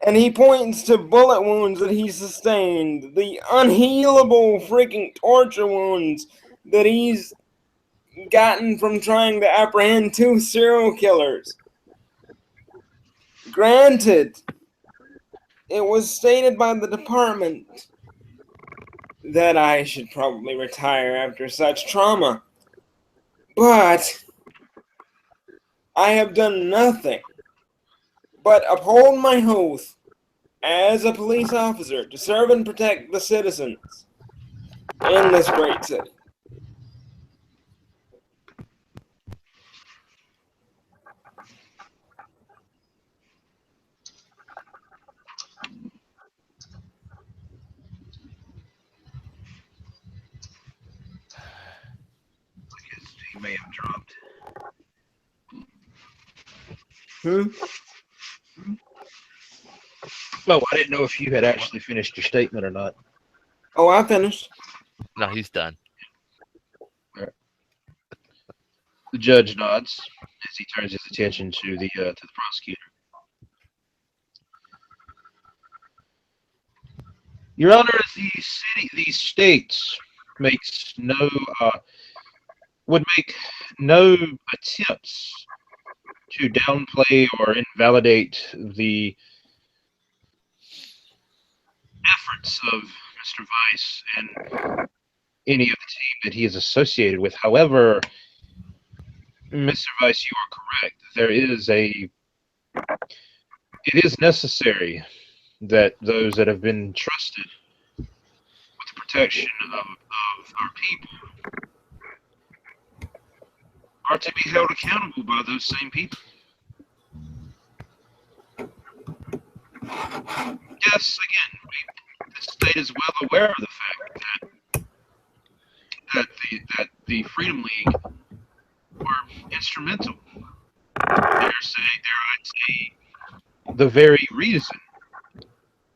And he points to bullet wounds that he sustained, the unhealable freaking torture wounds that he's gotten from trying to apprehend 2 serial killers. Granted, it was stated by the department that I should probably retire after such trauma, but I have done nothing but uphold my oath as a police officer to serve and protect the citizens in this great city. He may have dropped. Oh, I didn't know if you had actually finished your statement or not. Oh, I finished. No, he's done. The judge nods as he turns his attention to the prosecutor. Your Honor, these states would make no attempts to downplay or invalidate the efforts of Mr. Weiss and any of the team that he is associated with. However, Mr. Weiss, you are correct. It is necessary that those that have been trusted with the protection of our people are to be held accountable by those same people. Yes, again, the state is well aware of the fact that the Freedom League were instrumental. Dare I say, the very reason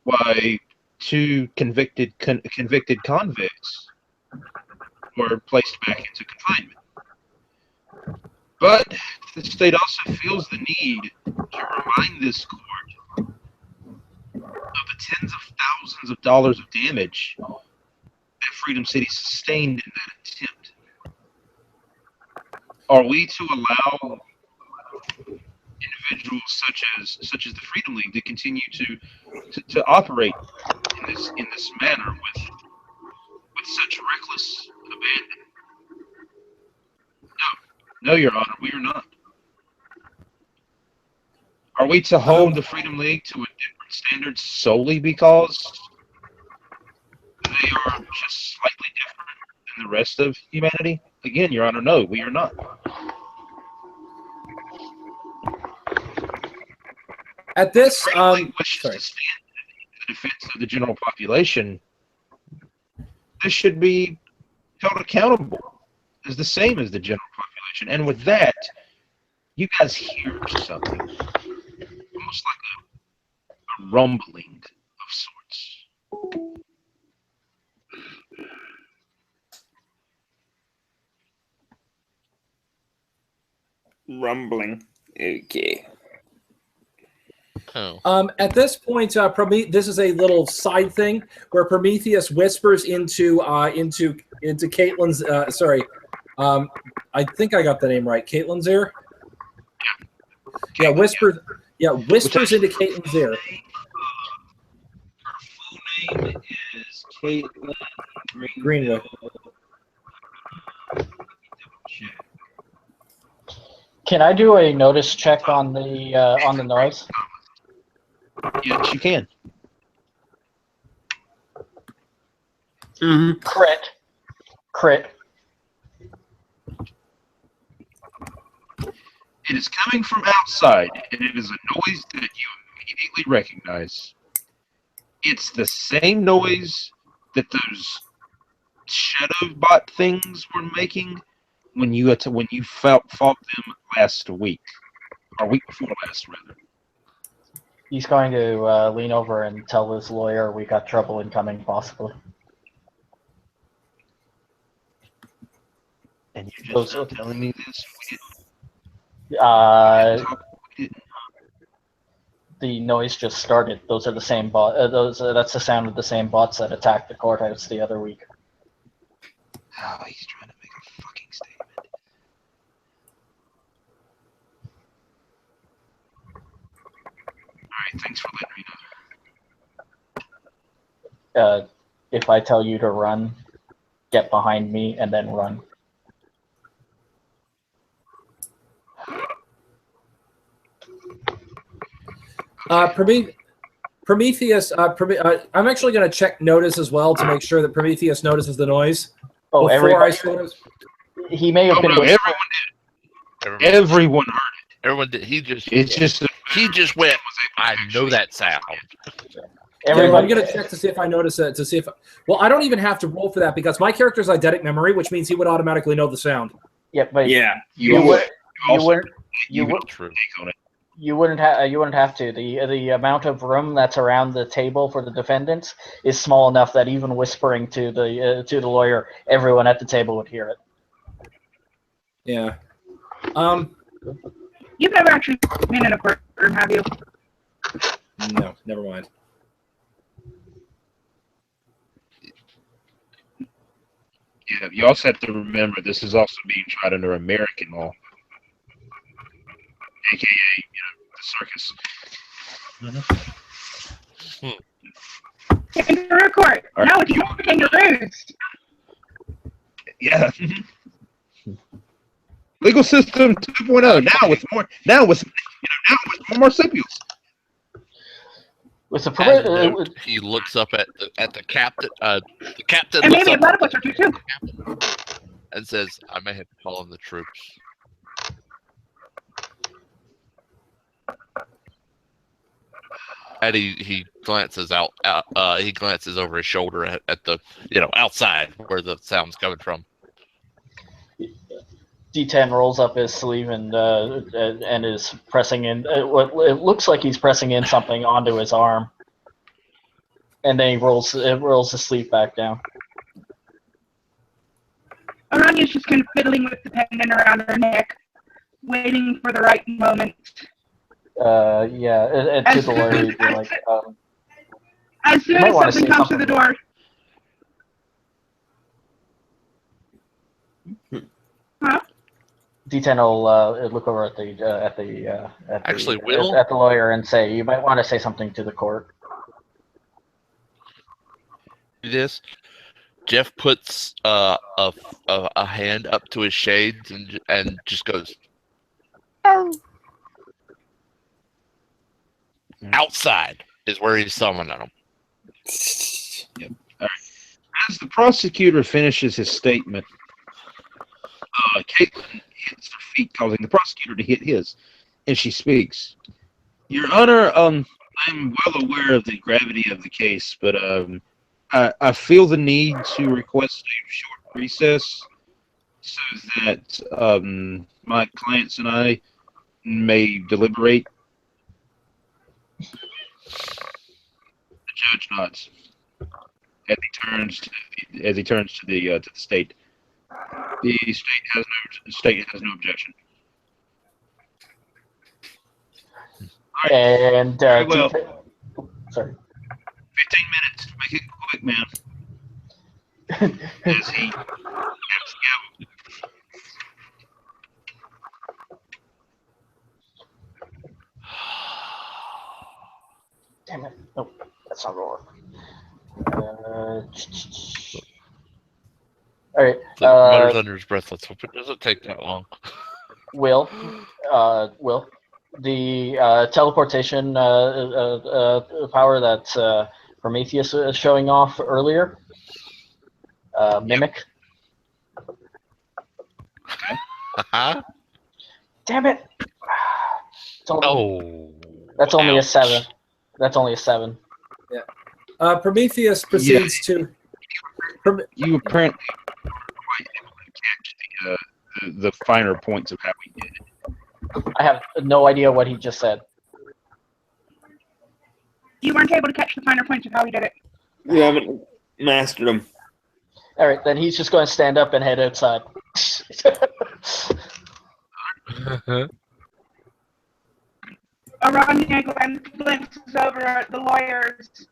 why 2 convicted convicts were placed back into confinement. But the state also feels the need to remind this court of the tens of thousands of dollars of damage that Freedom City sustained in that attempt. Are we to allow individuals such as the Freedom League to continue to operate in this manner with such reckless abandon? No, Your Honor, we are not. Are we to hold the Freedom League to a different standard solely because they are just slightly different than the rest of humanity? Again, Your Honor, no, we are not. At this, Freedom League wishes sorry. to stand in the defense of the general population. This should be held accountable as the same as the general population. And with that, you guys hear something, almost like a rumbling of sorts. Rumbling. Okay. Oh. At this point, this is a little side thing where Prometheus whispers into Caitlin's. I think I got the name right. Caitlin's ear. Yeah, whispers. Yeah, whispers into Caitlin's ear. Her full name is Caitlin Greenwood. Can I do a notice check on the noise? Yes, you can. Mm-hmm. Crit. It is coming from outside, and it is a noise that you immediately recognize. It's the same noise that those shadow bot things were making when you fought them last week, or week before last, rather. He's going to lean over and tell his lawyer we got trouble incoming, possibly. And you're just not telling me this? The noise just started. Those are the same bot. That's the sound of the same bots that attacked the courthouse the other week. Oh, he's trying to make a fucking statement. Alright, thanks for letting me know. If I tell you to run, get behind me and then run. Prometheus. I'm actually going to check notice as well to make sure that Prometheus notices the noise. Oh, everybody. He may have been. Everyone did. Everyone heard it. Everyone did. He just went. I know that sound. I'm going to check to see if I notice it. Well, I don't even have to roll for that because my character's eidetic memory, which means he would automatically know the sound. Yeah, but you wouldn't have to. The amount of room that's around the table for the defendants is small enough that even whispering to the lawyer, everyone at the table would hear it. Yeah. You've never actually been in a courtroom, have you? No, never mind. Yeah, you also have to remember this is also being tried under American law, aka the circus. Kangaroo court. All right. No, it's not kangaroos. Yeah. Legal system 2.0 now with more more marsupials. With the He looks up at the captain. The captain And looks maybe a up platypus or two, too. and says, "I may have to call in the troops." And he glances out. He glances over his shoulder at the outside where the sound's coming from. D10 rolls up his sleeve and is pressing in. It looks like he's pressing in something onto his arm, and then he rolls the sleeve back down. Aranya's just kind of fiddling with the pendant around her neck. waiting for the right moment. Yeah, and to the lawyer, you'd be like, As soon might as wanna something say comes to the something. door. Huh? D10 will look over at Actually, Will? at the lawyer and say, you might want to say something to the court. This. Jeff puts a hand up to his shades and just goes. Outside is where he's summoning them. Yep. All right. As the prosecutor finishes his statement, Caitlin hits her feet, causing the prosecutor to hit his, and she speaks. Your Honor, I'm well aware of the gravity of the case, but I feel the need to request a short recess so that my clients and I may deliberate. The judge nods as he turns to the state. The state has no objection. All right. And Very well. sorry. 15 minutes. Make it quick, man. As he taps the gavel. Damn it. No, that's not going to work. All right. It's like mutters under his breath. Let's hope it doesn't take that long. Will, the teleportation power that Prometheus is showing off earlier, mimic. Damn it! That's only a ouch. 7. That's only a 7. Prometheus proceeds to. You apparently were quite able to catch the finer points of how he did it. I have no idea what he just said. You weren't able to catch the finer points of how he did it. You haven't mastered them. All right, then he's just going to stand up and head outside. Aranya glances over at the lawyers.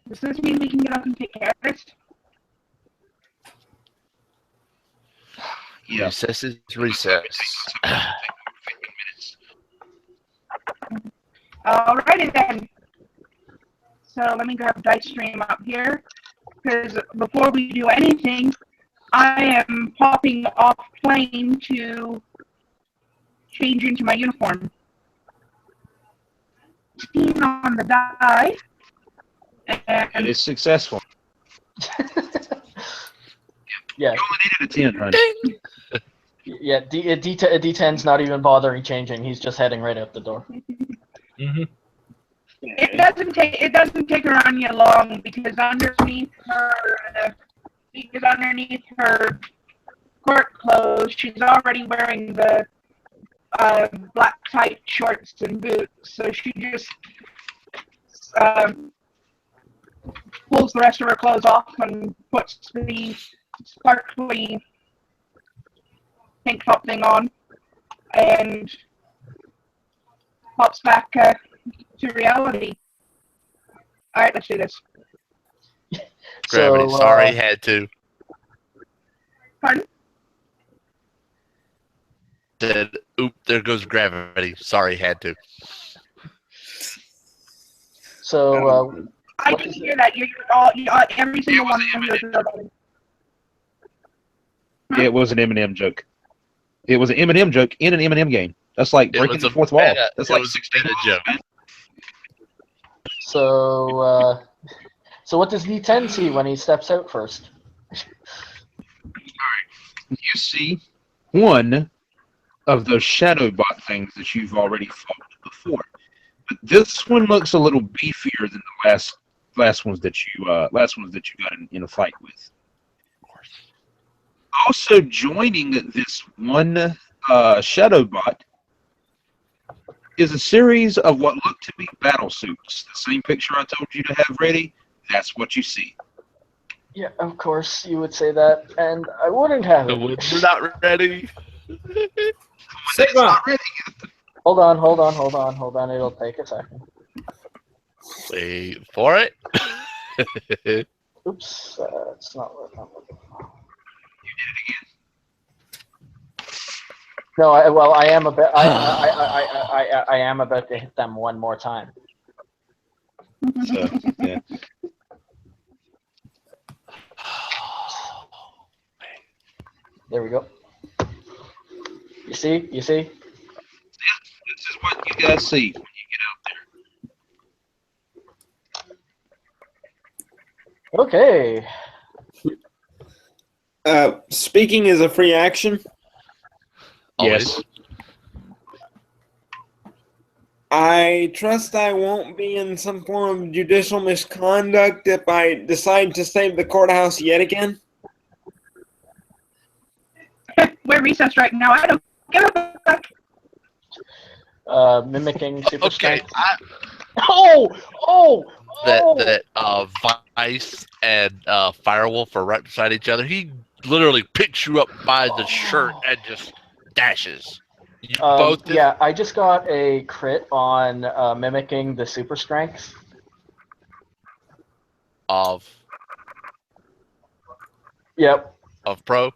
Does this mean we can get up and take care of this? Yeah. Recess is recess. 15 minutes. Alrighty then. So let me grab Dice Stream up here, because before we do anything, I am popping off plane to change into my uniform. 16 on the die. It And is successful. Yeah, You only needed a 10, honey. yeah. D10's not even bothering changing. He's just heading right out the door. Mm-hmm. it doesn't take Aranya long, because underneath her court clothes, she's already wearing the black tight shorts and boots. So she just pulls the rest of her clothes off and puts the sparkly tank top thing on and pops back to reality. All right, let's do this. Gravity. So, Sorry, had to. Pardon? Said, oop, there goes gravity. Sorry, had to. So, I what didn't is hear that. Every single one of you is about It was an Eminem joke. It was an Eminem joke in an Eminem game. That's like It breaking was the a fourth wall. meta- That's it like was a 16 meta walls, joke. man. so what does D10 see when he steps out first? You see one of those shadow bot things that you've already fought before, but this one looks a little beefier than the last ones that you got in a fight with. Also joining this one shadow bot is a series of what look to be battle suits. The same picture I told you to have ready, that's what you see. Yeah, of course you would say that, and I wouldn't have it. We're not ready. Sigma. Hold on. It'll take a second. Wait for it. Oops, it's not what I'm looking for. No, I am about. I am about to hit them one more time. So, yeah. There we go. You see? This is what you guys see when you Okay. Speaking is a free action. Always. Yes. I trust I won't be in some form of judicial misconduct if I decide to save the courthouse yet again. We're recessed right now. I don't give a fuck. Mimicking super Okay. strength. Oh! That Vice and Firewolf are right beside each other. He literally picks you up by the shirt and just dashes. You both did- Yeah, I just got a crit on mimicking the super strength. of Yep. Pro.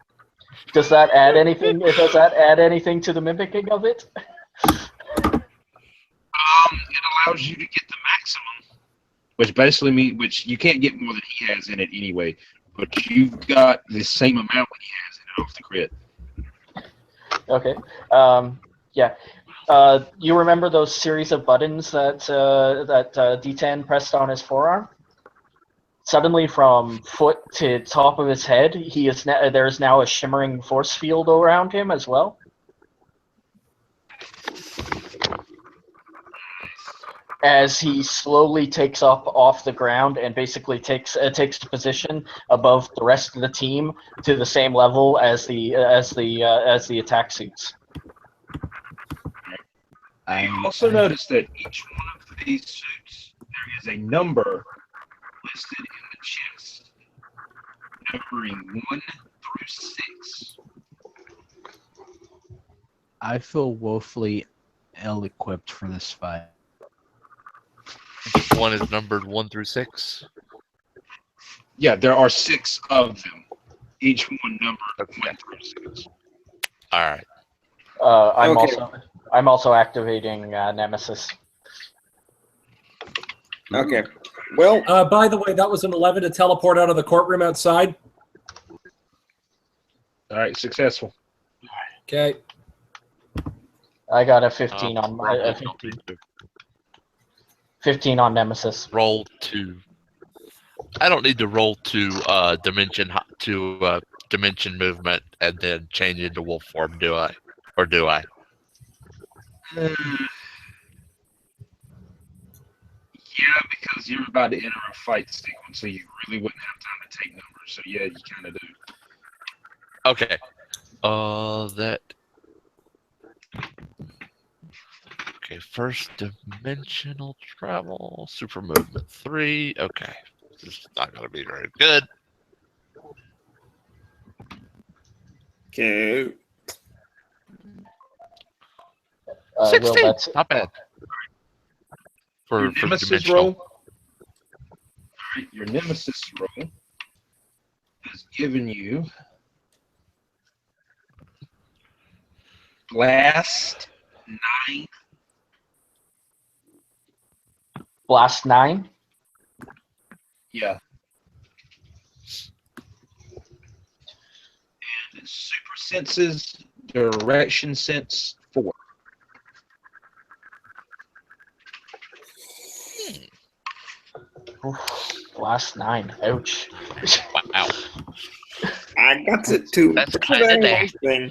Does that add anything? Does that add anything to the mimicking of it? It allows you to get the maximum, which basically means which you can't get more than he has in it anyway. But you've got the same amount when he has in it off the crit. Okay. Yeah. You remember those series of buttons that D10 pressed on his forearm? Suddenly, from foot to top of his head, there's now a shimmering force field around him as well. As he slowly takes up off the ground and basically takes position above the rest of the team to the same level as the attack suits. I also noticed that each one of these suits, there is a number listed in the chest, numbering 1 through 6. I feel woefully ill-equipped for this fight. One is numbered 1 through 6. Yeah, there are 6 of them. Each one numbered Okay. 1 through 6. All right. I'm also activating Nemesis. Okay. Well, By the way, that was an 11 to teleport out of the courtroom outside. All right, successful. Okay. I got a 15 on my Probably don't need to 15 on Nemesis. roll to. I don't need to roll to dimension movement and then change into wolf form, do I? Or do I? Yeah, because you're about to enter a fight sequence, so you really wouldn't have time to take numbers. So yeah, you kind of do. Okay. That. Okay, first dimensional travel, super movement 3. Okay, this is not going to be very good. okay. 16. That's Not bad. For Nemesis dimensional. roll. Alright, your Nemesis roll has given you Blast 9. Blast 9. Yeah. And Super Senses Direction Sense 4. Oof, Blast 9. Ouch. Wow. I got it too. That's It's a kinda very nasty. nice thing.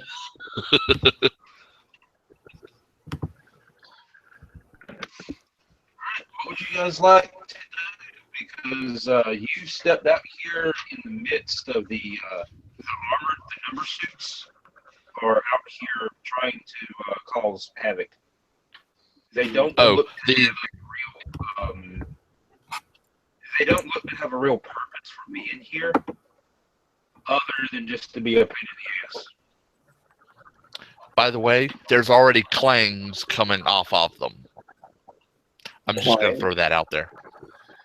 What would you guys like to do? Because you stepped out here in the midst of the number suits are out here trying to cause havoc. They don't look to have a real they don't look to have a real purpose for being here. other than just to be a pain in the ass. By the way, there's already clangs coming off of them. I'm just going to throw that out there.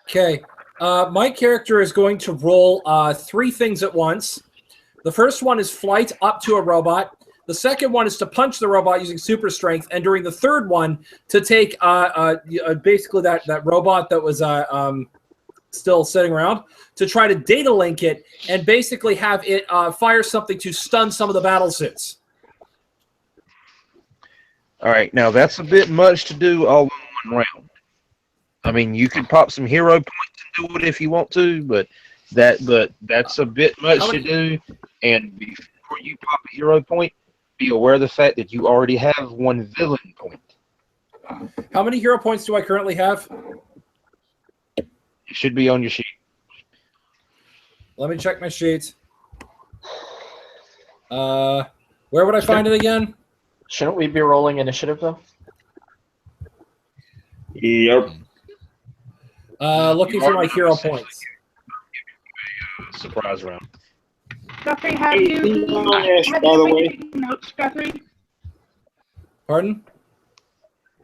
Okay. My character is going to roll 3 things at once. The first one is flight up to a robot. The second one is to punch the robot using super strength. And during the third one, to take basically that robot that was still sitting around, to try to data link it and basically have it fire something to stun some of the battle suits. All right, now that's a bit much to do all in one round. I mean, you could pop some hero points and do it if you want to, but that's a bit much to do. And before you pop a hero point, be aware of the fact that you already have 1 villain point. How many hero points do I currently have? It should be on your sheet. Let me check my sheet. Where would I find it again? Shouldn't we be rolling initiative though? Yep. Looking for my hero points. Surprise round. Guthrie, have you By the been way, taking notes, Guthrie? Pardon?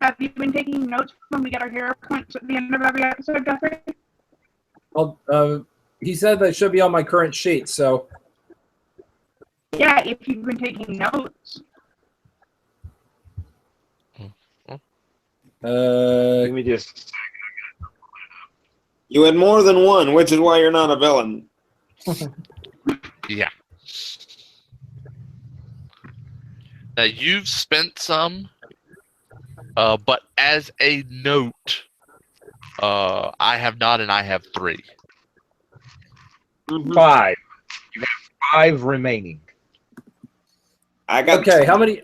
Have you been taking notes when we get our hero points at the end of every episode, Guthrie? Well, he said that should be on my current sheet, so. Yeah, if you've been taking notes. Let me just. you had more than 1, which is why you're not a villain. Yeah. Now you've spent some, but as a note, I have not, and I have 3. 5. You have 5 remaining. I got Okay, how many?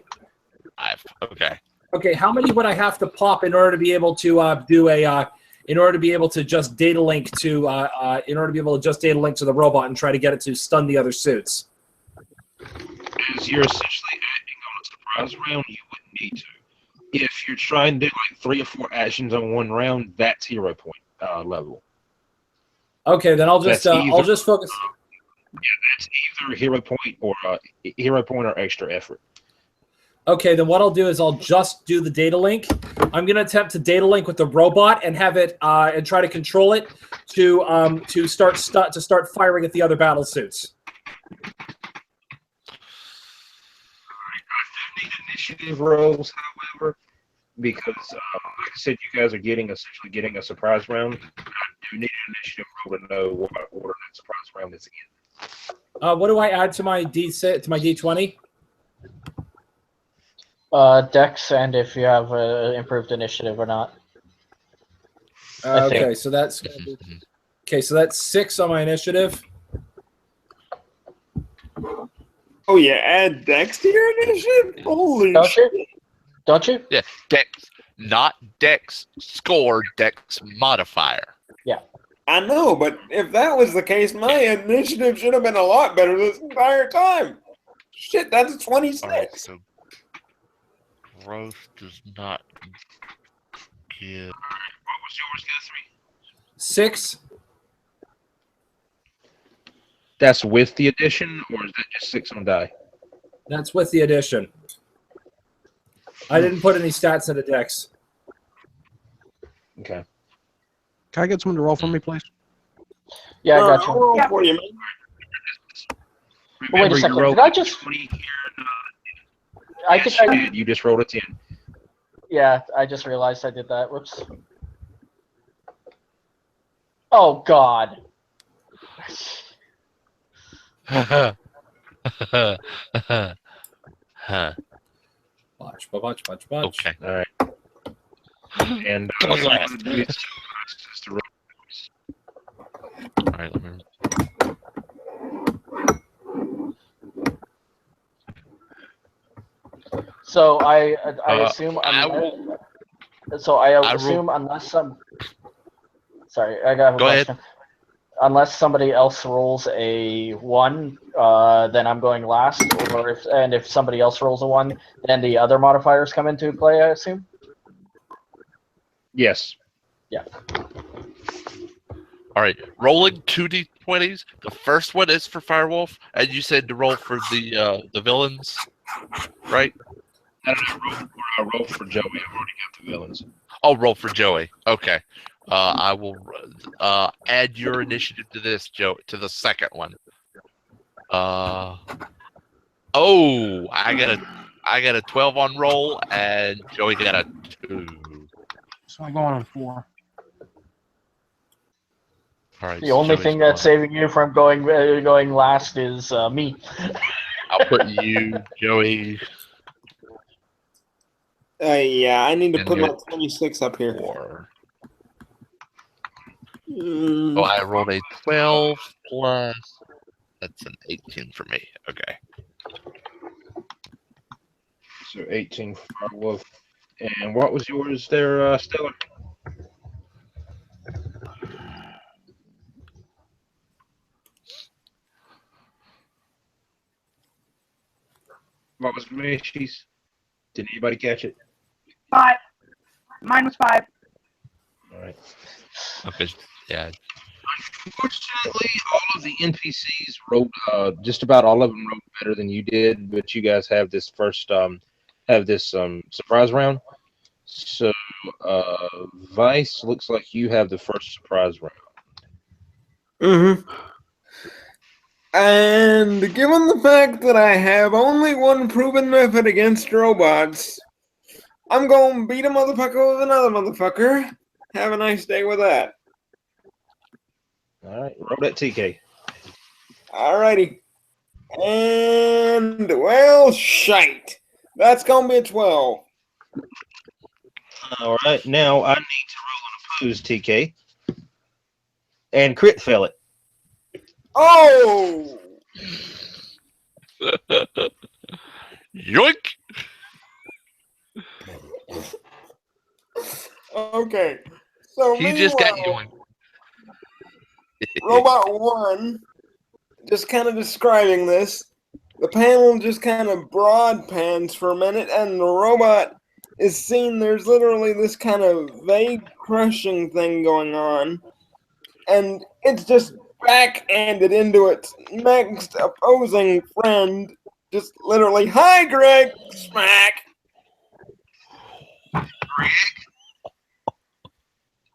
5. Okay. Okay, how many would I have to pop in order to be able to do a? In order to be able to just data link to, in order to be able to just data link to the robot and try to get it to stun the other suits. As you're essentially acting on a surprise round, you wouldn't need to. If you're trying to do like 3 or 4 actions on 1 round, that's hero point level. Okay, then I'll just focus. Yeah, that's either hero point or extra effort. Okay, then what I'll do is I'll just do the data link. I'm going to attempt to data link with the robot and have it and try to control it to start firing at the other battle suits. I do need initiative rolls, however, because like I said, you guys are essentially getting a surprise round. I do need an initiative roll to know what order that surprise round is in. What do I add to my D20? Dex, and if you have improved initiative or not. Okay, so that's gonna be, okay. So that's 6 on my initiative. Oh, yeah, add Dex to your initiative? Holy Don't shit. you? Don't you? Yeah, Dex, not Dex score, Dex modifier. I know, but if that was the case, my initiative should have been a lot better this entire time. Shit, that's 26. All right, so growth does not give. What was yours, Guthrie? 6. That's with the addition, or is that just 6 on die? That's with the addition. I didn't put any stats into Dex. Okay. Can I get someone to roll for me, please? Yeah, I got I'll you. roll for you, man. Wait a Remember, second, you rolled did I just- 20 here. I Yes, think you did. You just rolled a 10. Yeah, I just realized I did that. Whoops. Oh God. Watch. Okay. All right. And Go what I'm last. gonna do is to roll. All right, let me. So I assume unless some. Sorry, I got a Go ahead. question. Unless somebody else rolls a 1, then I'm going last. Or if somebody else rolls a 1, then the other modifiers come into play. I assume. Yes. Yeah. All right, rolling 2d20s. The first one is for Firewolf, and you said to roll for the villains, right? I roll for Joey. I've already got the villains. Oh, roll for Joey. Okay. I will add your initiative to this, Joe, to the second one. Oh, I got a 12 on roll, and Joey got a 2. So I'm going on 4. All right. The so only Joey's thing that's going. saving you from going last is me. I'll put you, Joey, Yeah, I need to And put my you're- 26 up here. 4. Mm, So I rolled a 12 plus. That's an 18 for me. Okay. So 18 for Firewolf. And what was yours there, Stellar? What was Mishy's? Did anybody catch it? 5. Mine was 5. All right. Okay. Yeah. Unfortunately, all of the NPCs wrote, just about all of them wrote better than you did, but you guys have this surprise round. So, Vice, looks like you have the first surprise round. Mm-hmm. And given the fact that I have only one proven method against robots, I'm gonna beat a motherfucker with another motherfucker. Have a nice day with that. All right, roll that TK. Alrighty. And, well, shite. That's gonna be a 12. All right, now I need to roll an opposed TK and crit fail it. Oh! Yoink! Okay. So, He just got meanwhile, yoinked. Robot 1, just kind of describing this, the panel just kind of broad pans for a minute, and the robot is seen there's literally this kind of vague crushing thing going on, and it's just backhanded into its next opposing friend, just literally, hi Greg, smack.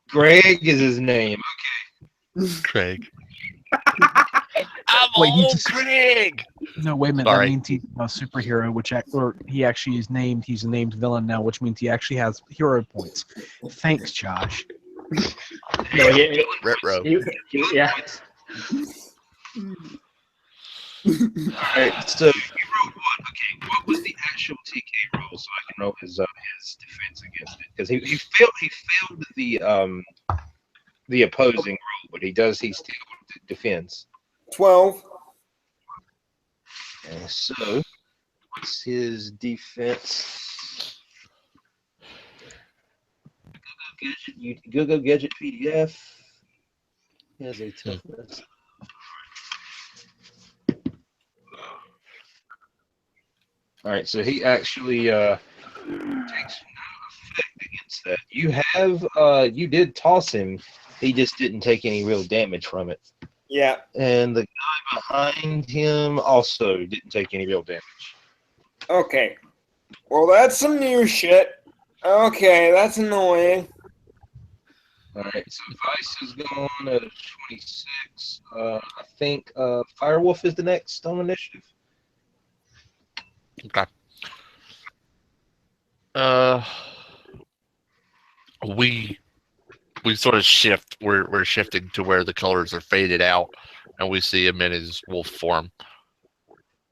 Greg is his name. Craig. I'm Wait, he old just- Craig! No, wait a minute. Sorry. That means he's a superhero, he's a named villain now, which means he actually has hero points. Thanks, Josh. No, Retro. yeah. All right, so you wrote what? Okay, what was the actual TK roll so I can know his defense against it? Because he failed the opposing roll, but he still defends. 12. And so what's his defense? Google Gadget PDF has a toughness. All right, so he actually takes no effect against that. You did toss him. He just didn't take any real damage from it. Yeah. And the guy behind him also didn't take any real damage. Okay. Well, that's some new shit. Okay, that's annoying. All right, so Vice is going at 26. I think Firewolf is the next on initiative. Okay. We sort of shift. We're shifting to where the colors are faded out, and we see him in his wolf form.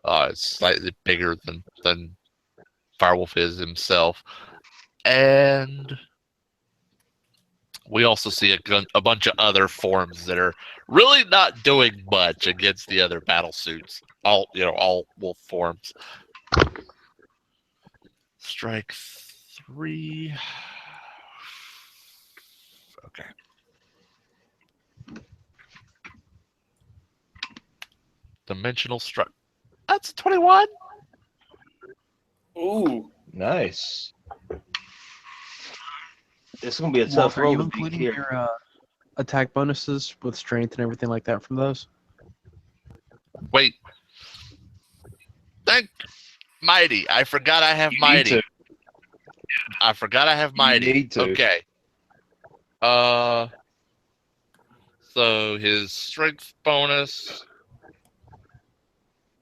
It's slightly bigger than Firewolf is himself, and we also see a bunch of other forms that are really not doing much against the other battle suits. All wolf forms. Strike 3. Okay. Dimensional strike. That's 21. Ooh. Nice. It's gonna be a tough Walter, are you roll to beat including here. your attack bonuses with strength and everything like that from those? Wait. Thank Mighty. I forgot I have You need Mighty. to. I forgot I have Mighty. need to. Okay. So his strength bonus.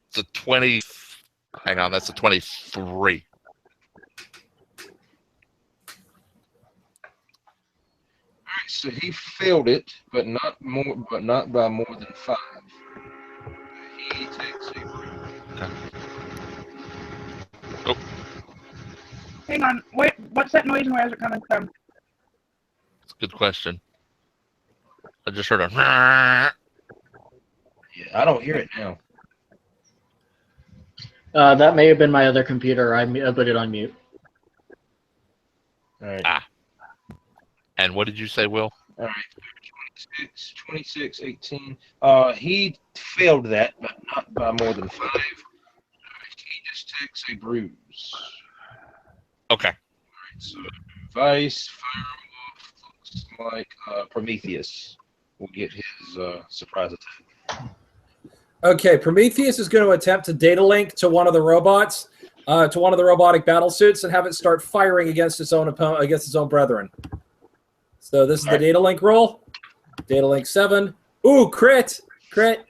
It's a 20. Hang on, that's a 23. Alright, so he failed it, but not by more than 5. He takes a Hang on. Wait, what's that noise and where is it coming from? It's a good question. I just heard a. Yeah, I don't hear it now. That may have been my other computer. I put it on mute. Alright. And what did you say, Will? Alright. 26, 18. He failed that, but not by more than 5. He just takes a bruise. Okay. Alright, so Vice, Firewolf, looks like Prometheus will get his surprise attack. Okay, Prometheus is going to attempt to data link to one of the robots, to one of the robotic battle suits, and have it start firing against its own opponent, against its own brethren. So this is the data link roll. Data link 7. Ooh, crit! Crit!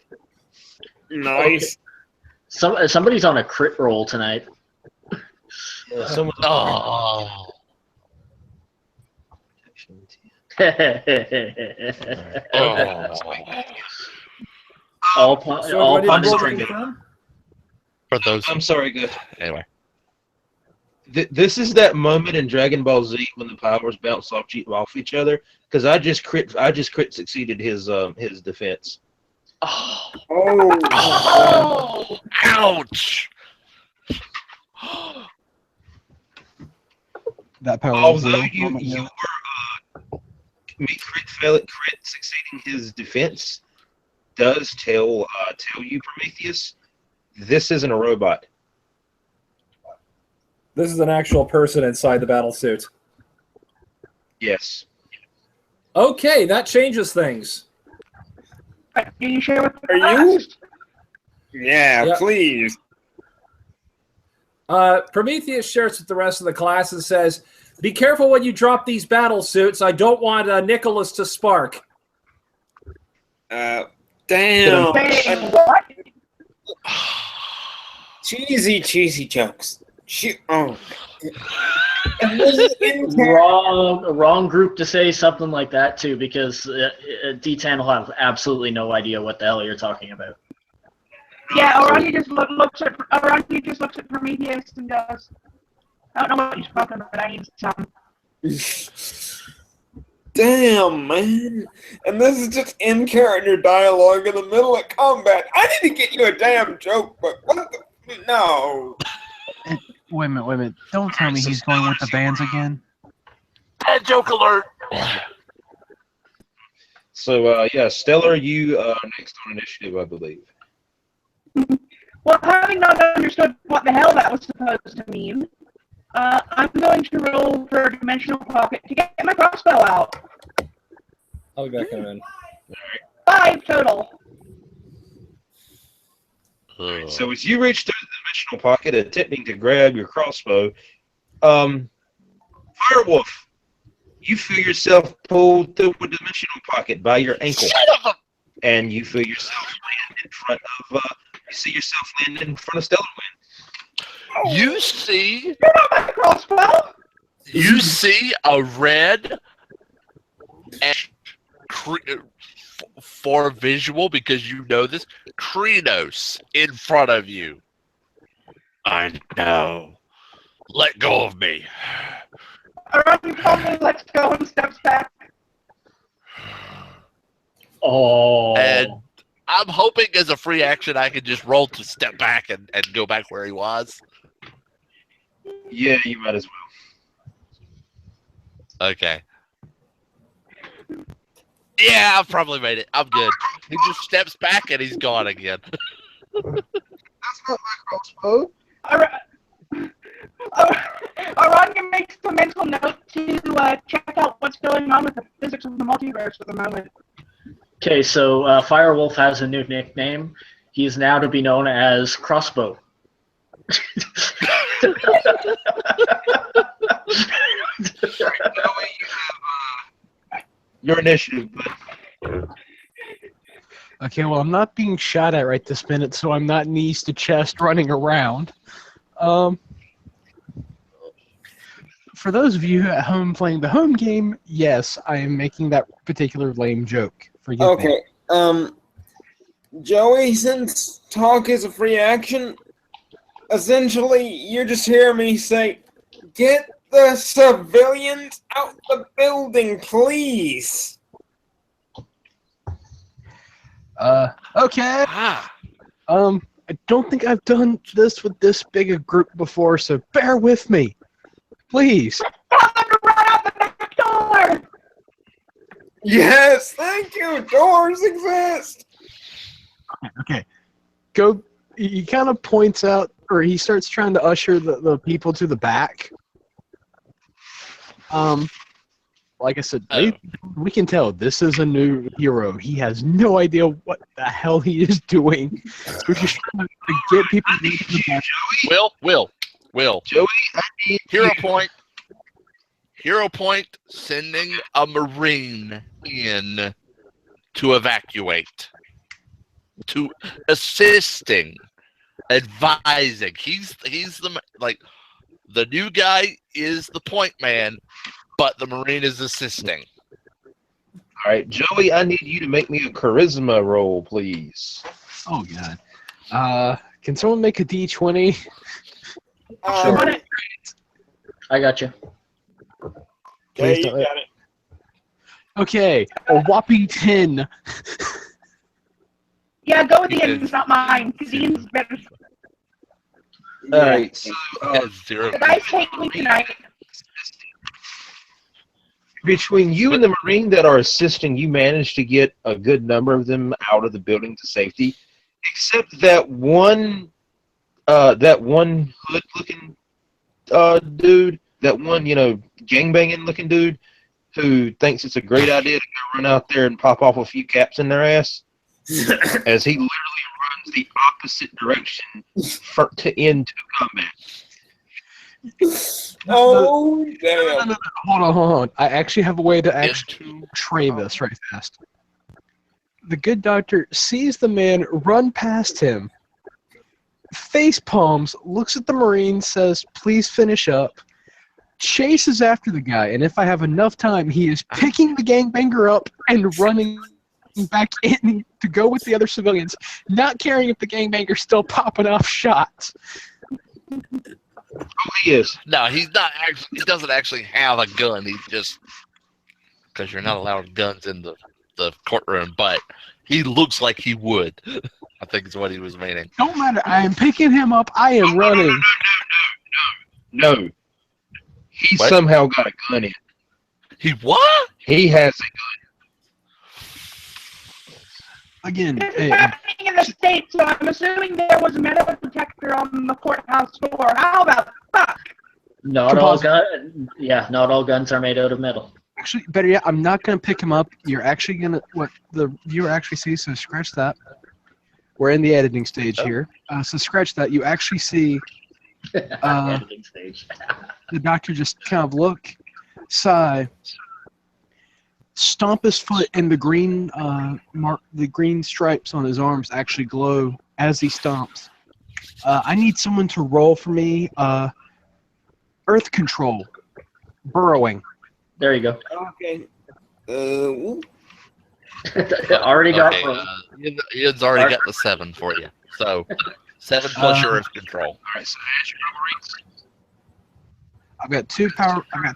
Nice. Somebody's on a crit roll tonight. Yeah, someone's Oh. all So do I all need to puns roll to string. confirm? For those. I'm sorry, good. Anyway. This is that moment in Dragon Ball Z when the powers bounce off each other. Because I just crit succeeded his defense. Oh. Oh. Ouch! That power. Although you were crit succeeding his defense does tell you, Prometheus, this isn't a robot. This is an actual person inside the battle suit. Yes. Okay, that changes things. Can you share with Are you? Yeah, Yeah. please. Prometheus shares with the rest of the class and says, "Be careful when you drop these battle suits. I don't want Nicholas to spark." Damn. Saying what? Cheesy jokes. Oh. And this is in Wrong group to say something like that to, because D10 will have absolutely no idea what the hell you're talking about. Yeah, Arani just looks at Prometheus and goes, "I don't know what you're talking about, but I need some." Damn, man. And this is just in character dialogue in the middle of combat. I need to get you a damn joke, but what the? No. Wait a minute. Don't tell me he's going with the bands again. Joke alert! So, yeah, Stellar, you are next on initiative, I believe. Well, having not understood what the hell that was supposed to mean, I'm going to roll for a dimensional pocket to get my crossbow out. I'll be back in a minute. 5 total. So as you reach through the dimensional pocket, attempting to grab your crossbow, Firewolf, you feel yourself pulled through a dimensional pocket by your ankle, and you feel yourself land in front of. You see yourself landing in front of Stellar Wind. You see? You're not my crossbow. You see a red and for visual, because you know this, Krenos in front of you. I know. Let go of me. Arani calmly lets go and steps back. Oh. And I'm hoping as a free action I can just roll to step back and go back where he was. Yeah, you might as well. Okay. Yeah, I've probably made it. I'm good. He just steps back and he's gone again. That's not my crossbow. Aranya makes a mental note to check out what's going on with the physics of the multiverse at the moment. Okay, so Firewolf has a new nickname. He's now to be known as Crossbow. Your initiative. Okay, well, I'm not being shot at right this minute, so I'm not knees to chest running around. For those of you at home playing the home game, yes, I am making that particular lame joke. Forgive me. Okay. Joey, since talk is a free action, essentially you just hear me say, "Get the civilians out the building, please." Okay. Ah, I don't think I've done this with this big a group before, so bear with me. Please. Tell them to run out the back door! Yes, thank you. Doors exist. Okay. Go. He kind of points out, or he starts trying to usher the people to the back. Like I said, we can tell this is a new hero. He has no idea what the hell he is doing. We're just trying to get people to the back. Will. Joey, I need Hero point, sending a Marine in to evacuate. To assisting, advising. He's the new guy is the point man, but the Marine is assisting. All right, Joey, I need you to make me a charisma roll, please. Oh god. Can someone make a D20? Sure. I got you. Okay, Please you don't- got it. Okay, a whopping 10. Yeah, go with Ian's, not mine, because Ian's better. All right, so Zero. The guys hate me tonight. between you and the Marine that are assisting, you managed to get a good number of them out of the building to safety, except that one hood-looking dude, that one, gangbanging looking dude who thinks it's a great idea to go run out there and pop off a few caps in their ass, as he literally runs the opposite direction into combat. Oh, damn. No. Hold on. I actually have a way to actually portray this right fast. The good doctor sees the man run past him, face palms, looks at the Marine, says, "Please finish up," chases after the guy, and if I have enough time, he is picking the gangbanger up and running back in to go with the other civilians, not caring if the gangbanger's still popping off shots. Oh, he is. No, he's not actually. He doesn't actually have a gun. He just because you're not allowed guns in the courtroom, but he looks like he would. I think is what he was meaning. Don't matter. I am picking him up. I am running. No. He What? somehow got a gun in. He what? He has a Again, This is hey, happening in the States, so I'm assuming there was a metal detector on the courthouse door. How about fuck? Not all guns are made out of metal. actually, better yet, I'm not going to pick him up. You're actually going to, what the viewer actually sees, so scratch that. We're in the editing stage here. So scratch that. You actually see Editing stage. the doctor just kind of look, sigh, stomp his foot, and the green the green stripes on his arms actually glow as he stomps. I need someone to roll for me. Earth control, burrowing. There you go. Okay. Already got Okay, one. Ian's already got the 7 for you. So 7 plus your earth control. All right, so add your ranks. I've got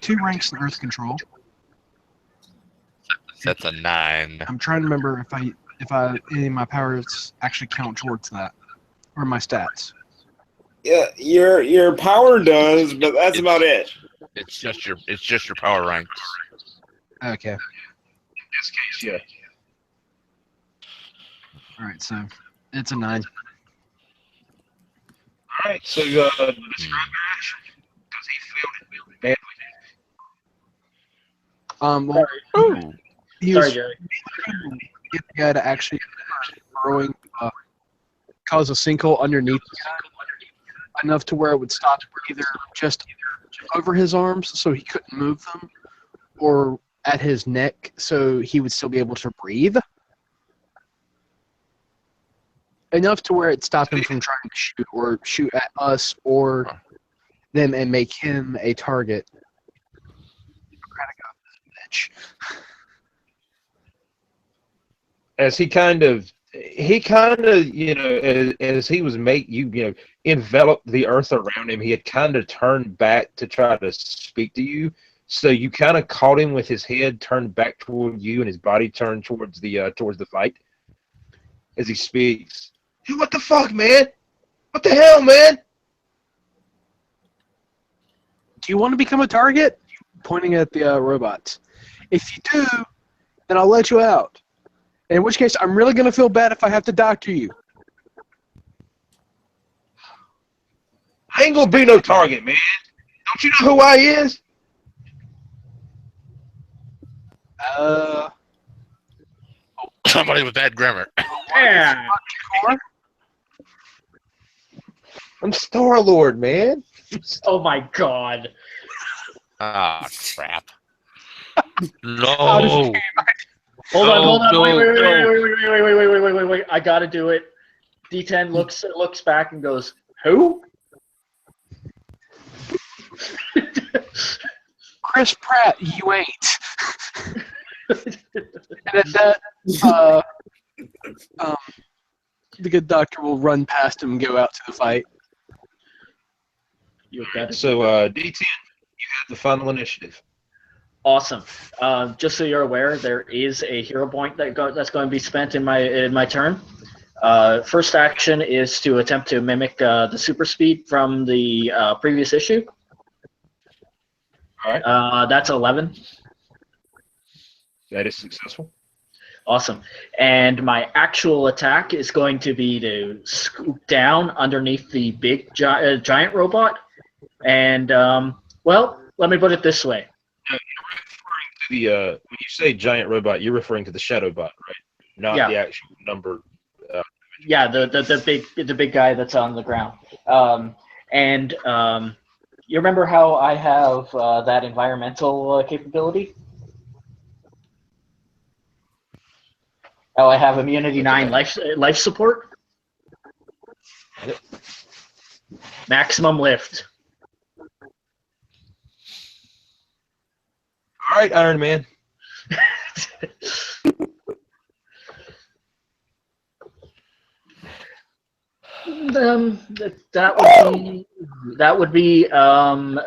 two ranks in earth control. That's a 9. I'm trying to remember if any of my powers actually count towards that, or my stats. Yeah, your power does, but that's about it. It's just your power ranks. Okay. In this case, yeah. All right. So it's a 9. All right, so describe your action, because he failed it. Well, Ooh. he Sorry, was Jerry. get the guy to actually throwing, cause a sinkhole underneath enough to where it would stop either just over his arms so he couldn't move them, or at his neck so he would still be able to breathe. Enough to where it stopped him from trying to shoot at us or them and make him a target. As he kind of, you know, as he was enveloped the earth around him, he had kind of turned back to try to speak to you. So you kind of caught him with his head turned back toward you and his body turned towards the fight as he speaks. Hey, what the fuck, man? What the hell, man? Do you want to become a target? Pointing at the robots. If you do, then I'll let you out. In which case, I'm really going to feel bad if I have to doctor you. I ain't gonna be no target, man. Don't you know who I is? Somebody with bad grammar. Yeah. I'm Star-Lord, man. Oh my god. Ah, crap. How does No. Hold on, hold on. No, Wait. I gotta do it. D10 looks back and goes, who? Chris Pratt, you ain't. And at that, the good doctor will run past him and go out to the fight. You got it. So, D10, you have the final initiative. Awesome. Just so you're aware, there is a hero point that's going to be spent in my turn. First action is to attempt to mimic the super speed from the previous issue. All right. That's 11. That is successful. Awesome. And my actual attack is going to be to scoop down underneath the big giant robot. And, well, let me put it this way. You're referring to when you say giant robot, you're referring to the shadow bot, right? Not Yeah. the actual number. Yeah, the big guy that's on the ground. You remember how I have that environmental capability? How I have immunity 9 life support? Maximum lift. All right, Iron Man. That would be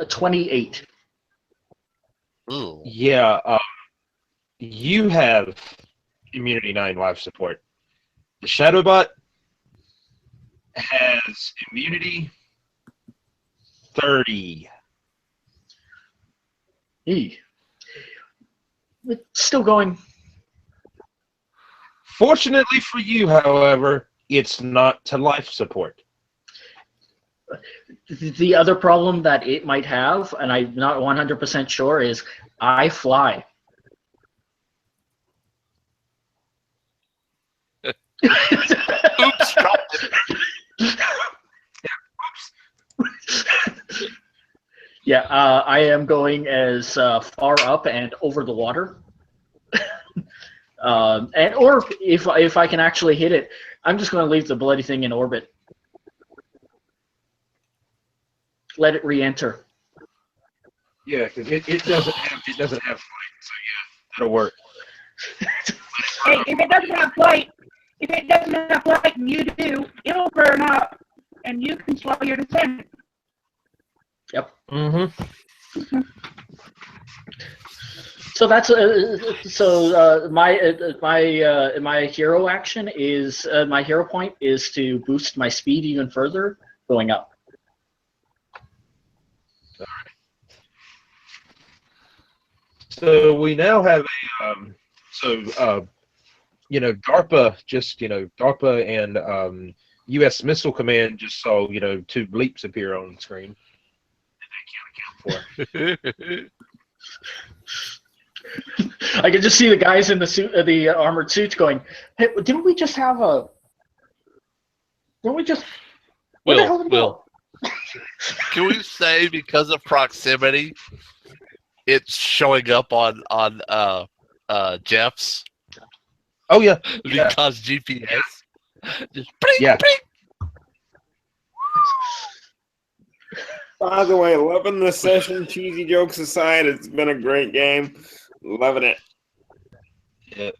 28. Ooh. Yeah, you have immunity 9 life support. The Shadowbot has immunity 30. It's still going. Fortunately for you, however, it's not to life support. The other problem that it might have, and I'm not 100% sure, is I fly. Oops, dropped it. Yeah, I am going as far up and over the water. Or if I can actually hit it, I'm just going to leave the bloody thing in orbit. Let it re-enter. Yeah, because it doesn't have flight, so yeah, that'll work. Hey, if it doesn't have flight and you do, it'll burn up and you can slow your descent. Yep. Mm-hmm. So that's my hero action is my hero point is to boost my speed even further, going up. So we now have a DARPA and U.S. Missile Command just saw 2 bleeps appear on the screen. And they can't account for it. I can just see the guys in the suit, the armored suits, going, "Hey, didn't we just have a? Didn't we just? Where the hell did it go?" Can we say because of proximity, it's showing up on Jeff's Oh yeah. because GPS just bling, Yeah. bling. By the way, loving the session. Cheesy jokes aside, it's been a great game. Loving it. Yeah.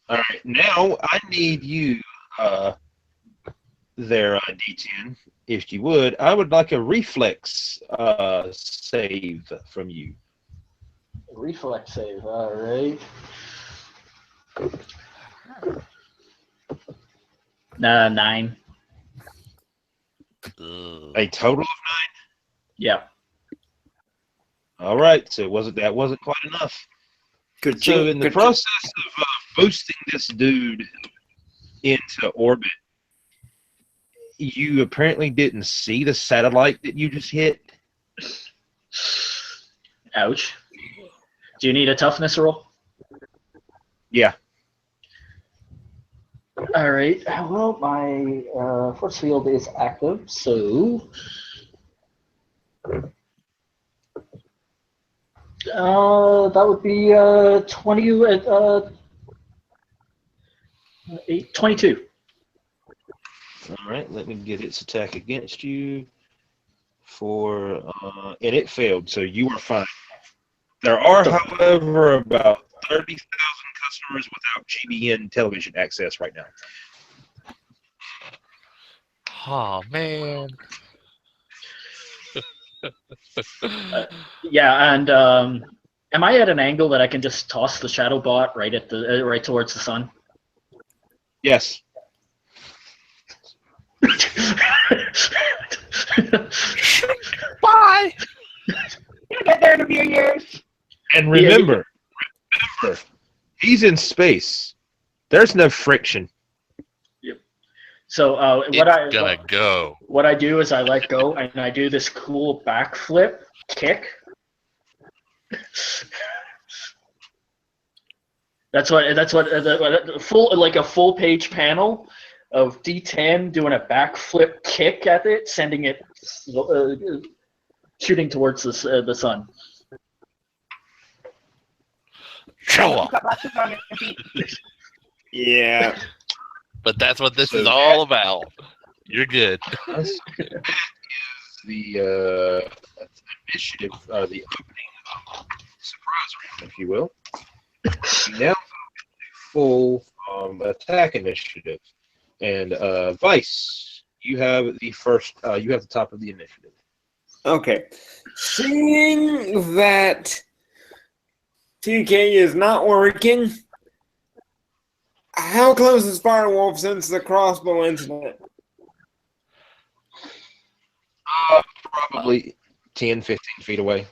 All right. Now I need you, there, D10, if you would. I would like a reflex save from you. Reflex save. All right. Nine. Ugh. A total of Yeah. 9. All right. So that wasn't quite enough. So in the process of boosting this dude into orbit, you apparently didn't see the satellite that you just hit. Ouch. Do you need a toughness roll? Yeah. All right. Well, my force field is active, so that would be 22. All right. Let me get its attack against you. And it failed, so you are fine. There are, however, about 30,000 customers without GBN television access right now. Oh man. Yeah, and am I at an angle that I can just toss the shadow bot right at the right towards the sun? Yes. Bye. You'll get there in a few years. And remember, he's in space. There's no friction. So Go. what I do is I let go and I do this cool backflip kick. That's what a full page panel of D10 doing a backflip kick at it, sending it shooting towards the sun. Show up. Got lots of on your feet. Yeah. But that's what this is all about. You're good. That's the initiative, the opening surprise round, if you will. Now full attack initiative, and Vice, you have the first. You have the top of the initiative. Okay. Seeing that TK is not working, how close is Firewolf since the crossbow incident? Probably 10, 15 feet away.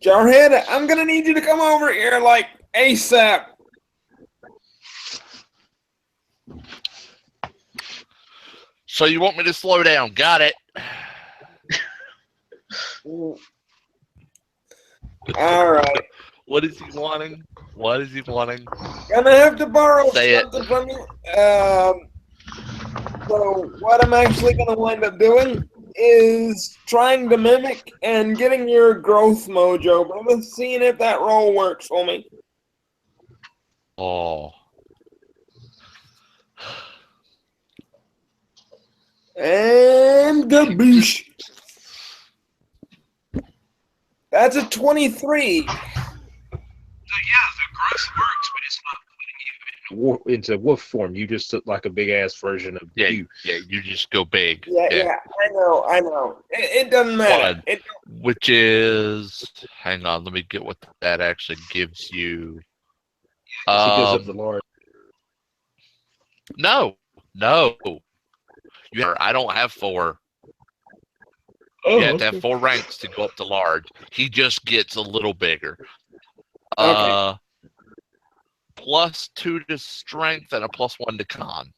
Jarhead, I'm gonna need you to come over here like ASAP. So you want me to slow down? Got it. Alright. What is he wanting? What is he wanting? Gonna have to borrow Say it. something from you. So what I'm actually gonna wind up doing is trying to mimic and getting your growth mojo, brother. Seeing if that roll works for me. Oh. And gaboosh. That's a 23. So yeah, the growth works, but it's not putting you into wolf form. You just look like a big ass version of you. Yeah, you just go big. Yeah, I know. It doesn't matter. Which is, hang on, let me get what that actually gives you. He goes up the large. No. I don't have 4. Oh, You have to have 4 ranks to go up to large. He just gets a little bigger. Okay. +2 to strength and a +1 to con.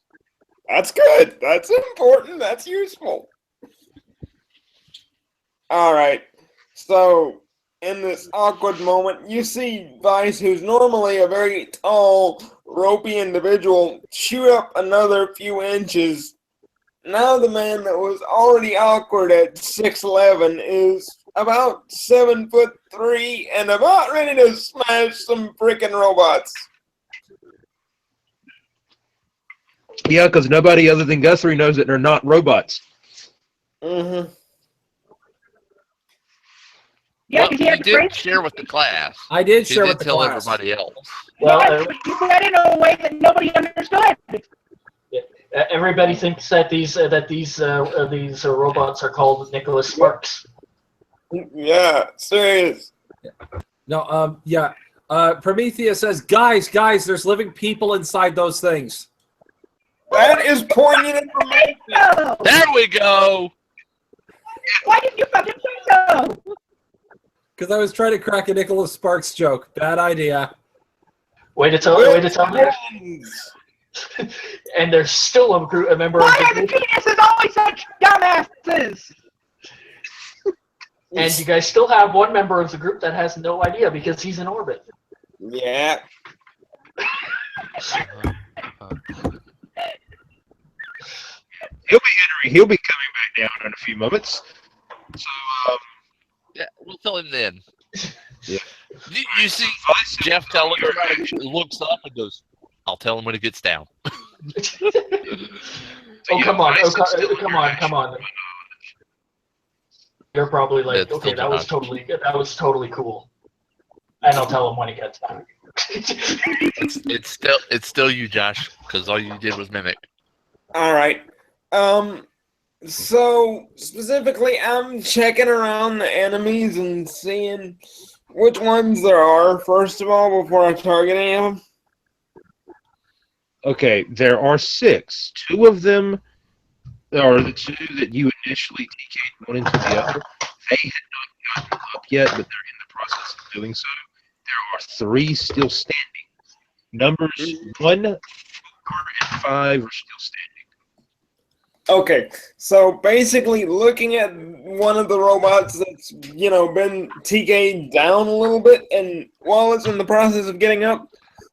That's good. That's important. That's useful. All right. So, in this awkward moment, you see Vice, who's normally a very tall, ropey individual, shoot up another few inches. Now the man that was already awkward at 6'11" is about 7'3" and about ready to smash some freaking robots. Yeah, because nobody other than Guthrie knows that they're not robots. Mm-hmm. Yeah, Well, because he you had the did phrase. share with the class. I did He share did with the tell class. everybody else. Well, Yeah, but you said it in a way that nobody understood. everybody thinks that these robots are called Nicholas Sparks. Yeah, serious. No, yeah. Prometheus says, guys, there's living people inside those things. That is poignant information. No! There we go. Why did you fucking say so? Because I was trying to crack a Nicholas Sparks joke. Bad idea. Way to tell me. Friends. And there's still a member Why of are the the group, geniuses always such dumbasses? and you guys still have one member of the group that has no idea because he's in orbit. Yeah. He'll be coming back down in a few moments. So, Yeah, we'll tell him then. Yeah. You see Jeff looks up and goes, I'll tell him when he gets down. Oh, come on. You're probably like, It's okay, still that was totally cool. And I'll tell him when he gets back. It's still you, Josh, because all you did was mimic. All right. So specifically, I'm checking around the enemies and seeing which ones there are, first of all, before I target any of them. okay, there are 6. 2 of them are the 2 that you initially TK'd one into the other. They had not gotten up yet, but they're in the process of doing so. There are 3 still standing. Numbers 1, 4, and 5 are still standing. Okay, so basically looking at one of the robots that's, been TK'd down a little bit, and while it's in the process of getting up,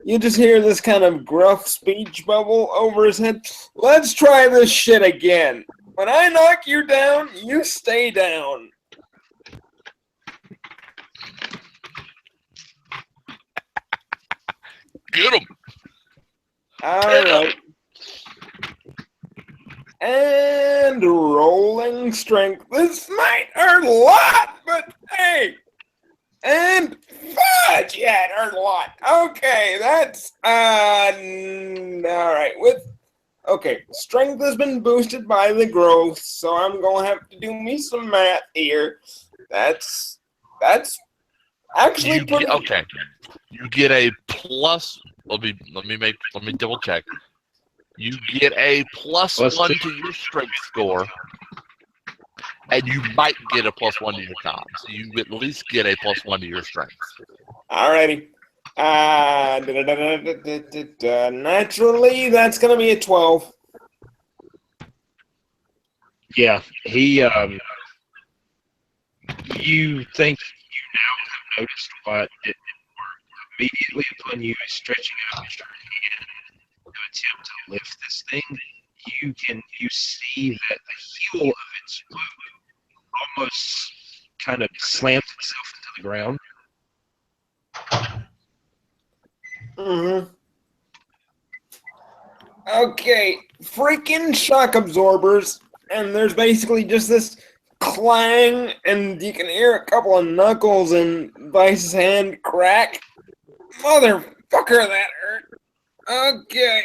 you just hear this kind of gruff speech bubble over his head. Let's try this shit again. When I knock you down, you stay down. Get him! Alright. And rolling strength. This might hurt a lot, but hey. And fudge, yeah, it hurt a lot. Okay, that's alright. Okay, strength has been boosted by the growth, so I'm gonna have to do me some math here. That's actually pretty Okay. You get a plus. Let me double check. You get a plus Plus 1 2. to your strength score, and you might get a plus 1 to your con. So you at least get a plus 1 to your strength. Alrighty. Naturally, that's gonna be a 12. Yeah, he, you think you now have noticed what didn't work. Immediately upon you stretching out your hand to attempt to lift this thing, you see that the heel of its boot almost kind of slams itself into the ground. Okay, freaking shock absorbers, and there's basically just this clang, and you can hear a couple of knuckles in Vice's hand crack. Motherfucker, that hurt. Okay.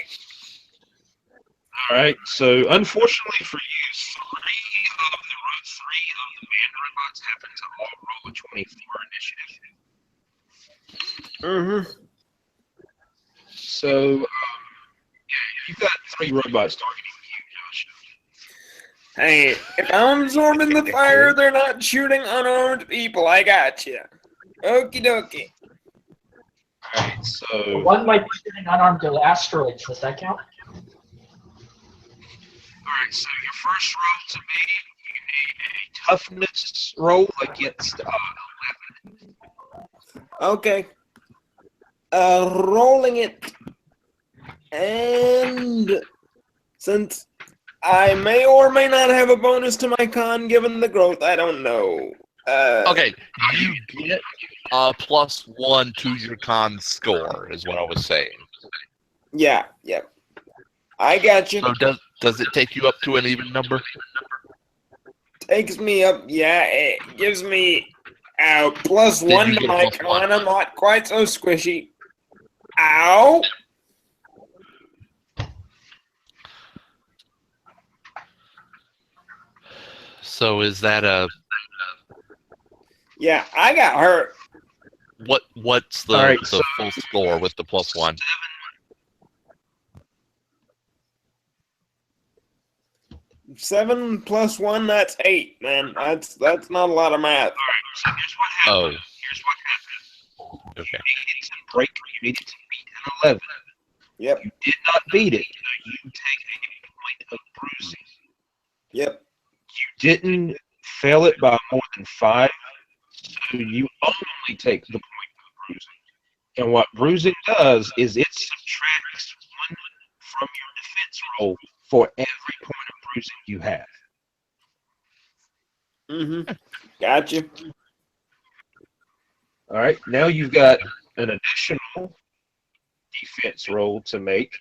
Alright, so unfortunately for you, 3 of the man robots happen to all roll a 24 initiative. So, you've got 3 robots targeting you, Josh. Hey, if I'm absorbing the fire, they're not shooting unarmed people. I got you. Okie dokie. Alright, so One might be shooting unarmed asteroids. Does that count? alright, so your first roll to me, you need a toughness roll against 11. Okay. Rolling it. And since I may or may not have a bonus to my con given the growth, I don't know. Okay, you get +1 to your con score, is what I was saying. Yeah. I got you. So does it take you up to an even number? Takes me up. Yeah, it gives me +1 you to get my +1? con. I'm not quite so squishy. Ow! So is that a Yeah, I got hurt. what's the All right, the full score with the +1? 7 + 1, that's 8, man. That's not a lot of math. So here's what happened. Oh, Here's what happened. okay. You needed to break. You needed to beat an 11. Yep. You did not beat it. So you take a point of bruising. Yep. You didn't fail it by more than 5, so you only take the point of bruising. And what bruising does is it subtracts 1 from your defense roll for every point of bruising you have. Mm-hmm. Gotcha. All right, now you've got an additional defense roll to make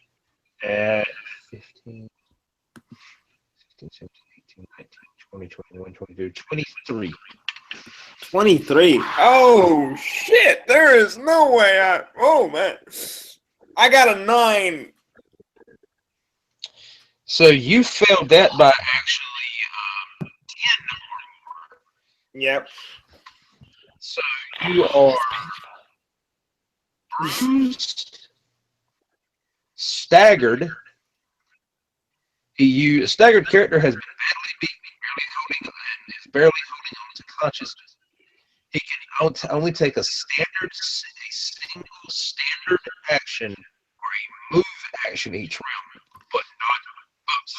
at 15, 16, 17, 18, 19, 20, 21, 22, 23. 23. Oh, shit. There is no way Oh, man. I got a 9. So you failed that by actually 10 or more. Yep. So you are bruised, staggered. A staggered character has been badly beaten, barely holding on to consciousness. He can only take a single standard action or a move action each round, but not both.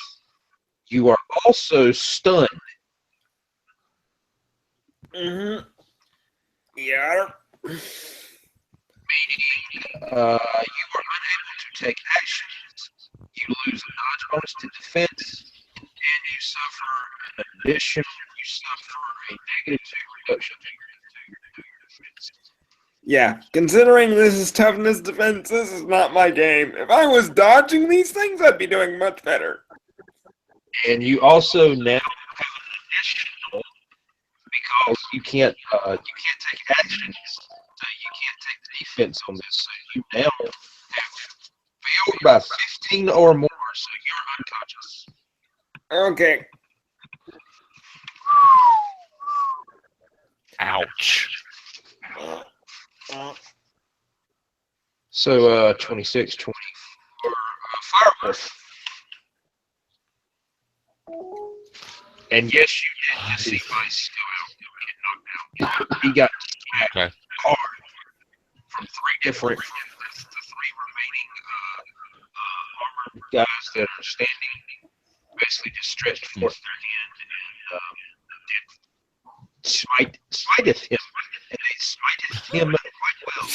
You are also stunned. Mm-hmm. Yeah. Meaning you are unable to take actions. You lose a dodge bonus to defense, and you suffer an additional. You suffer a -2 reduction to your defense. Yeah. Considering this is toughness defense, this is not my game. If I was dodging these things, I'd be doing much better. And you also now have an additional because you can't take actions, so you can't take the defense on this. So you now have failed by 15 or more, so you're unconscious. Okay. Ouch. So 26, 24, Firewolf. And yes, you did just see Vice go out and get knocked out. He got smacked Okay. hard from 3 different, the 3 remaining armored guys that are standing, basically just stretched forth their hand and smiteth him, and they smiteth him quite well.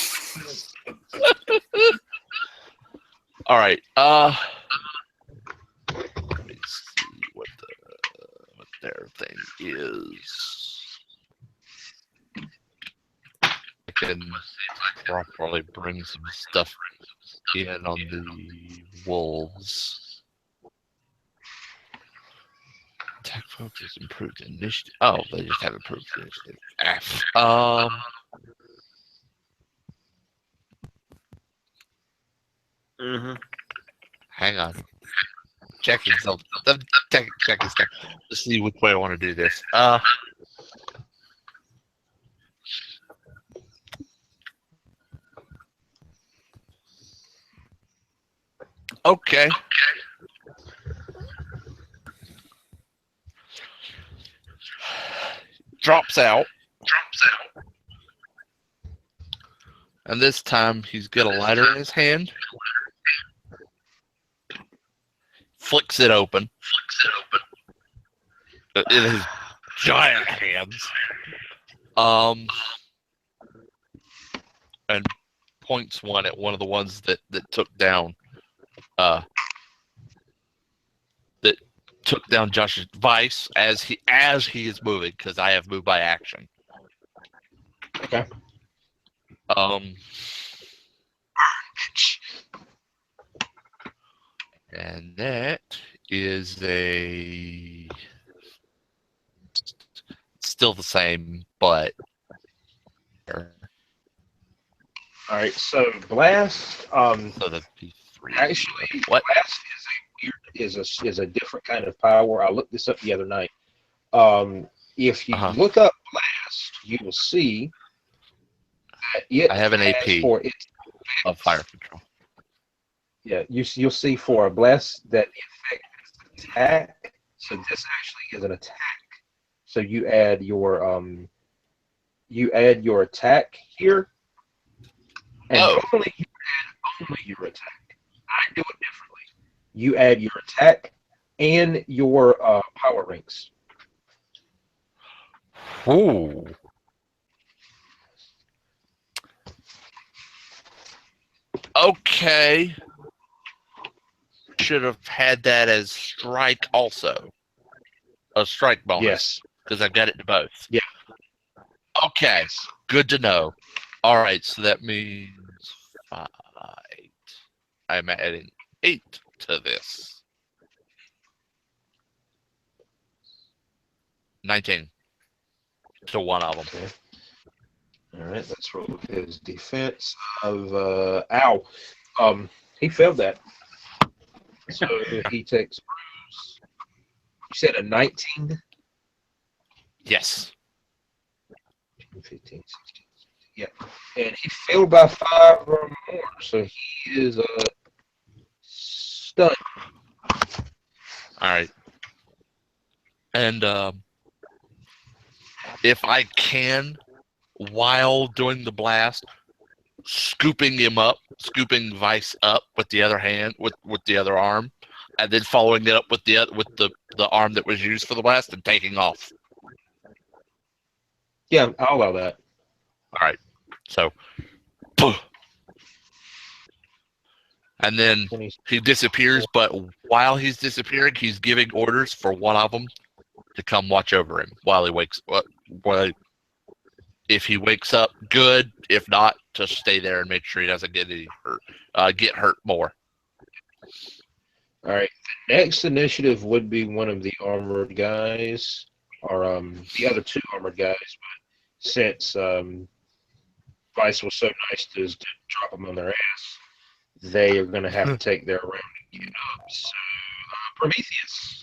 All right. Let me see what their thing is. I can properly bring some stuff in on the wolves. Attack focus, improved initiative. Oh, they just have improved initiative. F. Mm-hmm. Hang on. Checking something. Checking stuff. Let's see which way I want to do this. Okay. Drops out. And this time he's got a lighter in his hand. Flicks it open. In his giant hands. and points one at one of the ones that took down Josh's Vice as he is moving, because I have moved by action. Okay. And that is still the same, but All right. So blast. so the D3. Actually, What? blast is a different kind of power. I looked this up the other night. If you look up blast, you will see that it I have an has AP for its of fire control. Yeah, you'll see for a blast that the effect is attack. So this actually is an attack. So you add your attack here, and normally you add only your attack. I do it differently. You add your attack and your power ranks. Ooh. Okay. Should have had that as strike also. A strike bonus. Yes. Because I got it to both. Yeah. Okay. Good to know. All right. So that means 5. I'm adding 8 to this. 19 to one of them. Okay. All right. Let's roll his defense of ow. He failed that. So he takes bruise. You said a 19? Yes. 15, 16. Yeah. And he failed by 5 or more. So he is stunned. All right. And if I can, while doing the blast, scooping Vice up with the other hand, with the other arm, and then following it up with the arm that was used for the blast and taking off. Yeah, I'll allow that. All right. So, and then he disappears, but while he's disappearing, he's giving orders for one of them to come watch over him while he wakes up. If he wakes up, good. If not, just stay there and make sure he doesn't get hurt more. All right. The next initiative would be one of the armored guys, or the other 2 armored guys. But since Vice was so nice to drop them on their ass, they are going to have to take their round to get up. So, Prometheus.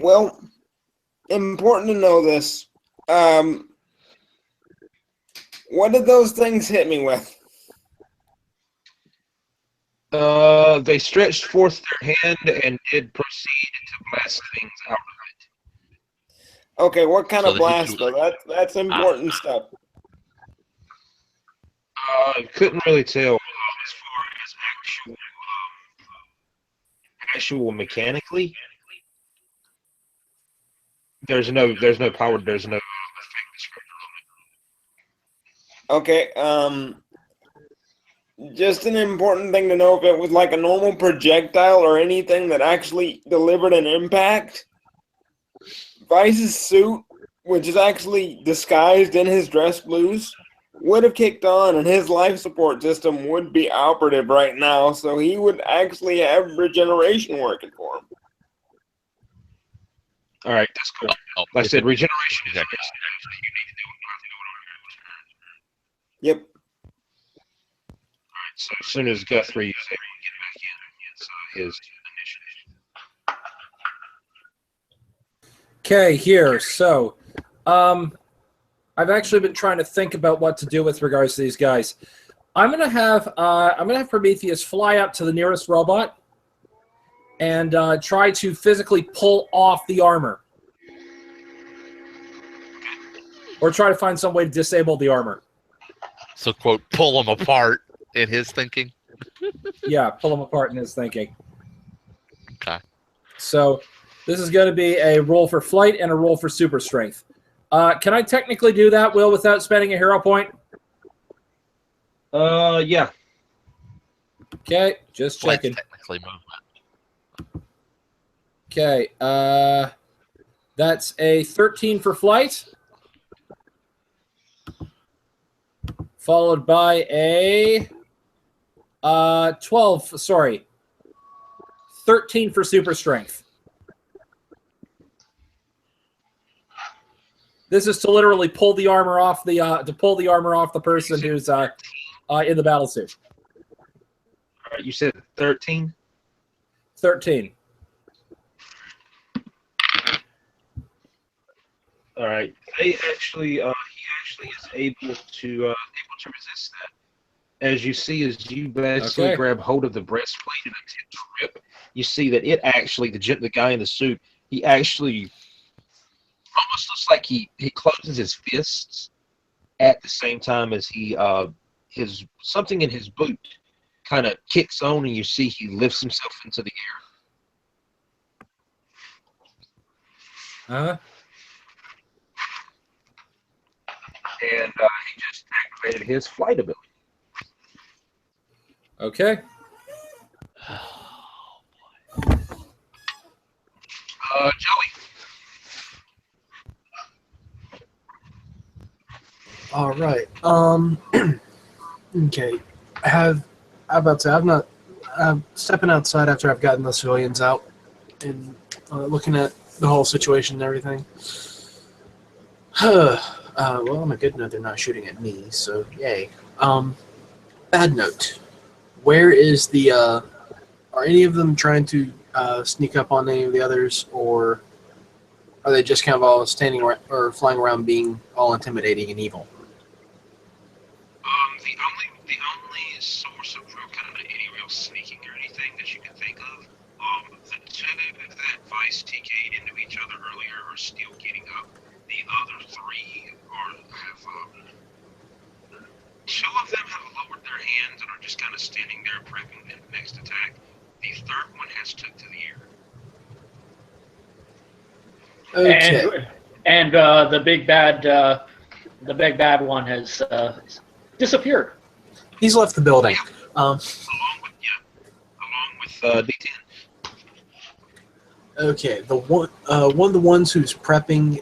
Well, important to know this. What did those things hit me with? They stretched forth their hand and did proceed to blast things outright. Okay, what kind So of blast though? That's important stuff. I couldn't really tell as far as actual mechanically. There's no power. There's no effect descriptor on it. Okay, just an important thing to know, if it was like a normal projectile or anything that actually delivered an impact, Vice's suit, which is actually disguised in his dress blues, would have kicked on and his life support system would be operative right now, so he would actually have regeneration working for him. All right, that's cool. Like I said, regeneration is everything. Yep. All right, so as soon as Guthrie is able to get back in, his initiative. Okay, here. So, I've actually been trying to think about what to do with regards to these guys. I'm gonna have Prometheus fly up to the nearest robot and try to physically pull off the armor, or try to find some way to disable the armor. So, quote, pull them apart in his thinking. Yeah, pull them apart in his thinking. Okay. So this is going to be a roll for flight and a roll for super strength. Can I technically do that, Will, without spending a hero point? Yeah. Okay, just Flight's checking. technically movement. Okay, that's a 13 for flight, followed by a 12. Sorry, 13 for super strength. This is to literally pull the armor off the person who's in the battle suit. All right, you said 13. 13. All right. He actually is able to resist that. As you see, as you basically Okay. grab hold of the breastplate and attempt to rip, you see that it actually the guy in the suit, he actually almost looks like he closes his fists at the same time as he his something in his boot kind of kicks on, and you see he lifts himself into the Uh-huh. air, and he just activated his flight ability. Okay. Joey. All right. Okay. How about to? I'm stepping outside after I've gotten the civilians out and looking at the whole situation and everything. Well, on a good note, they're not shooting at me, so yay. Bad note. Where is the? Are any of them trying to sneak up on any of the others, or are they just kind of all standing or flying around, being all intimidating and evil? The only source of any real sneaking or anything that you can think of, the two that Vice TK'd into each other earlier are still getting up. The other three two of them have lowered their hands and are just kind of standing there prepping the next attack. The third one has took to the air. Okay. And the big bad one has disappeared. He's left the building. Along with D10. Okay, the one of the ones who's prepping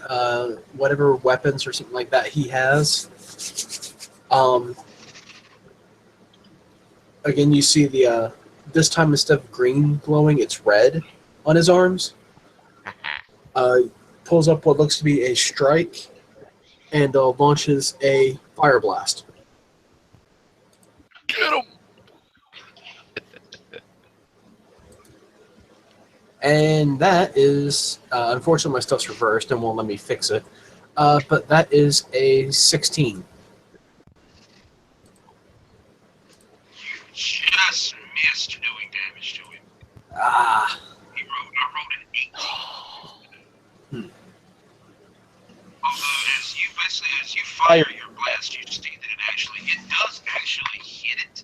whatever weapons or something like that he has. Again, you see the this time instead of green glowing, it's red on his arms. Pulls up what looks to be a strike and launches a fire blast. Get him! And that is, unfortunately, my stuff's reversed and won't let me fix it. But that is a 16. You just missed doing damage to him. Ah. I rolled an 18. Although as you fire your blast, you see that it does actually hit it,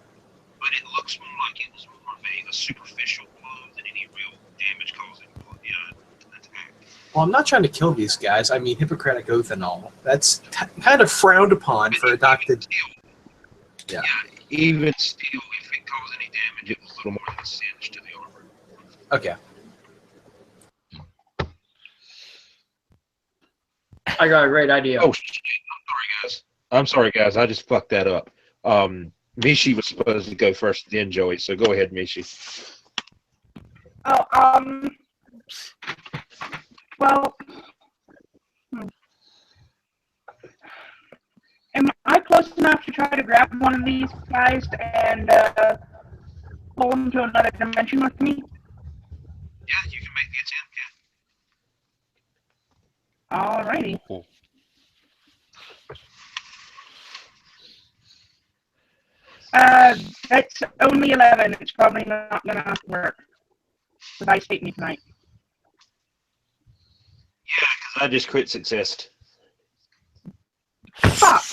but it looks more like it was more of a superficial blow than any real damage-causing attack. Well, I'm not trying to kill these guys. I mean, Hippocratic Oath and all. That's kind of frowned upon for adopted. Yeah. Even still, if it caused any damage, it was a little more than a cinch to the armor. Okay. I got a great idea. Oh shit! I'm sorry, guys. I just fucked that up. Mishi was supposed to go first, then Joey. So go ahead, Mishi. Oh, well, am I close enough to try to grab one of these guys and pull them to another dimension with me? Yeah, you can make the attempt. Alrighty. Cool. That's only 11. It's probably not gonna work. The dice hate me tonight. Yeah, because I just crit successed. Fuck!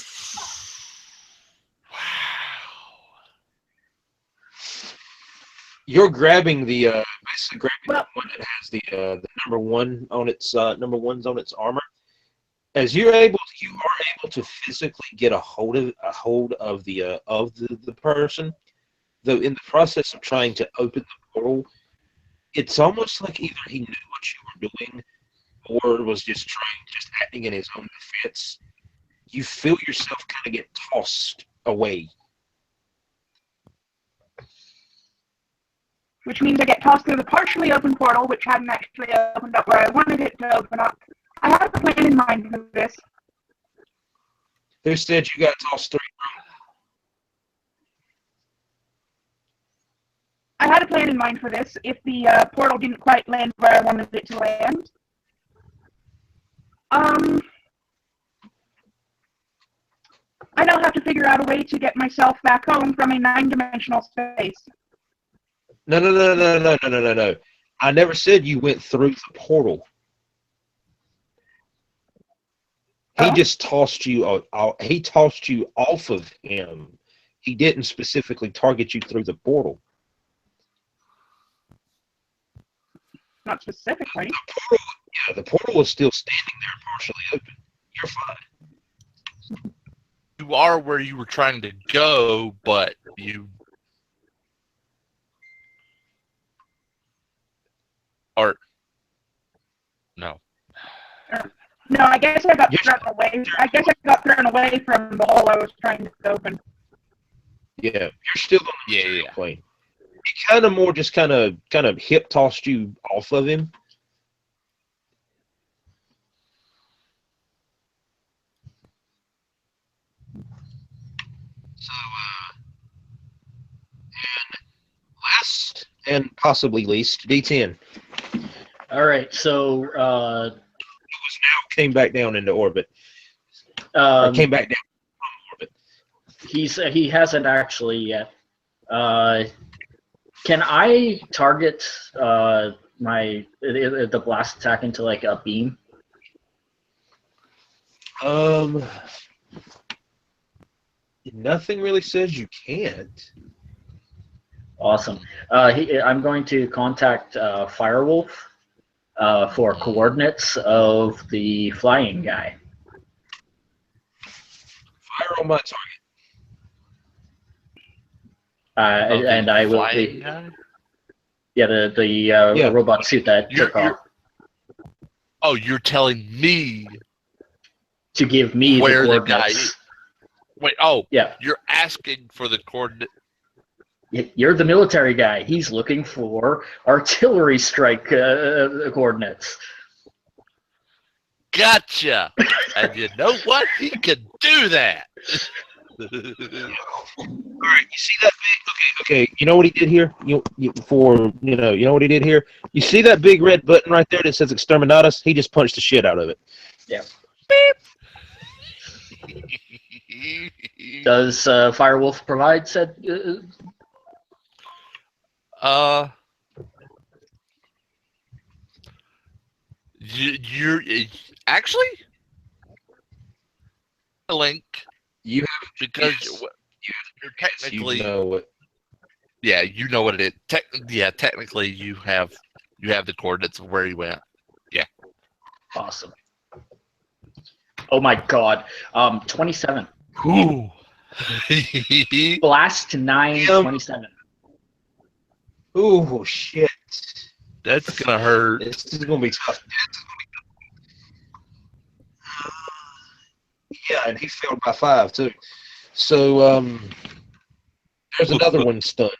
You're grabbing the basically grabbing Well- the one that has the number one on its number ones on its armor. As you are able to physically get a hold of the person, though in the process of trying to open the portal, it's almost like either he knew what you were doing or was just acting in his own defense. You feel yourself kind of get tossed away. Which means I get tossed through the partially open portal, which hadn't actually opened up where I wanted it to open up. I had a plan in mind for this. Who said you got tossed through? I had a plan in mind for this if the portal didn't quite land where I wanted it to land. I now have to figure out a way to get myself back home from a 9-dimensional space. No. I never said you went through the portal. He just tossed you. He tossed you off of him. He didn't specifically target you through the portal. Not specifically. The portal is still standing there, partially open. You're fine. You are where you were trying to go, but you are no. No, I guess I got thrown away. I guess I got thrown away from the hole I was trying to open. Yeah, you're still on the plane. He kind of hip tossed you off of him. So, and last and possibly least, D10. All right, so It was now came back down into orbit. Or came back down from orbit. he hasn't actually yet. Can I target the blast attack into like a beam? Nothing really says you can't. Awesome. I'm going to contact Firewolf for coordinates of the flying guy. Fire on my target. And I will. The robot suit that took off. Oh, you're telling me to give me where the guy coordinates. is. Wait, oh, yeah. You're asking for the coordinate. You're the military guy. He's looking for artillery strike coordinates. Gotcha. And you know what? He can do that. All right, you see that big? Okay. You know what he did here? You know what he did here? You see that big red button right there that says "Exterminatus"? He just punched the shit out of it. Yeah. Beep. Does Firewolf provide said? You're actually a link. You have because you're technically. You know it. Yeah, you know what it is. Technically, you have the coordinates of where he went. Yeah. Awesome. Oh my God. 27. Ooh. Blast 927. Ooh, shit. That's gonna hurt. This is gonna be tough. Yeah, and he failed by 5 too. So there's another one stunned.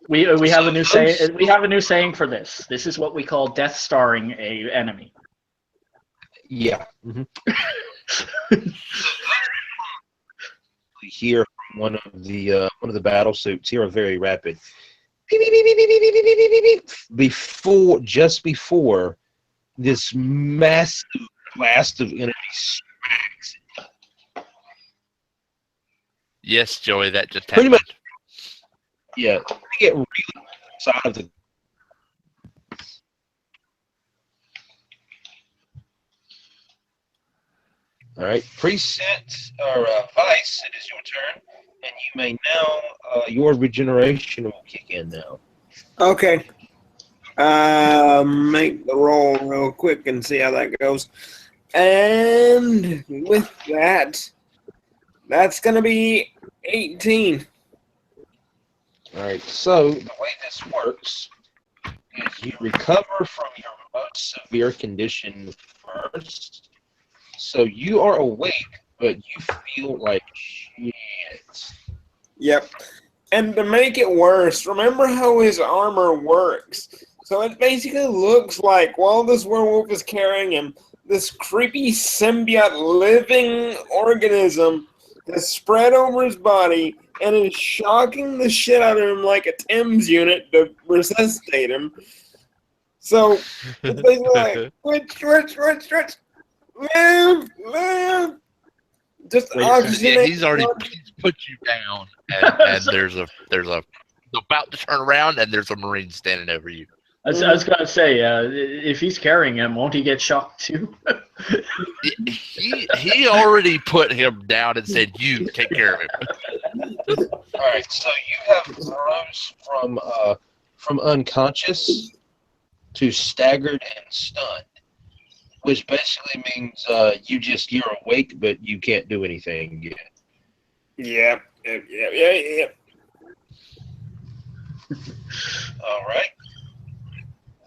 We have a new saying. We have a new saying for this. This is what we call Death Starring a enemy. Yeah. Mm-hmm. Here from one of the battle suits. Here are very rapid. Just before this massive blast of energy smacks. Yes, Joey, that just pretty happened. much. Yeah, they get really inside of the. All right, preset or Vice, it is your turn, and you may now your regeneration will kick in now. Okay. Make the roll real quick and see how that goes. And with that, that's going to be 18. All right. So the way this works is you recover from your most severe condition first. So you are awake, but you feel like shit. Yep. And to make it worse, remember how his armor works. So it basically looks like while this werewolf is carrying him, this creepy symbiote living organism has spread over his body and is shocking the shit out of him like a Tim's unit to resuscitate him. So it's basically like, switch, live. Just Wait, oxygenate. Yeah, he's put you down, and there's a about to turn around, and there's a Marine standing over you. I was gonna say, if he's carrying him, won't he get shocked too? He already put him down and said, "You take care of him." All right. So you have rose from unconscious to staggered and stunned, which basically means you're awake, but you can't do anything yet. Yeah. All right.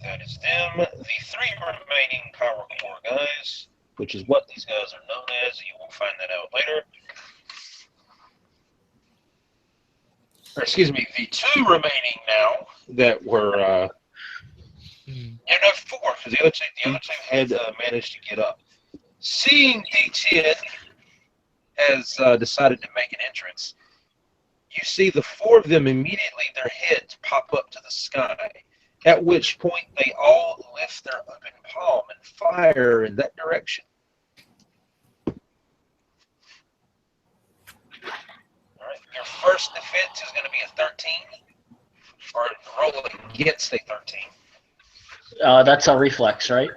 That is them. The 3 remaining Power Core guys, which is what these guys are known as. You will find that out later. Or excuse me, the 2 remaining now that were... Yeah, no, 4, because the other two had managed to get up. Seeing D10 has decided to make an entrance, you see the 4 of them immediately, their heads pop up to the sky, at which point they all lift their open palm and fire in that direction. All right, your first defense is going to be a 13, or roll against a 13. That's a reflex, right?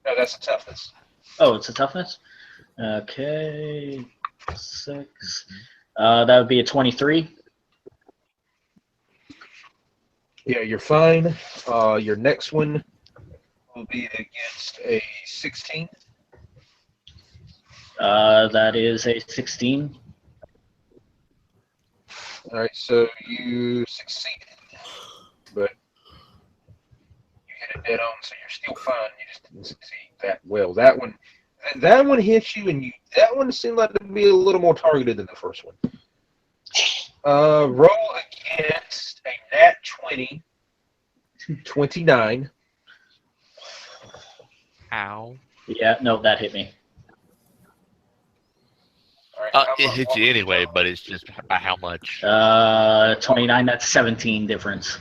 No, that's a toughness. Oh, it's a toughness? Okay. 6. That would be a 23. Yeah, you're fine. Your next one will be against a 16. That is a 16. All right, so you succeeded, but you hit it dead on, so you're still fine. You just didn't succeed that well. That one hit you, and that one seemed like to be a little more targeted than the first one. Roll against a nat 20, 29. Ow. Yeah, no, that hit me. All right, It hits you anyway, but it's just by how much. 29, that's 17 difference.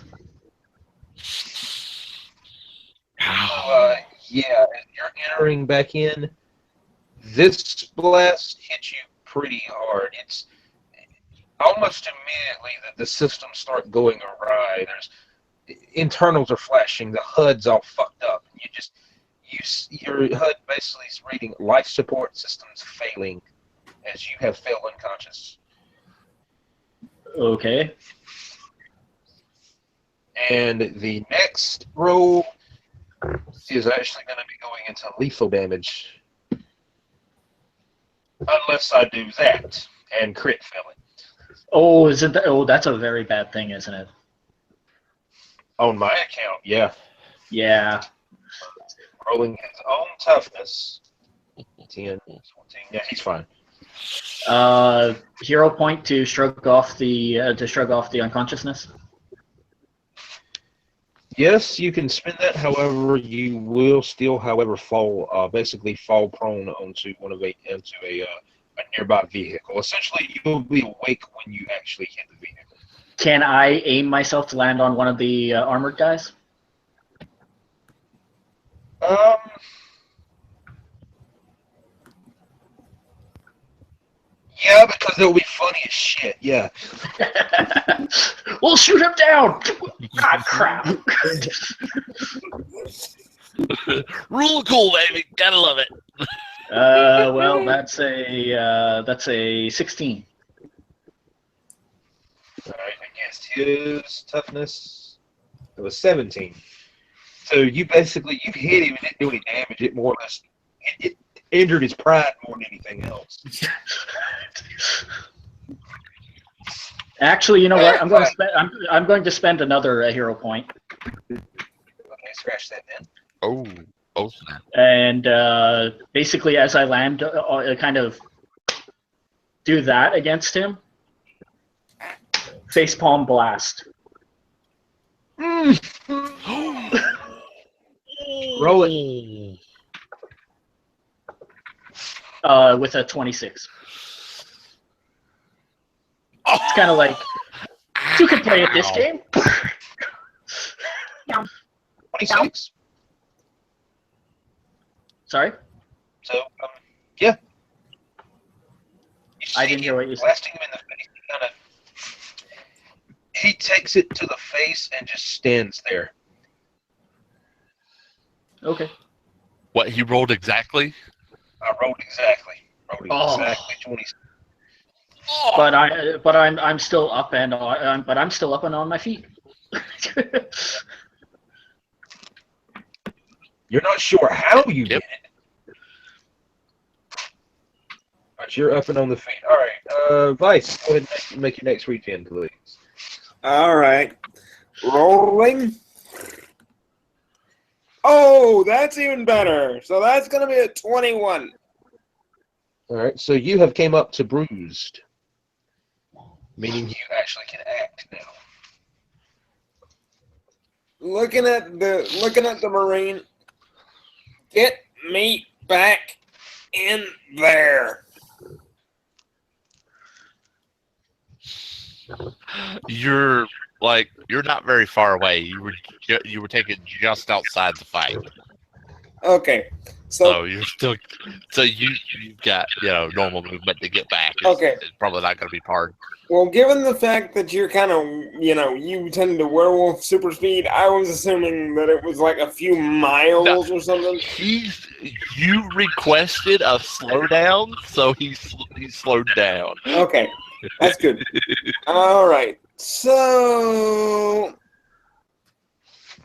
Yeah, you're entering back in. This blast hits you pretty hard. It's almost immediately that the systems start going awry. Internals are flashing. The HUD's all fucked up. Your HUD basically is reading life support systems failing as you have failed unconscious. Okay. And the next roll is actually going to be going into lethal damage. Unless I do that and crit fail it. Oh, is it? Oh, that's a very bad thing, isn't it? On my account, yeah. Yeah. Rolling his own toughness. 10, 14. Yeah, he's fine. Hero point to shrug off the unconsciousness. Yes, you can spend that. However, you will still, fall prone onto a nearby vehicle. Essentially, you'll be awake when you actually hit the vehicle. Can I aim myself to land on one of the armored guys? Yeah, because it'll be funny as shit. Yeah. We'll shoot him down. Ah, crap. Rule cool, baby. Gotta love it. Well, that's a 16. All right, against his toughness. It was 17. So you hit him and didn't do any damage. It more or less it injured his pride more than anything else. Actually, you know what? I'm going to spend another hero point. Okay, scratch that then. Oh snap. And basically, as I land, kind of do that against him. Facepalm blast. Roll it. With a 26. It's kind of like, you could play at this game. 26. Sorry? So, yeah. I didn't hear what you said. Blasting him in the face, he takes it to the face and just stands there. Okay. What, he rolled exactly? I rolled exactly. Exactly 26. But I'm still up and on my feet. You're not sure how you did it, but you're up and on the feet. All right, Vice, go ahead and make your next regen, please. All right. Rolling. Oh, that's even better. So that's going to be a 21. All right, so you have came up to bruised, meaning you actually can act now. Looking at the Marine. Get me back in there. You're not very far away. You were taken just outside the fight. Okay. So you're still you've got normal movement to get back. It's probably not going to be hard. Well, given the fact that you're kind of you tend to werewolf super speed, I was assuming that it was like a few miles or something. You requested a slowdown, so he slowed down. Okay, that's good. All right, so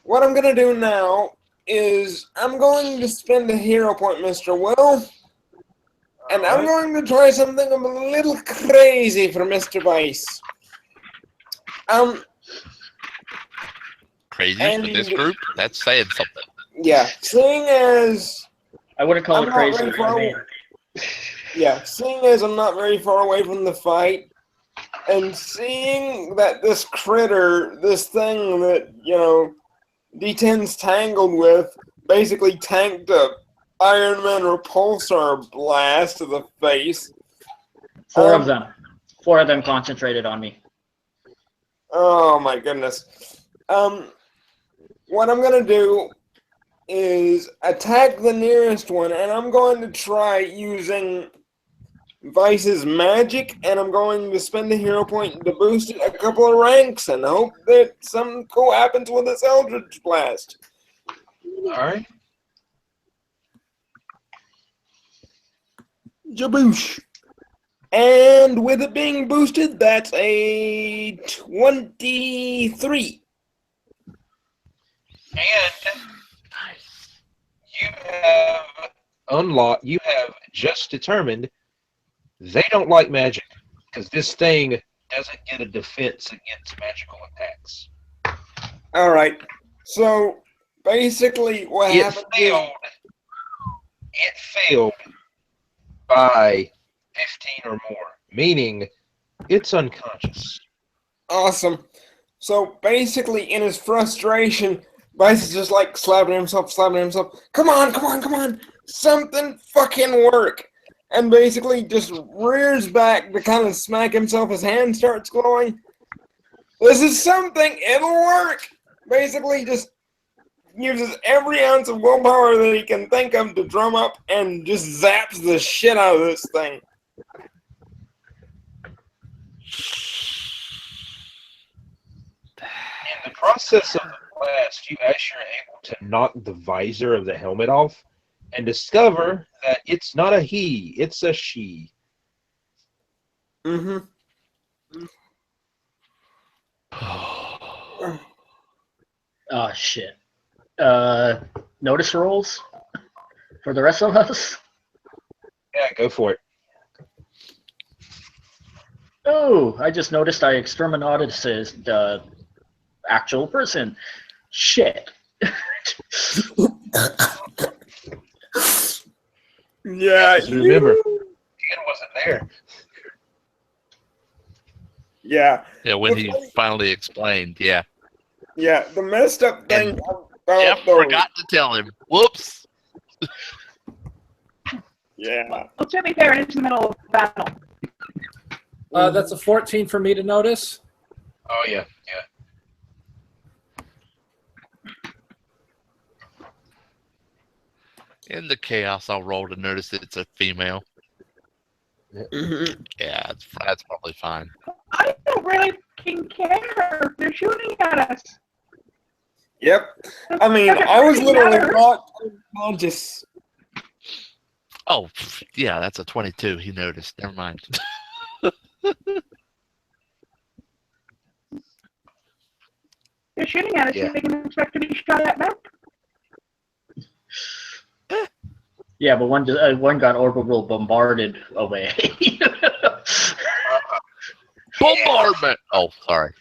what I'm gonna do now is I'm going to spend a hero point, Mr. Will. And I'm going to try something a little crazy for Mr. Vice. Crazy for this group? That's saying something. Yeah, seeing as I wouldn't call it crazy. Seeing as I'm not very far away from the fight, and seeing that this critter, this thing that, D10's tangled with, basically tanked a Iron Man repulsor blast to the face. Four of them concentrated on me. Oh my goodness. What I'm gonna do is attack the nearest one, and I'm going to try using Vice's magic, and I'm going to spend a hero point to boost it a couple of ranks and hope that something cool happens with this Eldritch Blast. Alright. Jaboosh. And with it being boosted, that's a 23. And you have just determined they don't like magic, because this thing doesn't get a defense against magical attacks. Alright, so basically what happened It failed by 15 or more, meaning it's unconscious. Awesome. So basically, in his frustration, Vice is just like slapping himself. Come on. Something fucking work. And basically just rears back to kind of smack himself. His hand starts glowing. This is something. It'll work. Basically just uses every ounce of willpower that he can think of to drum up and just zaps the shit out of this thing. In the process of the blast, you actually are able to knock the visor of the helmet off and discover that it's not a he, it's a she. Mm-hmm. Oh shit. Notice rolls for the rest of us. Yeah, go for it. Oh, I just noticed I exterminated the actual person. Shit. Yeah, Just remember, Ian wasn't there. Yeah, Yeah, when he finally explained, yeah. yeah. The messed up thing And about Jeff those. forgot to tell him. Whoops. Yeah. Well, to be fair, it's the middle of battle. That's a 14 for me to notice. Oh yeah, yeah. In the chaos, I'll roll to notice that it's a female. Mhm. Yeah, that's probably fine. I don't really fucking care. They're shooting at us. Yep. I mean, I was literally not unconscious. Oh, yeah, that's a 22. He noticed. Never mind. They're shooting at us. Yeah. They can expect to be shot at back. Yeah, but one got orbital bombarded away. Bombardment! Oh, sorry.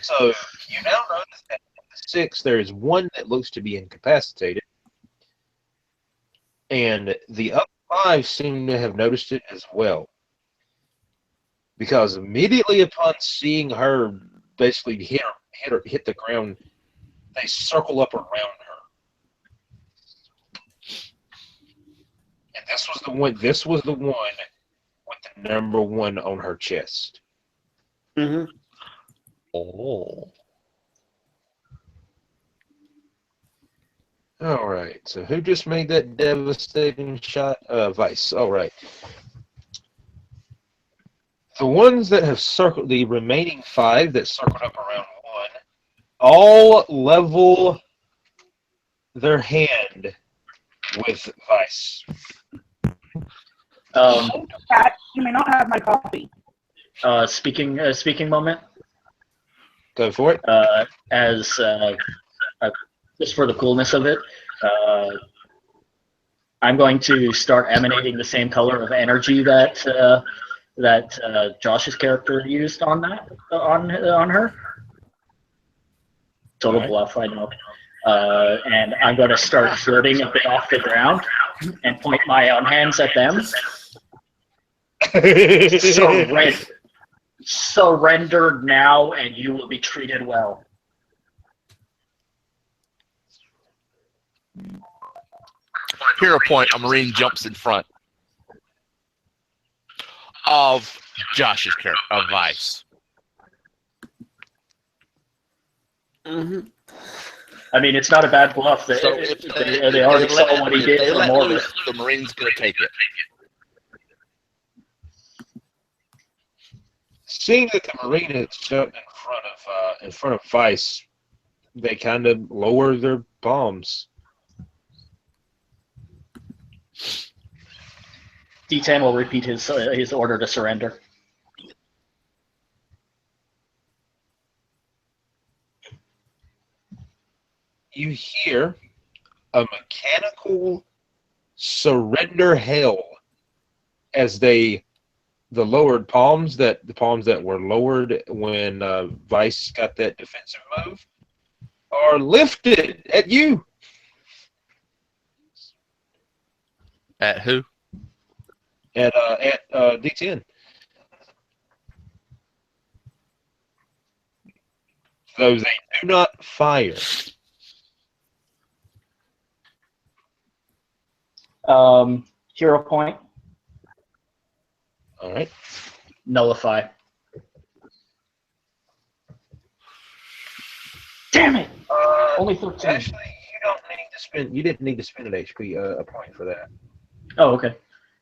So you now notice that of the 6, there is one that looks to be incapacitated, and the other 5 seem to have noticed it as well. Because immediately upon seeing her basically hit the ground, they circle up around her. And this was the one with the number 1 on her chest. Mm-hmm. Oh. All right. So who just made that devastating shot? Vice. All right. The ones that have circled, the remaining 5 that circled up around 1, all level their hand with Vice. Cat, you may not have my coffee. Speaking moment. Go for it. Just for the coolness of it, I'm going to start emanating the same color of energy that Josh's character used on her. Total bluff, I know. And I'm going to start flirting a bit off the ground and point my own hands at them. Surrender now, and you will be treated well. Hero point, a Marine jumps in front of Josh's character, of Vice. Mm-hmm. I mean, it's not a bad bluff. They already saw what he did They from let orbit. loose, the Marine's going to take it. Seeing that the Marine is shut in front of Vice, they kind of lower their palms. D10 will repeat his order to surrender. You hear a mechanical surrender hail as the palms that were lowered when Vice got that defensive move are lifted at you. At who? At D10. Though they do not fire. Hero point. All right. Nullify. Damn it! Only 13. Actually, you didn't need to spend an HP a point for that. Oh, okay.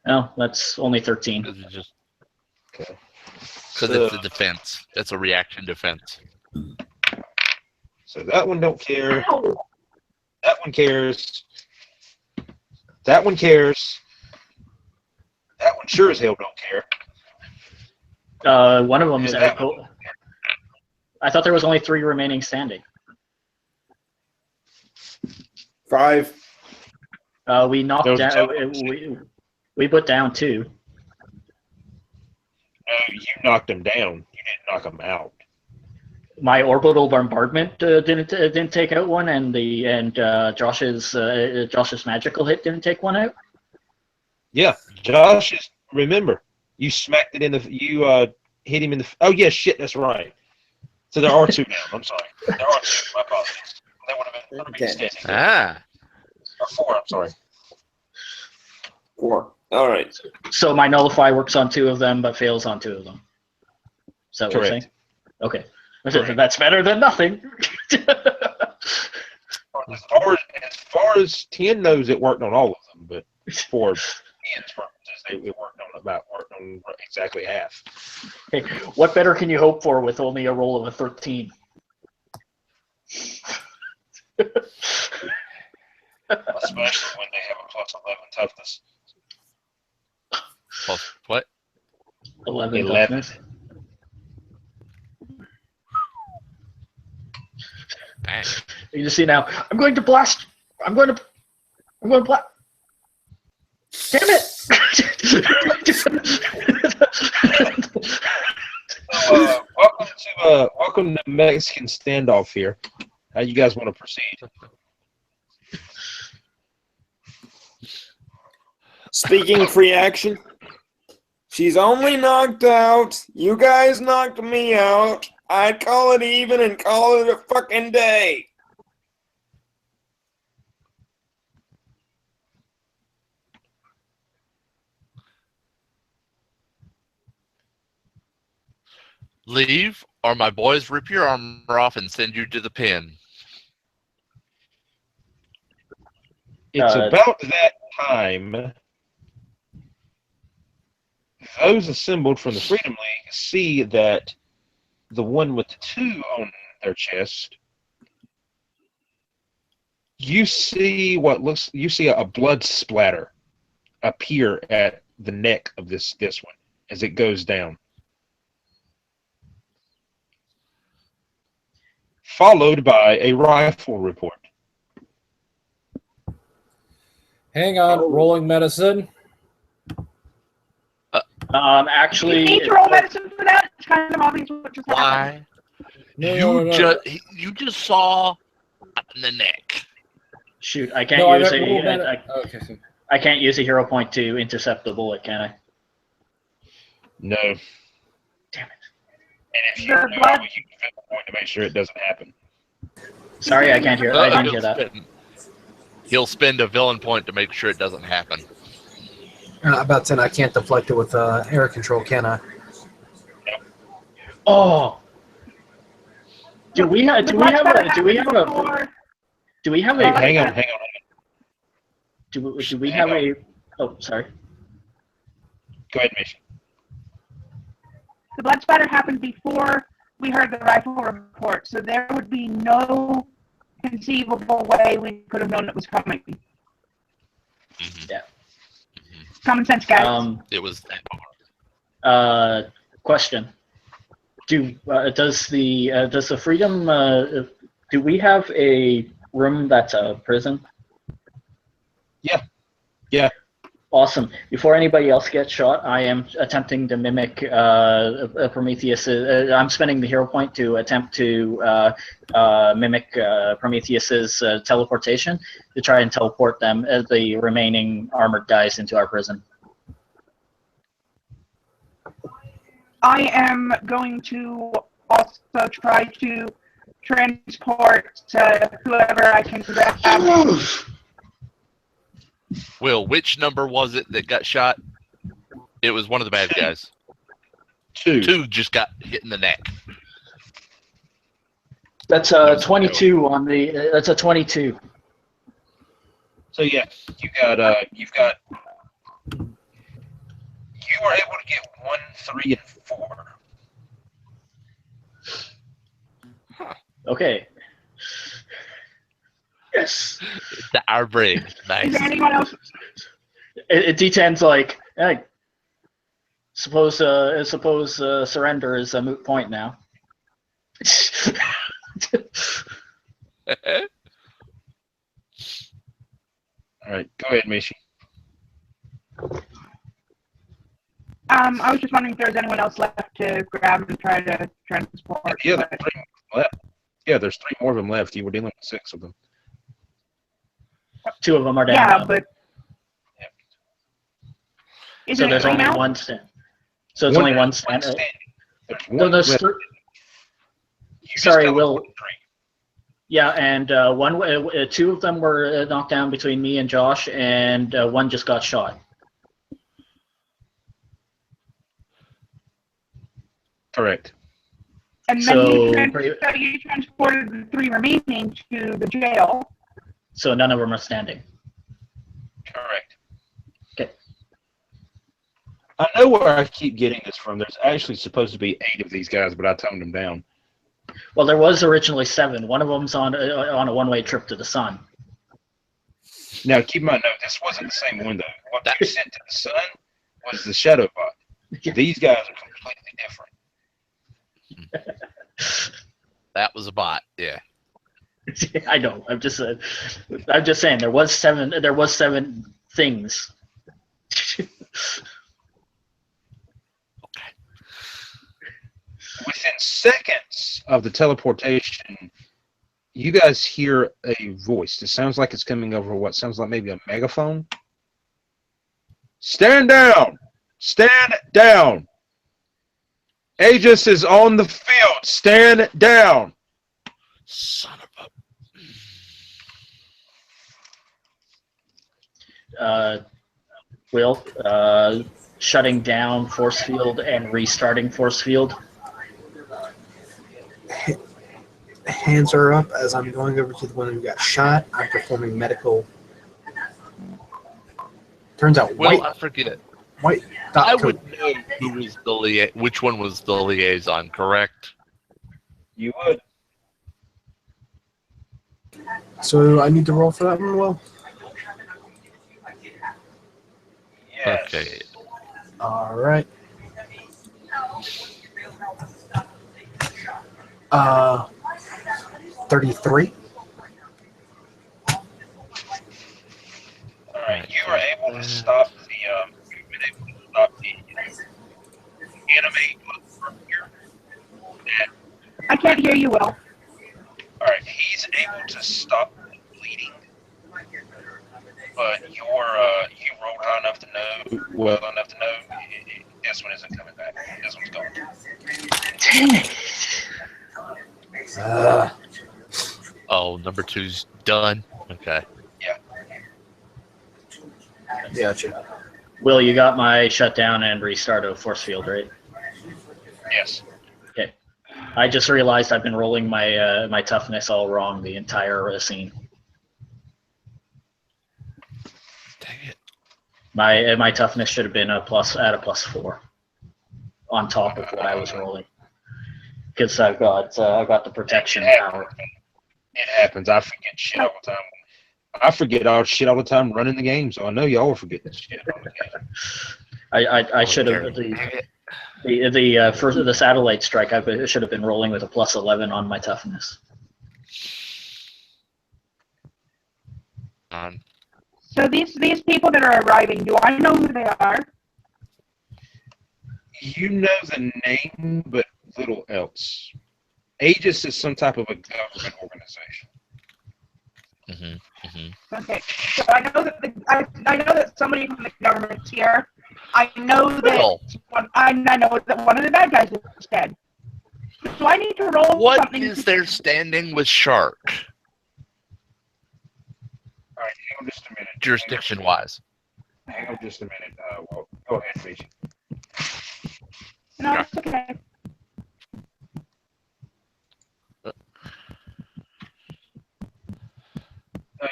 No, that's only 13. Because it's just Okay. it's a defense. It's a reaction defense. So that one don't care. That one cares. That one cares. That one sure as hell don't care. One of them is Yeah, I thought there was only 3 remaining standing. 5. We knocked There was a down. total of We put down 2. You knocked him down. You didn't knock him out. My orbital bombardment didn't take out one, and Josh's magical hit didn't take one out. Yeah, Josh is. Remember, you smacked it in the. You hit him in the. Oh yeah, shit, that's right. So there are 2 down. I'm sorry. There are 2. My apologies. That would have been Okay. standing. Ah. Or 4. I'm sorry. 4. All right. So my nullify works on 2 of them, but fails on 2 of them. Is that what you're Correct. saying? Okay. Correct. That's better than nothing. As far as 10 knows, it worked on all of them, but for 10's purposes, it worked on exactly half. Hey, what better can you hope for with only a roll of a 13? Especially when they have a plus 11 toughness. Plus what? 11 11. toughness. Dang. You just see now. I'm going to blast. I'm going to blast. Damn it! So, welcome to Mexican standoff here. How you guys want to proceed? Speaking free action. She's only knocked out. You guys knocked me out. I'd call it even and call it a fucking day. Leave, or my boys rip your armor off and send you to the pen. It's about that time. Those assembled from the Freedom League see that the one with the 2 on their chest. You see a blood splatter appear at the neck of this one as it goes down. Followed by a rifle report. Hang on, rolling medicine. Actually, You need to roll medicine for that. It's kind of obvious what just happened. Why? You just saw in the neck. Shoot, I can't No, use I rolled a. I can't use a hero point to intercept the bullet, can I? No. Damn it! And if you know, you can fit the point to make sure it doesn't happen. Sorry, I can't hear. I didn't hear that. He'll spend a villain point to make sure it doesn't happen. About 10, I can't deflect it with air control, can I? Oh. Do we have a Hang on. Do we have a? Oh, sorry. Go ahead, Mason. The blood spatter happened before we heard the rifle report, so there would be no conceivable way we could have known it was coming. Mm-hmm. Yeah. Common sense, guys. It was that hard. Question: does the Freedom? Do we have a room that's a prison? Yeah. Awesome. Before anybody else gets shot, I am attempting to mimic Prometheus. I'm spending the hero point to attempt to mimic Prometheus's teleportation to try and teleport them, the remaining armored guys, into our prison. I am going to also try to transport whoever I can grab. Will, which number was it that got shot? It was one of the bad guys. 2. 2 just got hit in the neck. That's 22 on the. That's a 22. So yeah, you were able to get 1, 3, and 4. Okay. Yes. Our brain. Nice. Is there anyone else? D10's like, hey, suppose surrender is a moot point now. All right, go ahead, Mishi. I was just wondering if there was anyone else left to grab and try to transport. Yeah, but- there's 3 more left. Yeah, there's 3 more of them left. You were dealing with 6 of them. 2 of them are down. yeah, now. but Yep. isn't So it there's 3 only now? one stand. So it's only one stand. standing. There's No, one there's left. three. You just Sorry, teleported Will. 3. Yeah, and 2 of them were knocked down between me and Josh, and 1 just got shot. Correct. And then So- you transported the 3 remaining to the jail. So none of them are standing. Correct. Okay. I know where I keep getting this from. There's actually supposed to be 8 of these guys, but I toned them down. Well, there was originally 7. One of them's on a one-way trip to the sun. Now, keep in mind, no, this wasn't the same one, though. What they sent to the sun was the shadow bot. These guys are completely different. That was a bot. Yeah. I know. I'm just saying there was 7. There was 7 things. Within seconds of the teleportation, you guys hear a voice. It sounds like it's coming over what sounds like maybe a megaphone. Stand down! Stand down! Aegis is on the field! Stand down! Son of a. Will, shutting down force field and restarting force field. Hands are up as I'm going over to the one who got shot. I'm performing medical. Turns out Well, white. I forget. White. I Dot would code. know who was the which one was the liaison, correct? You would. So I need to roll for that one. Well, Yes. Okay. all right. 33. Alright, you were able to stop you've been able to stop the enemy from here. I can't hear you well. Alright, he's able to stop the bleeding, but you rolled high enough to know, well enough to know this one isn't coming back. This one's gone. Oh, number 2's done. Okay. Gotcha. Will, you got my shutdown and restart of force field, right? Yes. Okay. I just realized I've been rolling my my toughness all wrong the entire scene. Dang it. My toughness should have been a +4 on top of what I was rolling, because I've got the protection power. It happens. I forget shit all the time. I forget all shit all the time running the game, so I know y'all are forgetting shit all the time. I should have the satellite strike. I should have been rolling with a +11 on my toughness. So these people that are arriving, do I know who they are? You know the name, but little else. Aegis is some type of a government organization. Okay, so I know that I know that somebody from the government's here. I know that I know that one of the bad guys is dead. Do I need to roll What something? is there standing with Shark, All right, hang on just a minute. jurisdiction-wise? Hang on just a minute. Well, go ahead, Fiji. No, it's okay.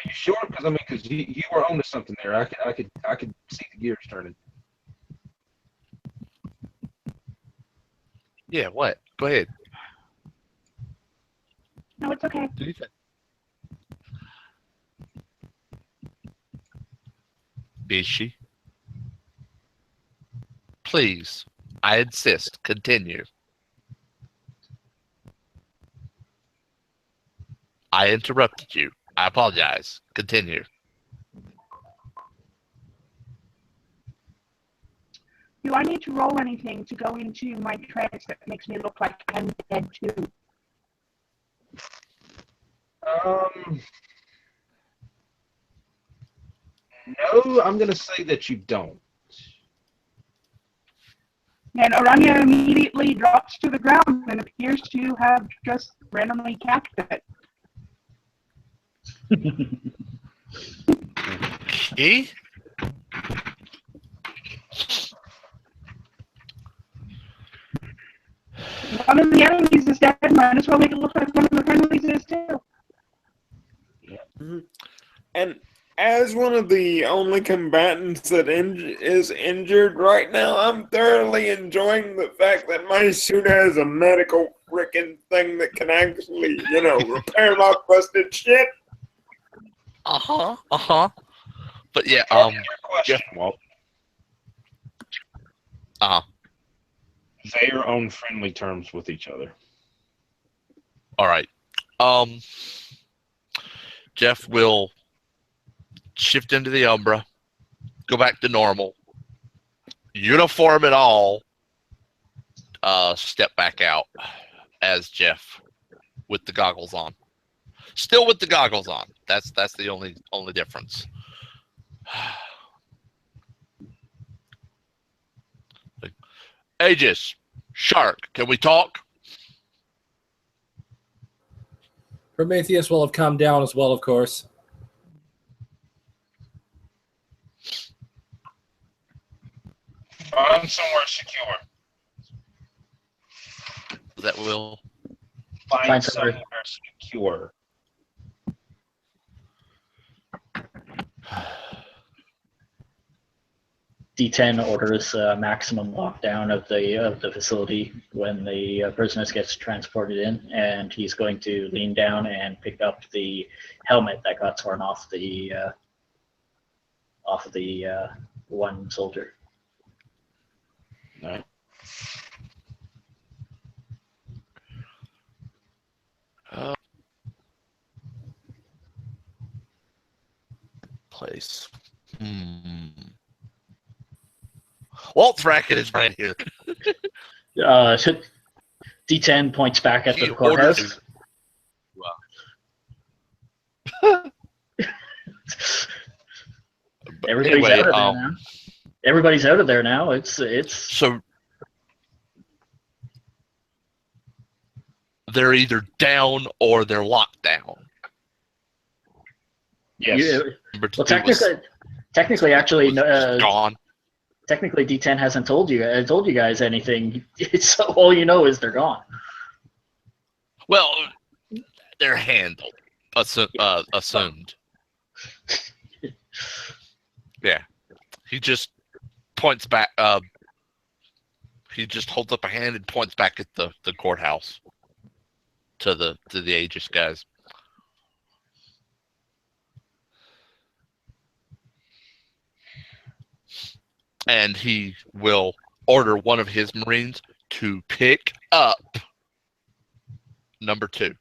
You sure? Because I mean, because you were onto something there. I could see the gears turning. Yeah, what? Go ahead. No, it's okay. Do you think? Is she? Please, I insist. Continue. I interrupted you. I apologize. Continue. Do I need to roll anything to go into my trance that makes me look like I'm dead too? No, I'm gonna say that you don't. And Aranya immediately drops to the ground and appears to have just randomly catched it. Okay. One of the enemies is dead. Might as well make it look like one of the friendlies is too. And as one of the only combatants that is injured right now, I'm thoroughly enjoying the fact that my suit has a medical frickin' thing that can actually, repair my busted shit. But yeah, Your question, yeah. Walt. They are on friendly terms with each other. All right. Jeff will shift into the Umbra, go back to normal, uniform and all, step back out as Jeff with the goggles on. Still with the goggles on. That's the only difference. Aegis, Shark, can we talk? Prometheus will have come down as well, of course. Find somewhere secure. That will Find somewhere secure. D10 orders maximum lockdown of the facility when the prisoners gets transported in, and he's going to lean down and pick up the helmet that got torn off the one soldier. All right. Place. Walt's racket is right here. D10 points back at He the courthouse. Everybody's Anyway, out of there now. Everybody's out of there now. It's so they're either down or they're locked down. Yes. Number two well, technically, actually, was gone. Technically, D10 hasn't told you guys anything. It's all you know is they're gone. Well, they're handled, assumed. Yeah, he just points back. He just holds up a hand and points back at the courthouse to the Aegis guys. And he will order one of his Marines to pick up number 2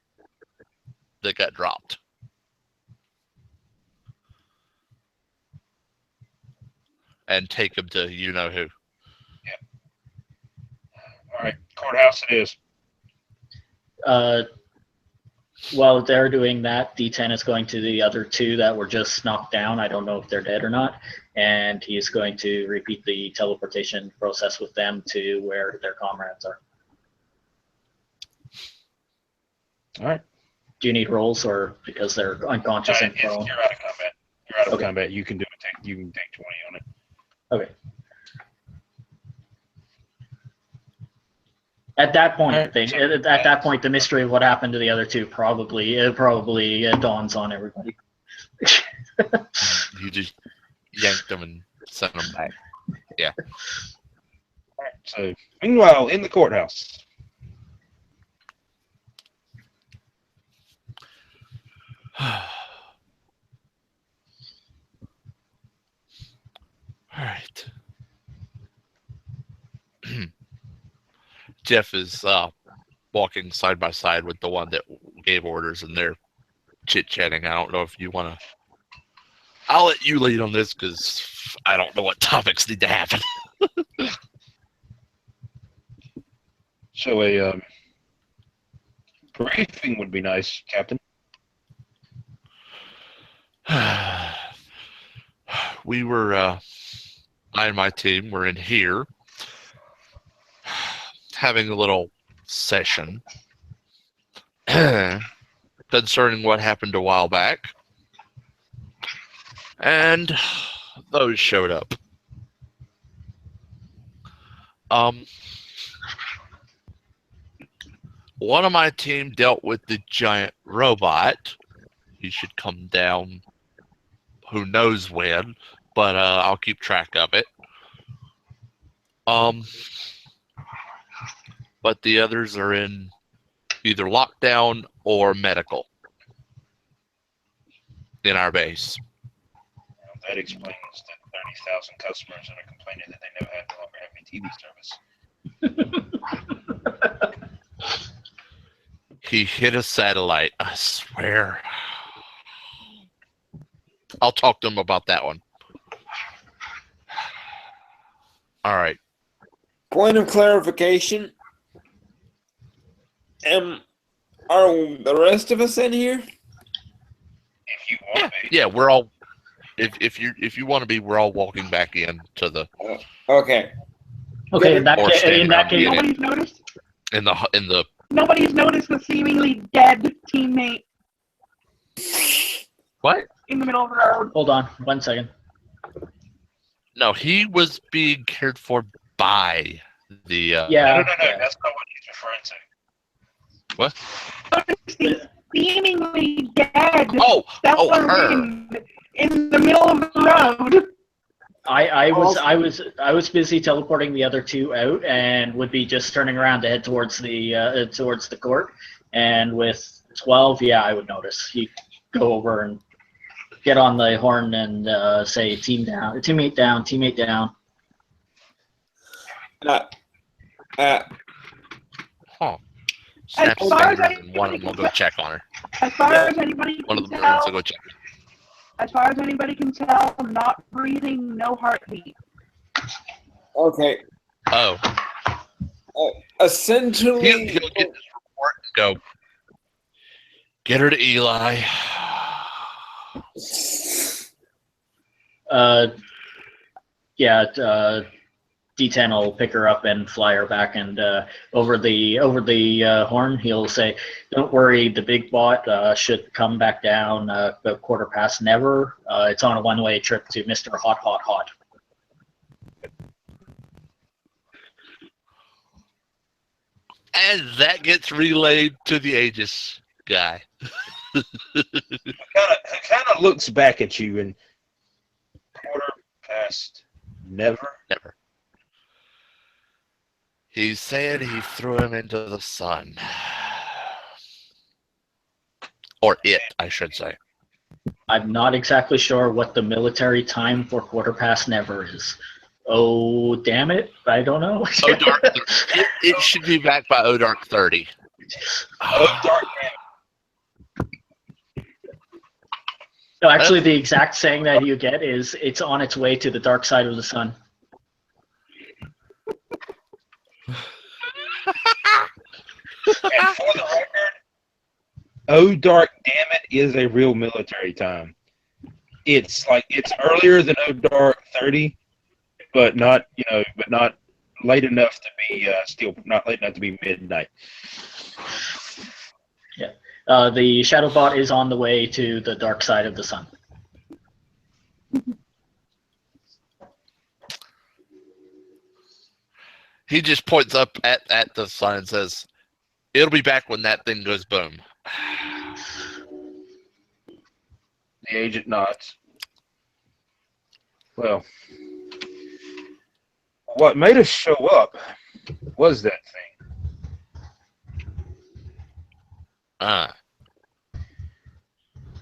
that got dropped. And take him to you-know-who. Yep. All right, courthouse it is. While they're doing that, D10 is going to the other 2 that were just knocked down. I don't know if they're dead or not. And he's going to repeat the teleportation process with them to where their comrades are. All right. Do you need rolls or because they're unconscious and prone? You're out of combat. You're out of Okay. combat. You can do it. You can take 20 on it. Okay. At that point, the mystery of what happened to the other 2 probably dawns on everybody. You just yanked them and sent them back. Yeah. All right. So, meanwhile, in the courthouse. All right. Jeff is walking side by side with the one that gave orders, and they're chit-chatting. I don't know if you want to... I'll let you lead on this, because I don't know what topics need to happen. So a briefing would be nice, Captain. We were, I and my team were in here having a little session concerning what happened a while back. And those showed up. One of my team dealt with the giant robot. He should come down who knows when, but I'll keep track of it. But the others are in either lockdown or medical in our base. Well, that explains the 30,000 customers that are complaining that they no longer have any TV service. He hit a satellite, I swear. I'll talk to him about that one. All right. Point of clarification. Are the rest of us in here? If you want to be. Yeah, we're all. If you want to be, we're all walking back in to the. Okay. Okay, in that Or case, standing around Nobody's getting noticed. in the. Nobody's noticed the seemingly dead teammate What? in the middle of the road. hold on 1 second. No, he was being cared for by the. Yeah. No. That's not what he's referring to. What? Noticed the seemingly dead Oh, stellar her. in the middle of the road. I was busy teleporting the other two out, and would be just turning around to head towards the court. And with 12, yeah, I would notice. You go over and get on the horn and say teammate down. Huh. As Snap his far as fingers and one of them will go check on her. As far as anybody One can of the Marines will tell, go check. as far as anybody can tell, not breathing, no heartbeat. Okay. Oh. Essentially, He'll get this report and go. Get her to Eli. D10 will pick her up and fly her back, and over the horn he'll say, "Don't worry, the big bot should come back down about 1/4 never. It's on a one-way trip to Mr. Hot Hot Hot." And that gets relayed to the Aegis guy. Who kind of looks back at you and 1/4 never. Never. He said he threw him into the sun. Or it, I should say. I'm not exactly sure what the military time for 1/4 never is. Oh, damn it. I don't know. Odark, it should be back by Odark 30. Dark No, actually, the exact saying that you get is, "It's on its way to the dark side of the sun." And for the record, oh dark damn it is a real military time. It's earlier than oh dark 30, but not late enough to be still not late enough to be midnight. Yeah. The shadow bot is on the way to the dark side of the sun. He just points up at the sun and says, "It'll be back when that thing goes boom." The agent nods. Well, what made us show up was that thing.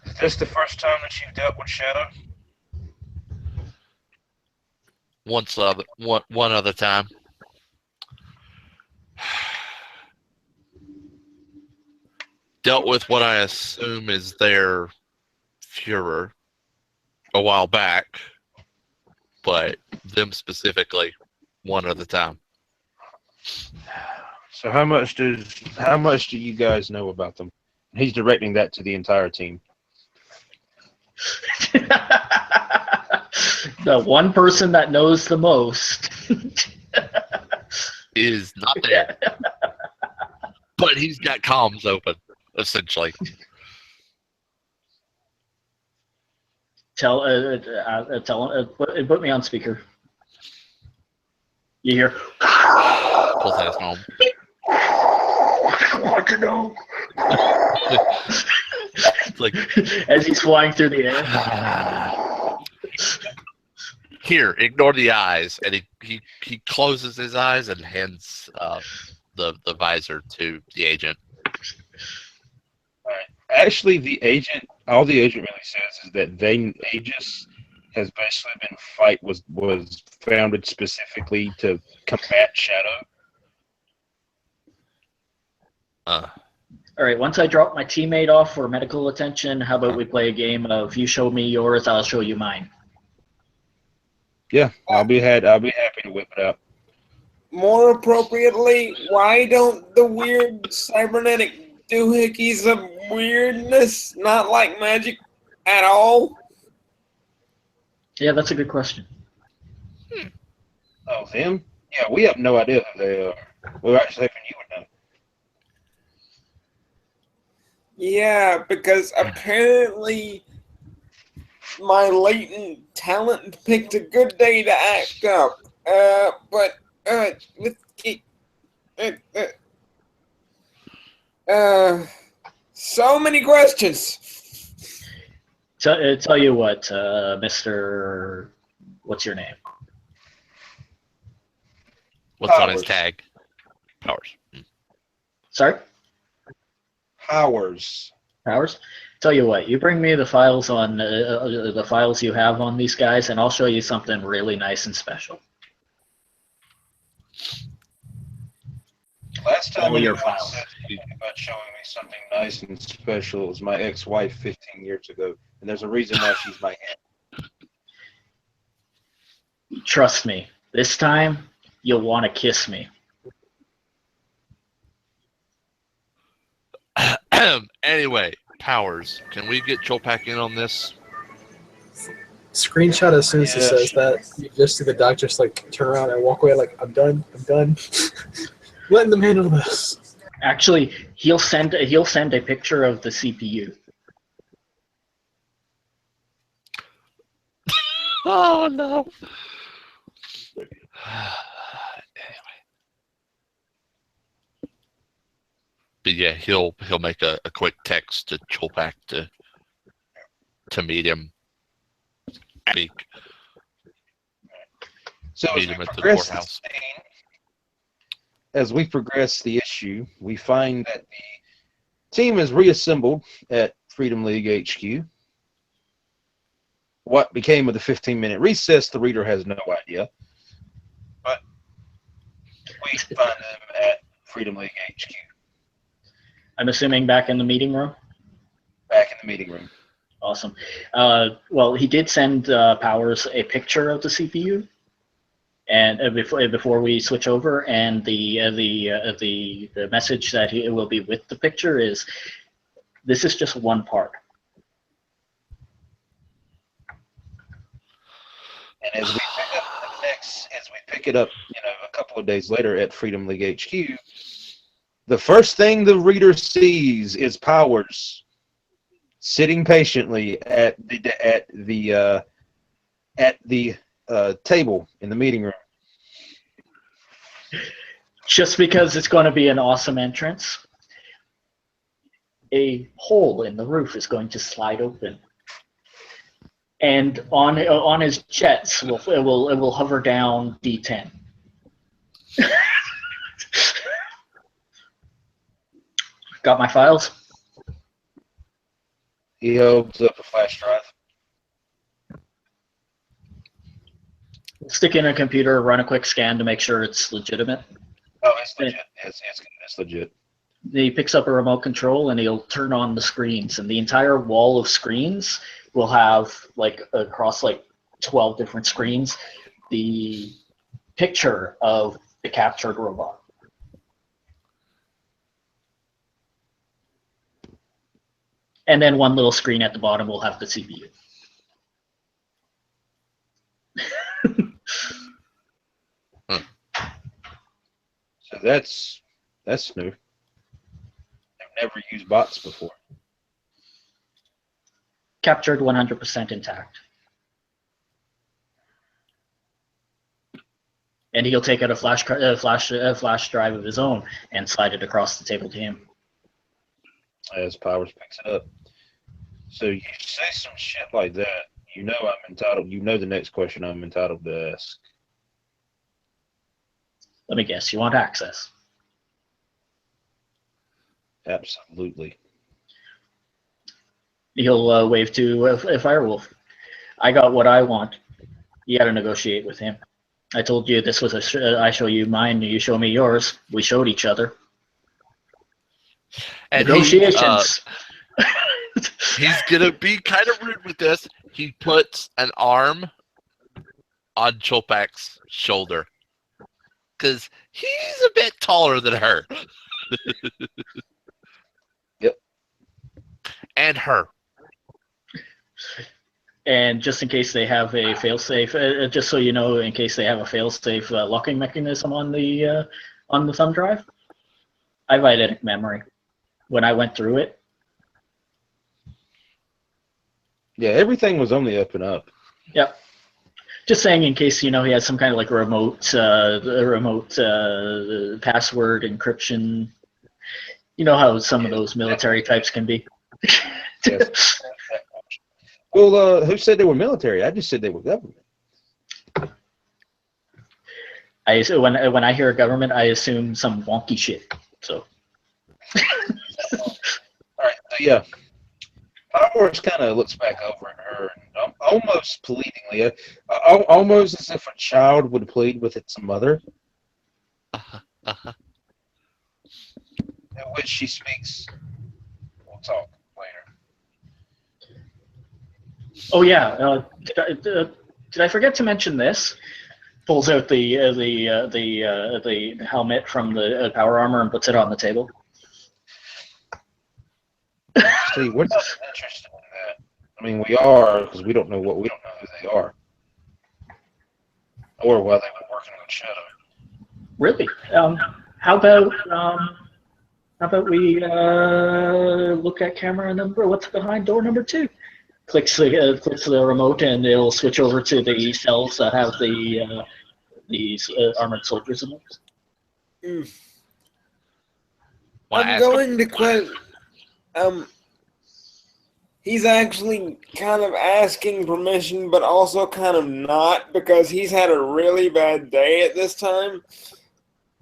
Is this the first time that you've dealt with Shadow? One other time. Dealt with what I assume is their Führer a while back, but them specifically one other time. So how much do you guys know about them? He's directing that to the entire team. The one person that knows the most. Is not there. But he's got comms open, essentially. Tell put me on speaker. You hear? Pulls out his home. I want to know. It's like, As he's flying through the air. here, ignore the eyes, and he closes his eyes and hands the visor to the agent. Actually, all the agent really says is that Aegis has basically been was founded specifically to combat Shadow. All right, once I drop my teammate off for medical attention, how about we play a game of you show me yours, I'll show you mine. Yeah, I'll be happy to whip it out. More appropriately, why don't the weird cybernetic doohickeys of weirdness not like magic at all? Yeah, that's a good question. Oh, them? Yeah, we have no idea who they are. We're actually hoping you would know. Yeah, because apparently my latent talent picked a good day to act up. So many questions. Tell you what, Mr. What's your name? What's on his Powers. tag? Powers. Sorry? Powers. Powers? Tell you what, you bring me the files on the files you have on these guys, and I'll show you something really nice and special. Last time All your anyone files. said anything about showing me something nice and special was my ex-wife 15 years ago, and there's a reason why she's my aunt. Trust me, this time you'll want to kiss me. Anyway, Powers, can we get Chulpak in on this? Screenshot as soon as he Yeah, says sure. that. You just see the doc just like turn around and walk away like, I'm done. Letting them handle this. Actually, he'll send a picture of the CPU. Oh no. But yeah, he'll make a quick text to Chulpak to meet him. Speak. So Meet him at the progress courthouse. the scene, as we progress the issue, we find that the team is reassembled at Freedom League HQ. What became of the 15-minute recess, the reader has no idea. But we find them at Freedom League HQ, I'm assuming back in the meeting room. back in the meeting room. Awesome. Well, he did send Powers a picture of the CPU, and before we switch over, and the message that it will be with the picture is, this is just one part. And as we pick it up, a couple of days later at Freedom League HQ, the first thing the reader sees is Powers sitting patiently at the table in the meeting room. Just because it's going to be an awesome entrance, a hole in the roof is going to slide open, and on his jets it will hover down D10. Got my files? He opens up a flash drive. Stick in a computer, run a quick scan to make sure it's legitimate. Oh, it's legit. It's legit. He picks up a remote control and he'll turn on the screens, and the entire wall of screens will have, across 12 different screens, the picture of the captured robot. And then one little screen at the bottom will have the CPU. So that's new. I've never used bots before. Captured 100% intact. And he'll take out a flash drive of his own and slide it across the table to him. As Powers picks it up. So you say some shit like that, you know I'm entitled. You know the next question I'm entitled to ask. Let me guess, you want access? Absolutely. He'll wave to a Firewolf. I got what I want. You got to negotiate with him. I told you this was I show you mine, you show me yours. We showed each other. And Negotiations. He's gonna be kind of rude with this. He puts an arm on Chopak's shoulder because he's a bit taller than her. Yep. And her. And just in case they have a failsafe, just so you know, in case they have a failsafe locking mechanism on the thumb drive, I have eidetic memory. When I went through it. Yeah, everything was on the up and up. Yep. Just saying, in case he has some kind of like remote password encryption. You know how some of those military types can be. Yes. Well, who said they were military? I just said they were government. When I hear government, I assume some wonky shit. So. All right. So yeah, Powers kind of looks back over at her, and almost pleadingly, almost as if a child would plead with its mother. Uh-huh. In which she speaks. We'll talk later. Oh yeah, did I forget to mention this? Pulls out the helmet from the power armor and puts it on the table. See, we're not interested in that. I mean, we are because we don't know who they are, or why they were working with Shadow. Really? How about we look at camera number? What's behind door number 2? Clicks the remote and it'll switch over to the cells that have these armored soldiers in them. I'm going to question. He's actually kind of asking permission, but also kind of not, because he's had a really bad day at this time.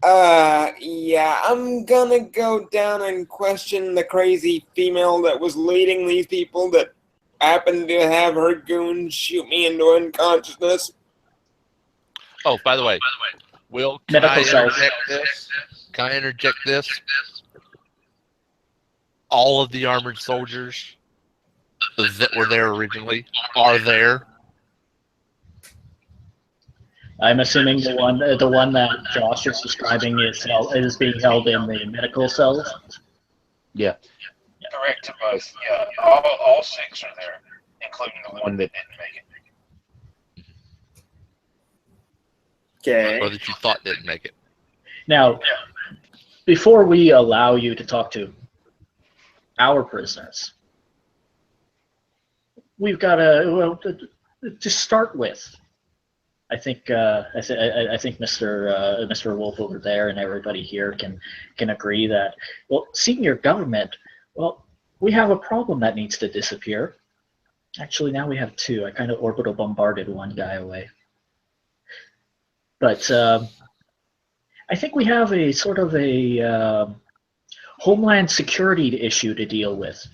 Yeah, I'm gonna go down and question the crazy female that was leading these people that happened to have her goons shoot me into unconsciousness. Oh, by the way, can I interject this? Can I interject this? All of the armored soldiers that were there originally are there. I'm assuming the one that Josh is describing is being held in the medical cells. Yeah. Correct to both. Yeah, all 6 are there, including the one that didn't make it. Okay. Or that you thought didn't make it. Now, before we allow you to talk to our prisoners, we've got to start with. I think Mr. Wolf over there and everybody here can agree that, well, senior government, well, we have a problem that needs to disappear. Actually, now we have 2. I kind of orbital bombarded one guy away. But I think we have a sort of a homeland security issue to deal with.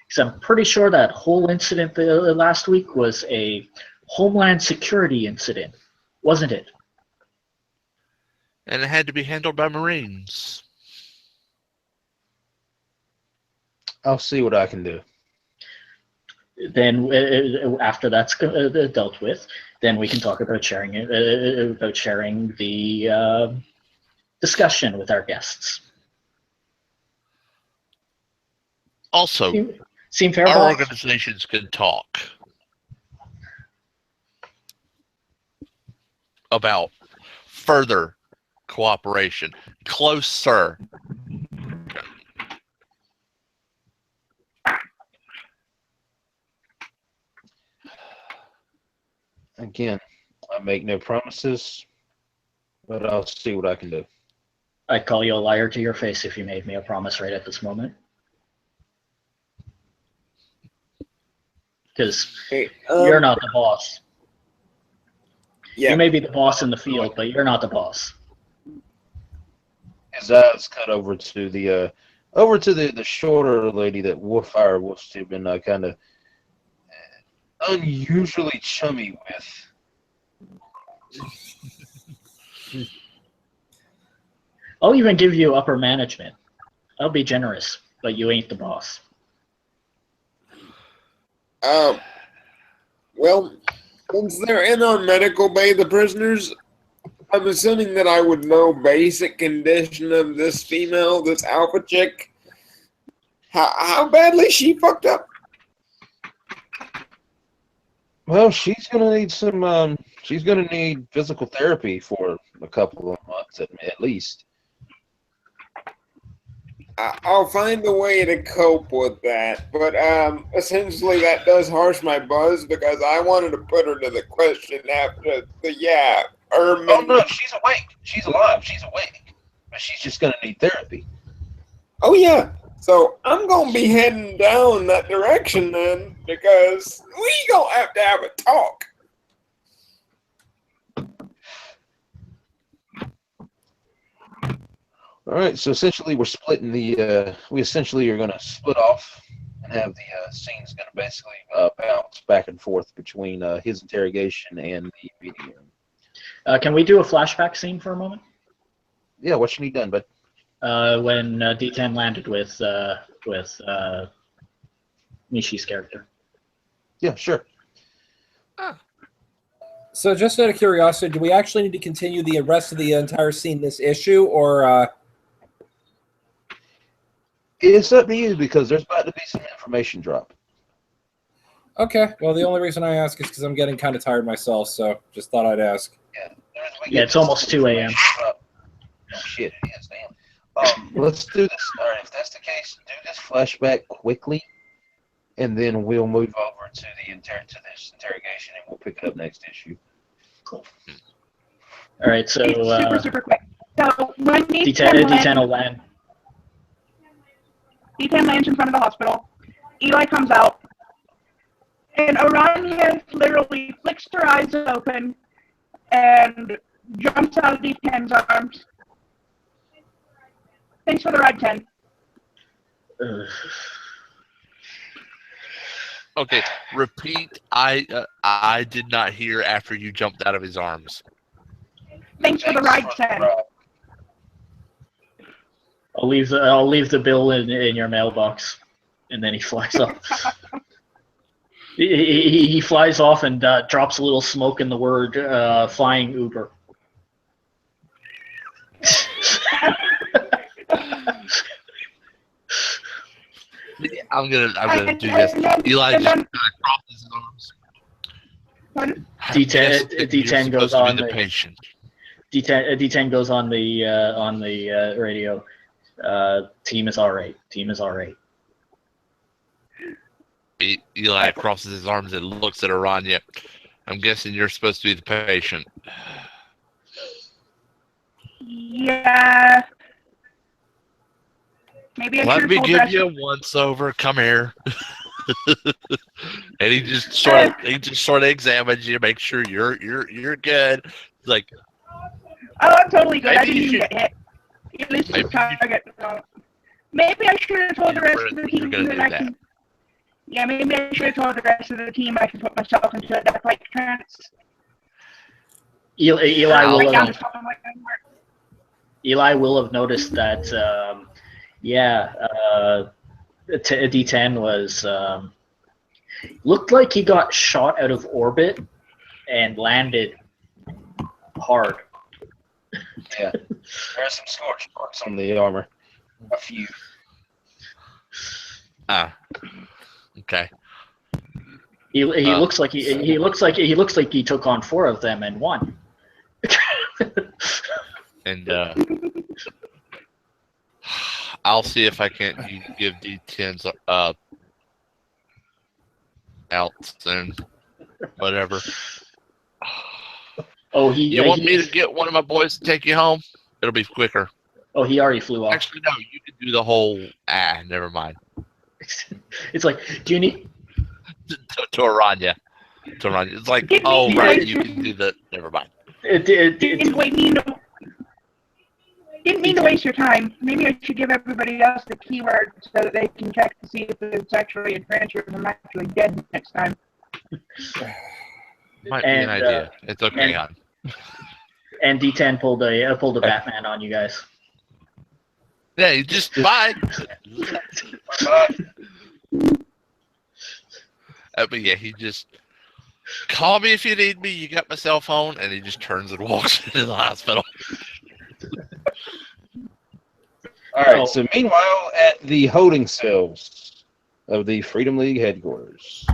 Because I'm pretty sure that whole incident last week was a homeland security incident, wasn't it? And it had to be handled by Marines. I'll see what I can do. Then after that's dealt with, then we can talk about sharing the discussion with our guests. Also, Seem fair, Our boss? organizations can talk about further cooperation. Closer. Again, I make no promises, but I'll see what I can do. I'd call you a liar to your face if you made me a promise right at this moment. Because Hey, you're not the boss. Yeah. You may be the boss in the field, but you're not the boss. His eyes cut over to the shorter lady that Warfire Wolf's been kind of unusually chummy with. I'll even give you upper management. I'll be generous, but you ain't the boss. Well, since they're in on medical bay, the prisoners, I'm assuming that I would know basic condition of this female, this alpha chick. How badly she fucked up? Well, she's gonna need some. She's gonna need physical therapy for a couple of months at least. I'll find a way to cope with that, but essentially that does harsh my buzz because I wanted to put her to the question after the Oh no, she's awake. She's alive. She's awake, but she's just gonna need therapy. Oh yeah, so I'm gonna be heading down that direction then because we gonna have a talk. All right, so essentially we're splitting the. We essentially are gonna split off and have the scenes gonna basically bounce back and forth between his interrogation and the meeting room. Can we do a flashback scene for a moment? Yeah, what you need done, bud? When D10 landed with Nishi's character. Yeah, sure. So, just out of curiosity, do we actually need to continue the rest of the entire scene this issue, or? It's up to you because there's about to be some information drop. Okay. Well, the only reason I ask is because I'm getting kind of tired myself, so just thought I'd ask. Yeah, it's almost 2 a.m. Oh shit, it is, damn. Let's do this. All right, if that's the case, do this flashback quickly, and then we'll move over to this interrogation, and we'll pick it up next issue. Cool. All right, so It's super quick. So when D10 will land. D10 lands in front of the hospital. Eli comes out, and Aranya literally flicks her eyes open and jumps out of D10's arms. Thanks for the ride, 10. Okay, repeat. I did not hear after you jumped out of his arms. Thanks for the ride, 10. I'll leave the bill in your mailbox, and then he flies off. he flies off and drops a little smoke in the word flying Uber. I'm gonna do this. Eli just kind of crosses his arms. D10 goes on the patient. D10 goes on the radio. Team is all right. Team is all right. Eli crosses his arms and looks at Aranya. I'm guessing you're supposed to be the patient. Yeah. Maybe I Let should me have told give her. you a once over. Come here. And he just sort of examines you, make sure you're good. Like, Oh, I'm totally good. I maybe didn't you even get hit. At least maybe it's target. Maybe I should have told the rest of the team gonna that do I that. can. Yeah, maybe I should have told the rest of the team I can put myself into a death like trance. Eli Right will now, have just talking like I'm work. Eli will have noticed that. D10 was looked like he got shot out of orbit and landed hard. Yeah, there's some scorch marks on the armor. A few. Okay. He looks like he looks like he took on 4 of them and won. And I'll see if I can't give D10s outs and whatever. Oh, You want me to get one of my boys to take you home? It'll be quicker. Oh, he already flew off. Actually, no. You can do the whole. Never mind. It's like, do you need To Aranya. To Aranya. It's like, Give me oh right, the- you can do the. Never mind. Didn't mean to waste your time. Maybe I should give everybody else the keyword so that they can check to see if it's actually a transfer and I'm actually dead next time. Might be an idea. It's okay, hon. And D10 pulled a Batman on you guys. Yeah, you just bye. But yeah, he just call me if you need me. You got my cell phone, and he just turns and walks into the hospital. All right. So meanwhile, at the holding cells of the Freedom League headquarters.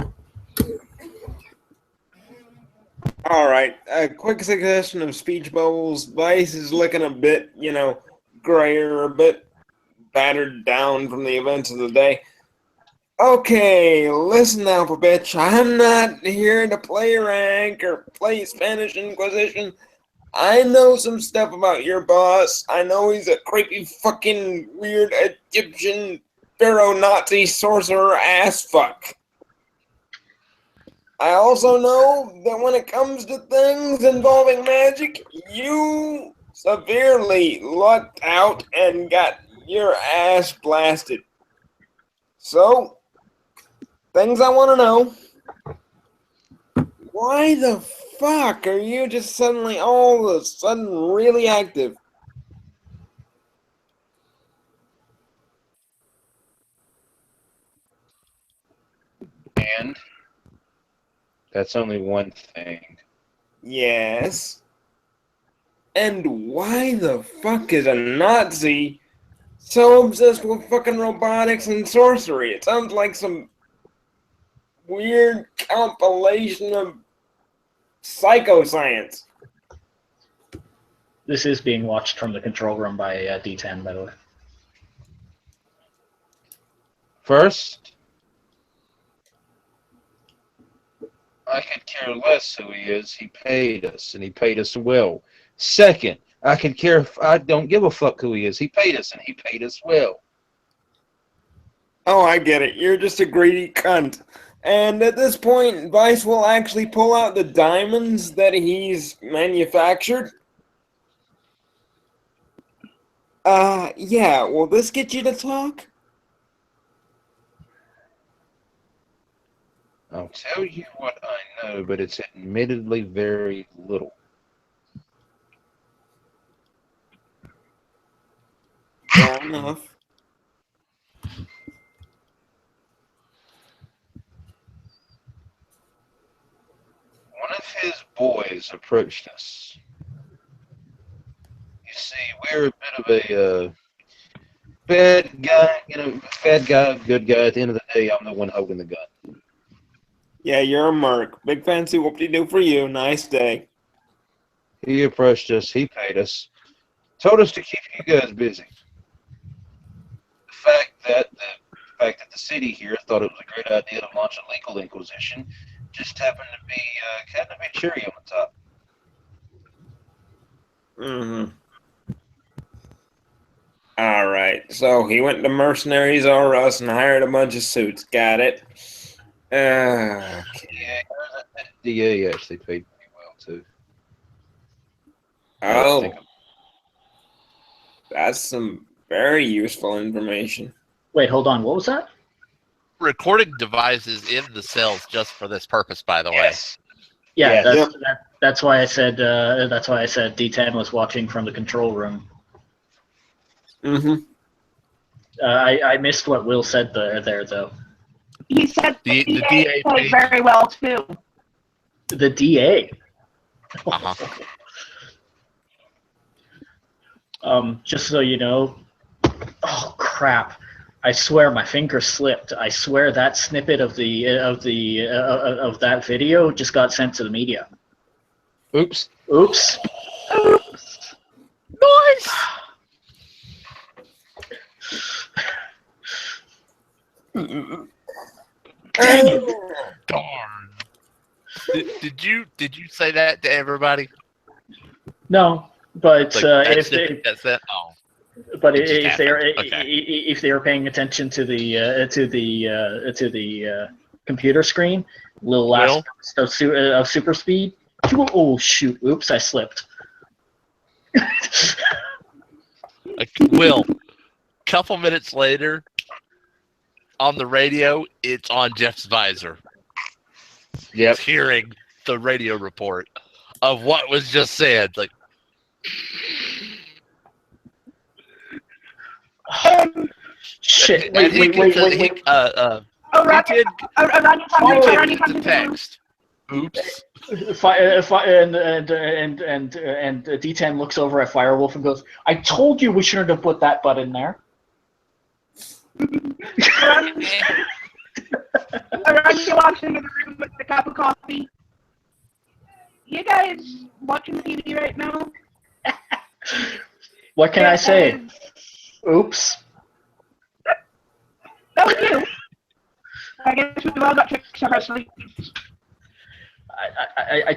All right. A quick suggestion of speech bubbles. Vice is looking a bit, grayer, a bit battered down from the events of the day. Okay, listen now, bitch. I'm not here to play rank or play Spanish Inquisition. I know some stuff about your boss. I know he's a creepy fucking weird Egyptian pharaoh Nazi sorcerer ass fuck. I also know that when it comes to things involving magic, you severely lucked out and got your ass blasted. So, things I want to know. Why the fuck are you just suddenly all of a sudden really active? And that's only one thing. Yes. And why the fuck is a Nazi so obsessed with fucking robotics and sorcery? It sounds like some weird compilation of psychoscience. This is being watched from the control room by D10, by the way. First, I could care less who he is. He paid us, and he paid us well. Second, I don't give a fuck who he is. He paid us, and he paid us well. Oh, I get it. You're just a greedy cunt. And at this point, Vice will actually pull out the diamonds that he's manufactured. Yeah, will this get you to talk? I'll tell you what I know, but it's admittedly very little. Fair enough. One of his boys approached us. You see, we're a bit of a bad guy, bad guy, good guy. At the end of the day, I'm the one holding the gun. Yeah, you're a merc. Big fancy whoop-de-doo for you. Nice day. He approached us. He paid us. Told us to keep you guys busy. The fact that the city here thought it was a great idea to launch a legal inquisition just happened to be kind of a cherry on the top. Mm-hmm. All right. So he went to Mercenaries R Us and hired a bunch of suits. Got it. Okay. Yeah, the DA actually paid pretty well too. Oh, that's some very useful information. Wait, hold on. What was that? Recording devices in the cells just for this purpose, by the way. Yes. Yeah, Yes. that's why I said D10 was watching from the control room. Mm-hmm. I missed what Will said there though. He said The the DA DA played paid- very well too. The DA. Uh-huh. Just so you know. Oh crap! I swear my finger slipped. I swear that snippet of that video just got sent to the media. Oops. Oops. Nice. Dang it. Darn. Did you say that to everybody? No, but Like, if they, that's it. Oh, but it just if they are happened. Okay. if they are paying attention to the computer screen, little last burst of super speed. Oh shoot! Oops, I slipped. Like, Will, couple minutes later, on the radio, it's on Jeff's visor. Yep. He's hearing the radio report of what was just said. Like, Shit! and he Wait! did the text. Oops. And D10 looks over at Firewolf and goes, "I told you we shouldn't have put that button there." Aranya walks into the room with a cup of coffee. You guys watching TV right now? What can I say? Oops. That was you. I guess we've all got tricks up our sleeves. I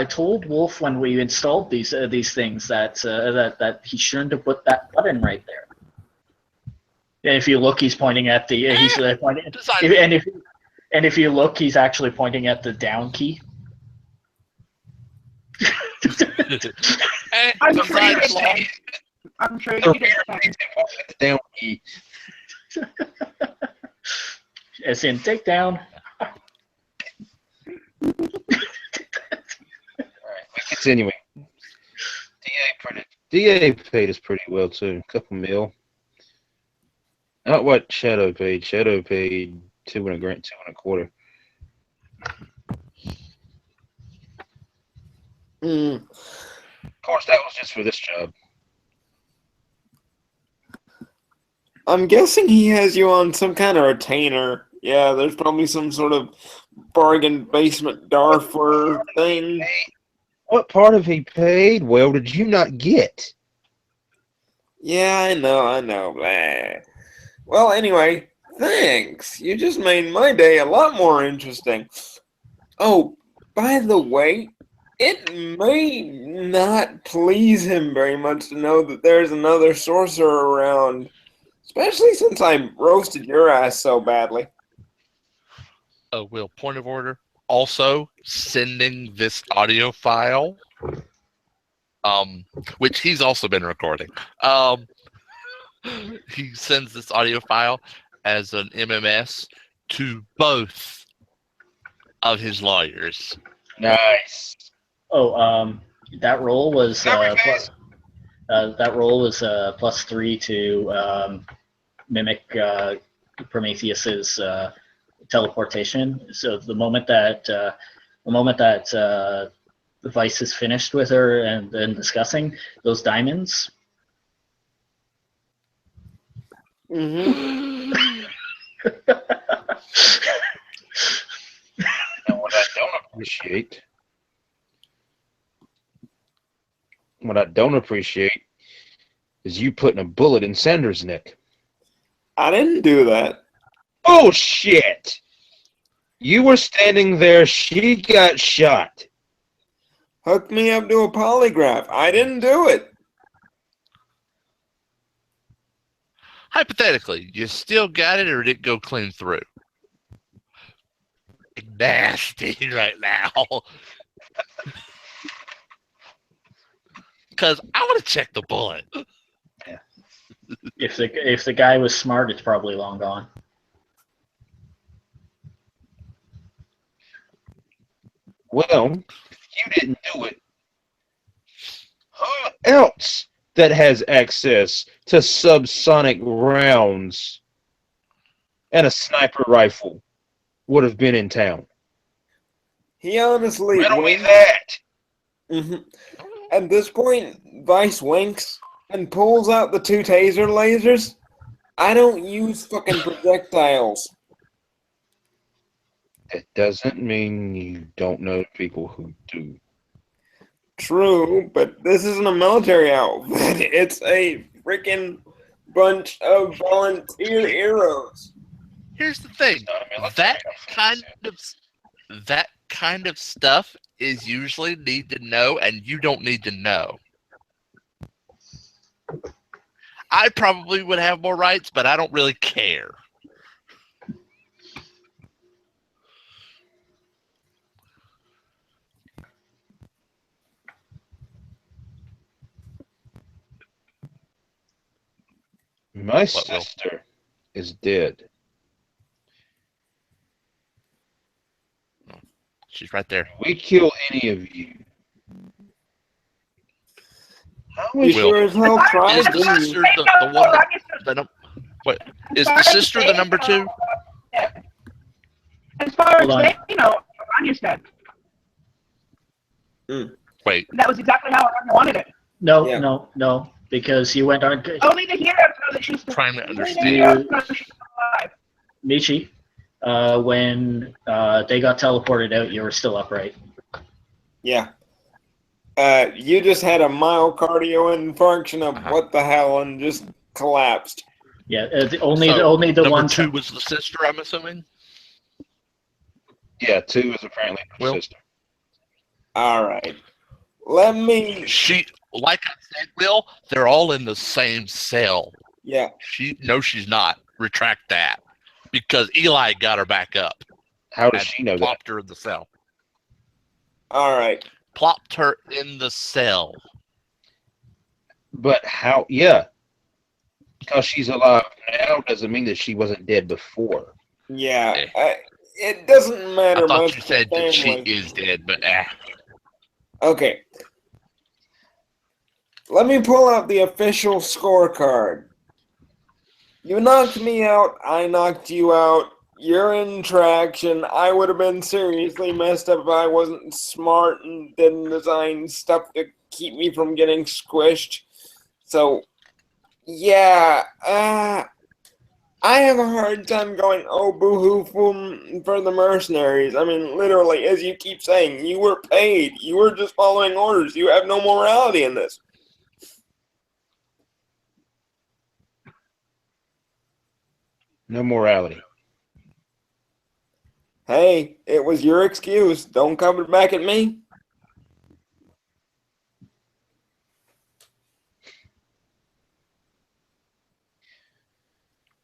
told Wolf when we installed these things that he shouldn't have put that button right there. And if you look, he's pointing at the he's pointing. If you look, he's actually pointing at the down key. I'm sure you did. Down key. As in, take down. Continuing. DA paid us pretty well too. A couple mil. Not what Shadow paid. Shadow paid $2.25. Of course, that was just for this job. I'm guessing he has you on some kind of retainer. Yeah, there's probably some sort of bargain basement Darfur thing. What part of he paid well did you not get? Yeah, I know. Blah. Well, anyway, thanks. You just made my day a lot more interesting. Oh, by the way, it may not please him very much to know that there's another sorcerer around, especially since I roasted your ass so badly. Oh, Will, point of order. Also, sending this audio file, which he's also been recording. He sends this audio file as an MMS to both of his lawyers. Nice. Oh, that roll was +3 to mimic Prometheus's teleportation. So the moment that the Vice is finished with her and discussing those diamonds. Mm-hmm. And what I don't appreciate is you putting a bullet in Sandra's neck. I didn't do that. Bullshit! You were standing there, she got shot. Hook me up to a polygraph. I didn't do it. Hypothetically, you still got it, or did it go clean through? Nasty right now. Because I want to check the bullet. Yeah. If the guy was smart, it's probably long gone. Well, you didn't do it. Who else that has access to subsonic rounds and a sniper rifle would have been in town? He honestly Riddle me winked. that. Mm-hmm. At this point, Vice winks and pulls out the 2 taser lasers. I don't use fucking projectiles. It doesn't mean you don't know people who do. True, but this isn't a military outfit. It's a freaking bunch of volunteer heroes. Here's the thing. That kind of stuff is usually need to know, and you don't need to know. I probably would have more rights, but I don't really care. My What will? sister is dead. She's right there. We kill any of you. How You is Will. sure as hell tried, Is the didn't you? sister the one that what is the sister the number 2? As far Hold on. as they know, Rania said. Wait, That was exactly how Rania wanted it. No, Yeah. no, because you went on Only the heroes know that she's trying to only the understand. heroes know she's alive. Michi. When they got teleported out, you were still upright. Yeah. You just had a myocardial infarction of what the hell and just collapsed. Yeah, only So, the number ones. 2 was the sister, I'm assuming. Yeah, 2 is apparently her Will? sister. All right. Let me. She, like I said, Will, they're all in the same cell. Yeah. She's not. Retract that, because Eli got her back up. How does and she know that? plopped her in the cell. All right. Plopped her in the cell. But how? Yeah. Because she's alive now doesn't mean that she wasn't dead before. Yeah. It doesn't matter I thought much you to said that she family. is dead, but Okay. Let me pull out the official scorecard. You knocked me out. I knocked you out. You're in traction. I would have been seriously messed up if I wasn't smart and didn't design stuff to keep me from getting squished. So, yeah. I have a hard time going, oh, boo-hoo for the mercenaries. I mean, literally, as you keep saying, you were paid. You were just following orders. You have no morality in this. No morality. Hey, it was your excuse. Don't come it back at me.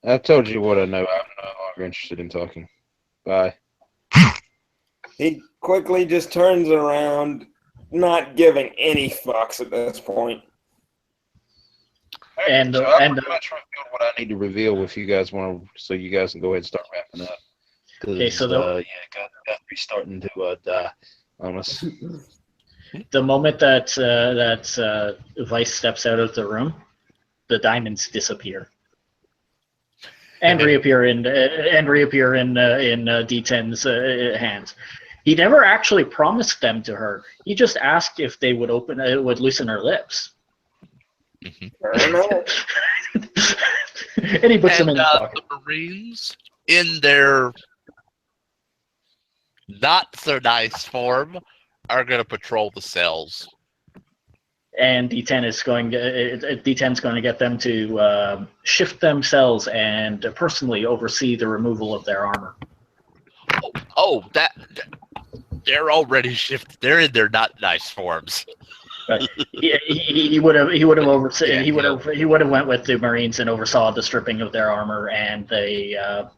I've told you what I know. I'm no longer interested in talking. Bye. He quickly just turns around, not giving any fucks at this point. And so I and pretty much revealed what I need to reveal if you guys want to, so you guys can go ahead and start wrapping up. Okay, so got to be starting to die on us. the moment that Vice steps out of the room, the diamonds disappear and reappear in D10's hands. He never actually promised them to her. He just asked if they would would loosen her lips. Fair enough. And he puts them in his pocket. The Marines, in their not so nice form, are going to patrol the cells. And D10's going to get them to shift themselves and personally oversee the removal of their armor. They're already shifted. They're in their not nice forms. But he would have overseen. Yeah, he would have went with the Marines and oversaw the stripping of their armor and the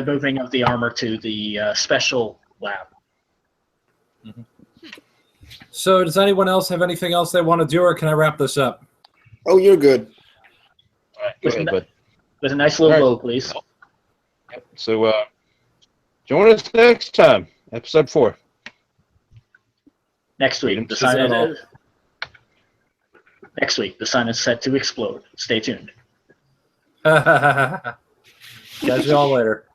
moving of the armor to the special lab. Mm-hmm. So, does anyone else have anything else they want to do, or can I wrap this up? Oh, you're good. All right, go ahead, bud. With a nice little All right. bow, please. Yep. So, join us next time, episode 4. Next week, the sign is set to explode. Stay tuned. Catch you all later.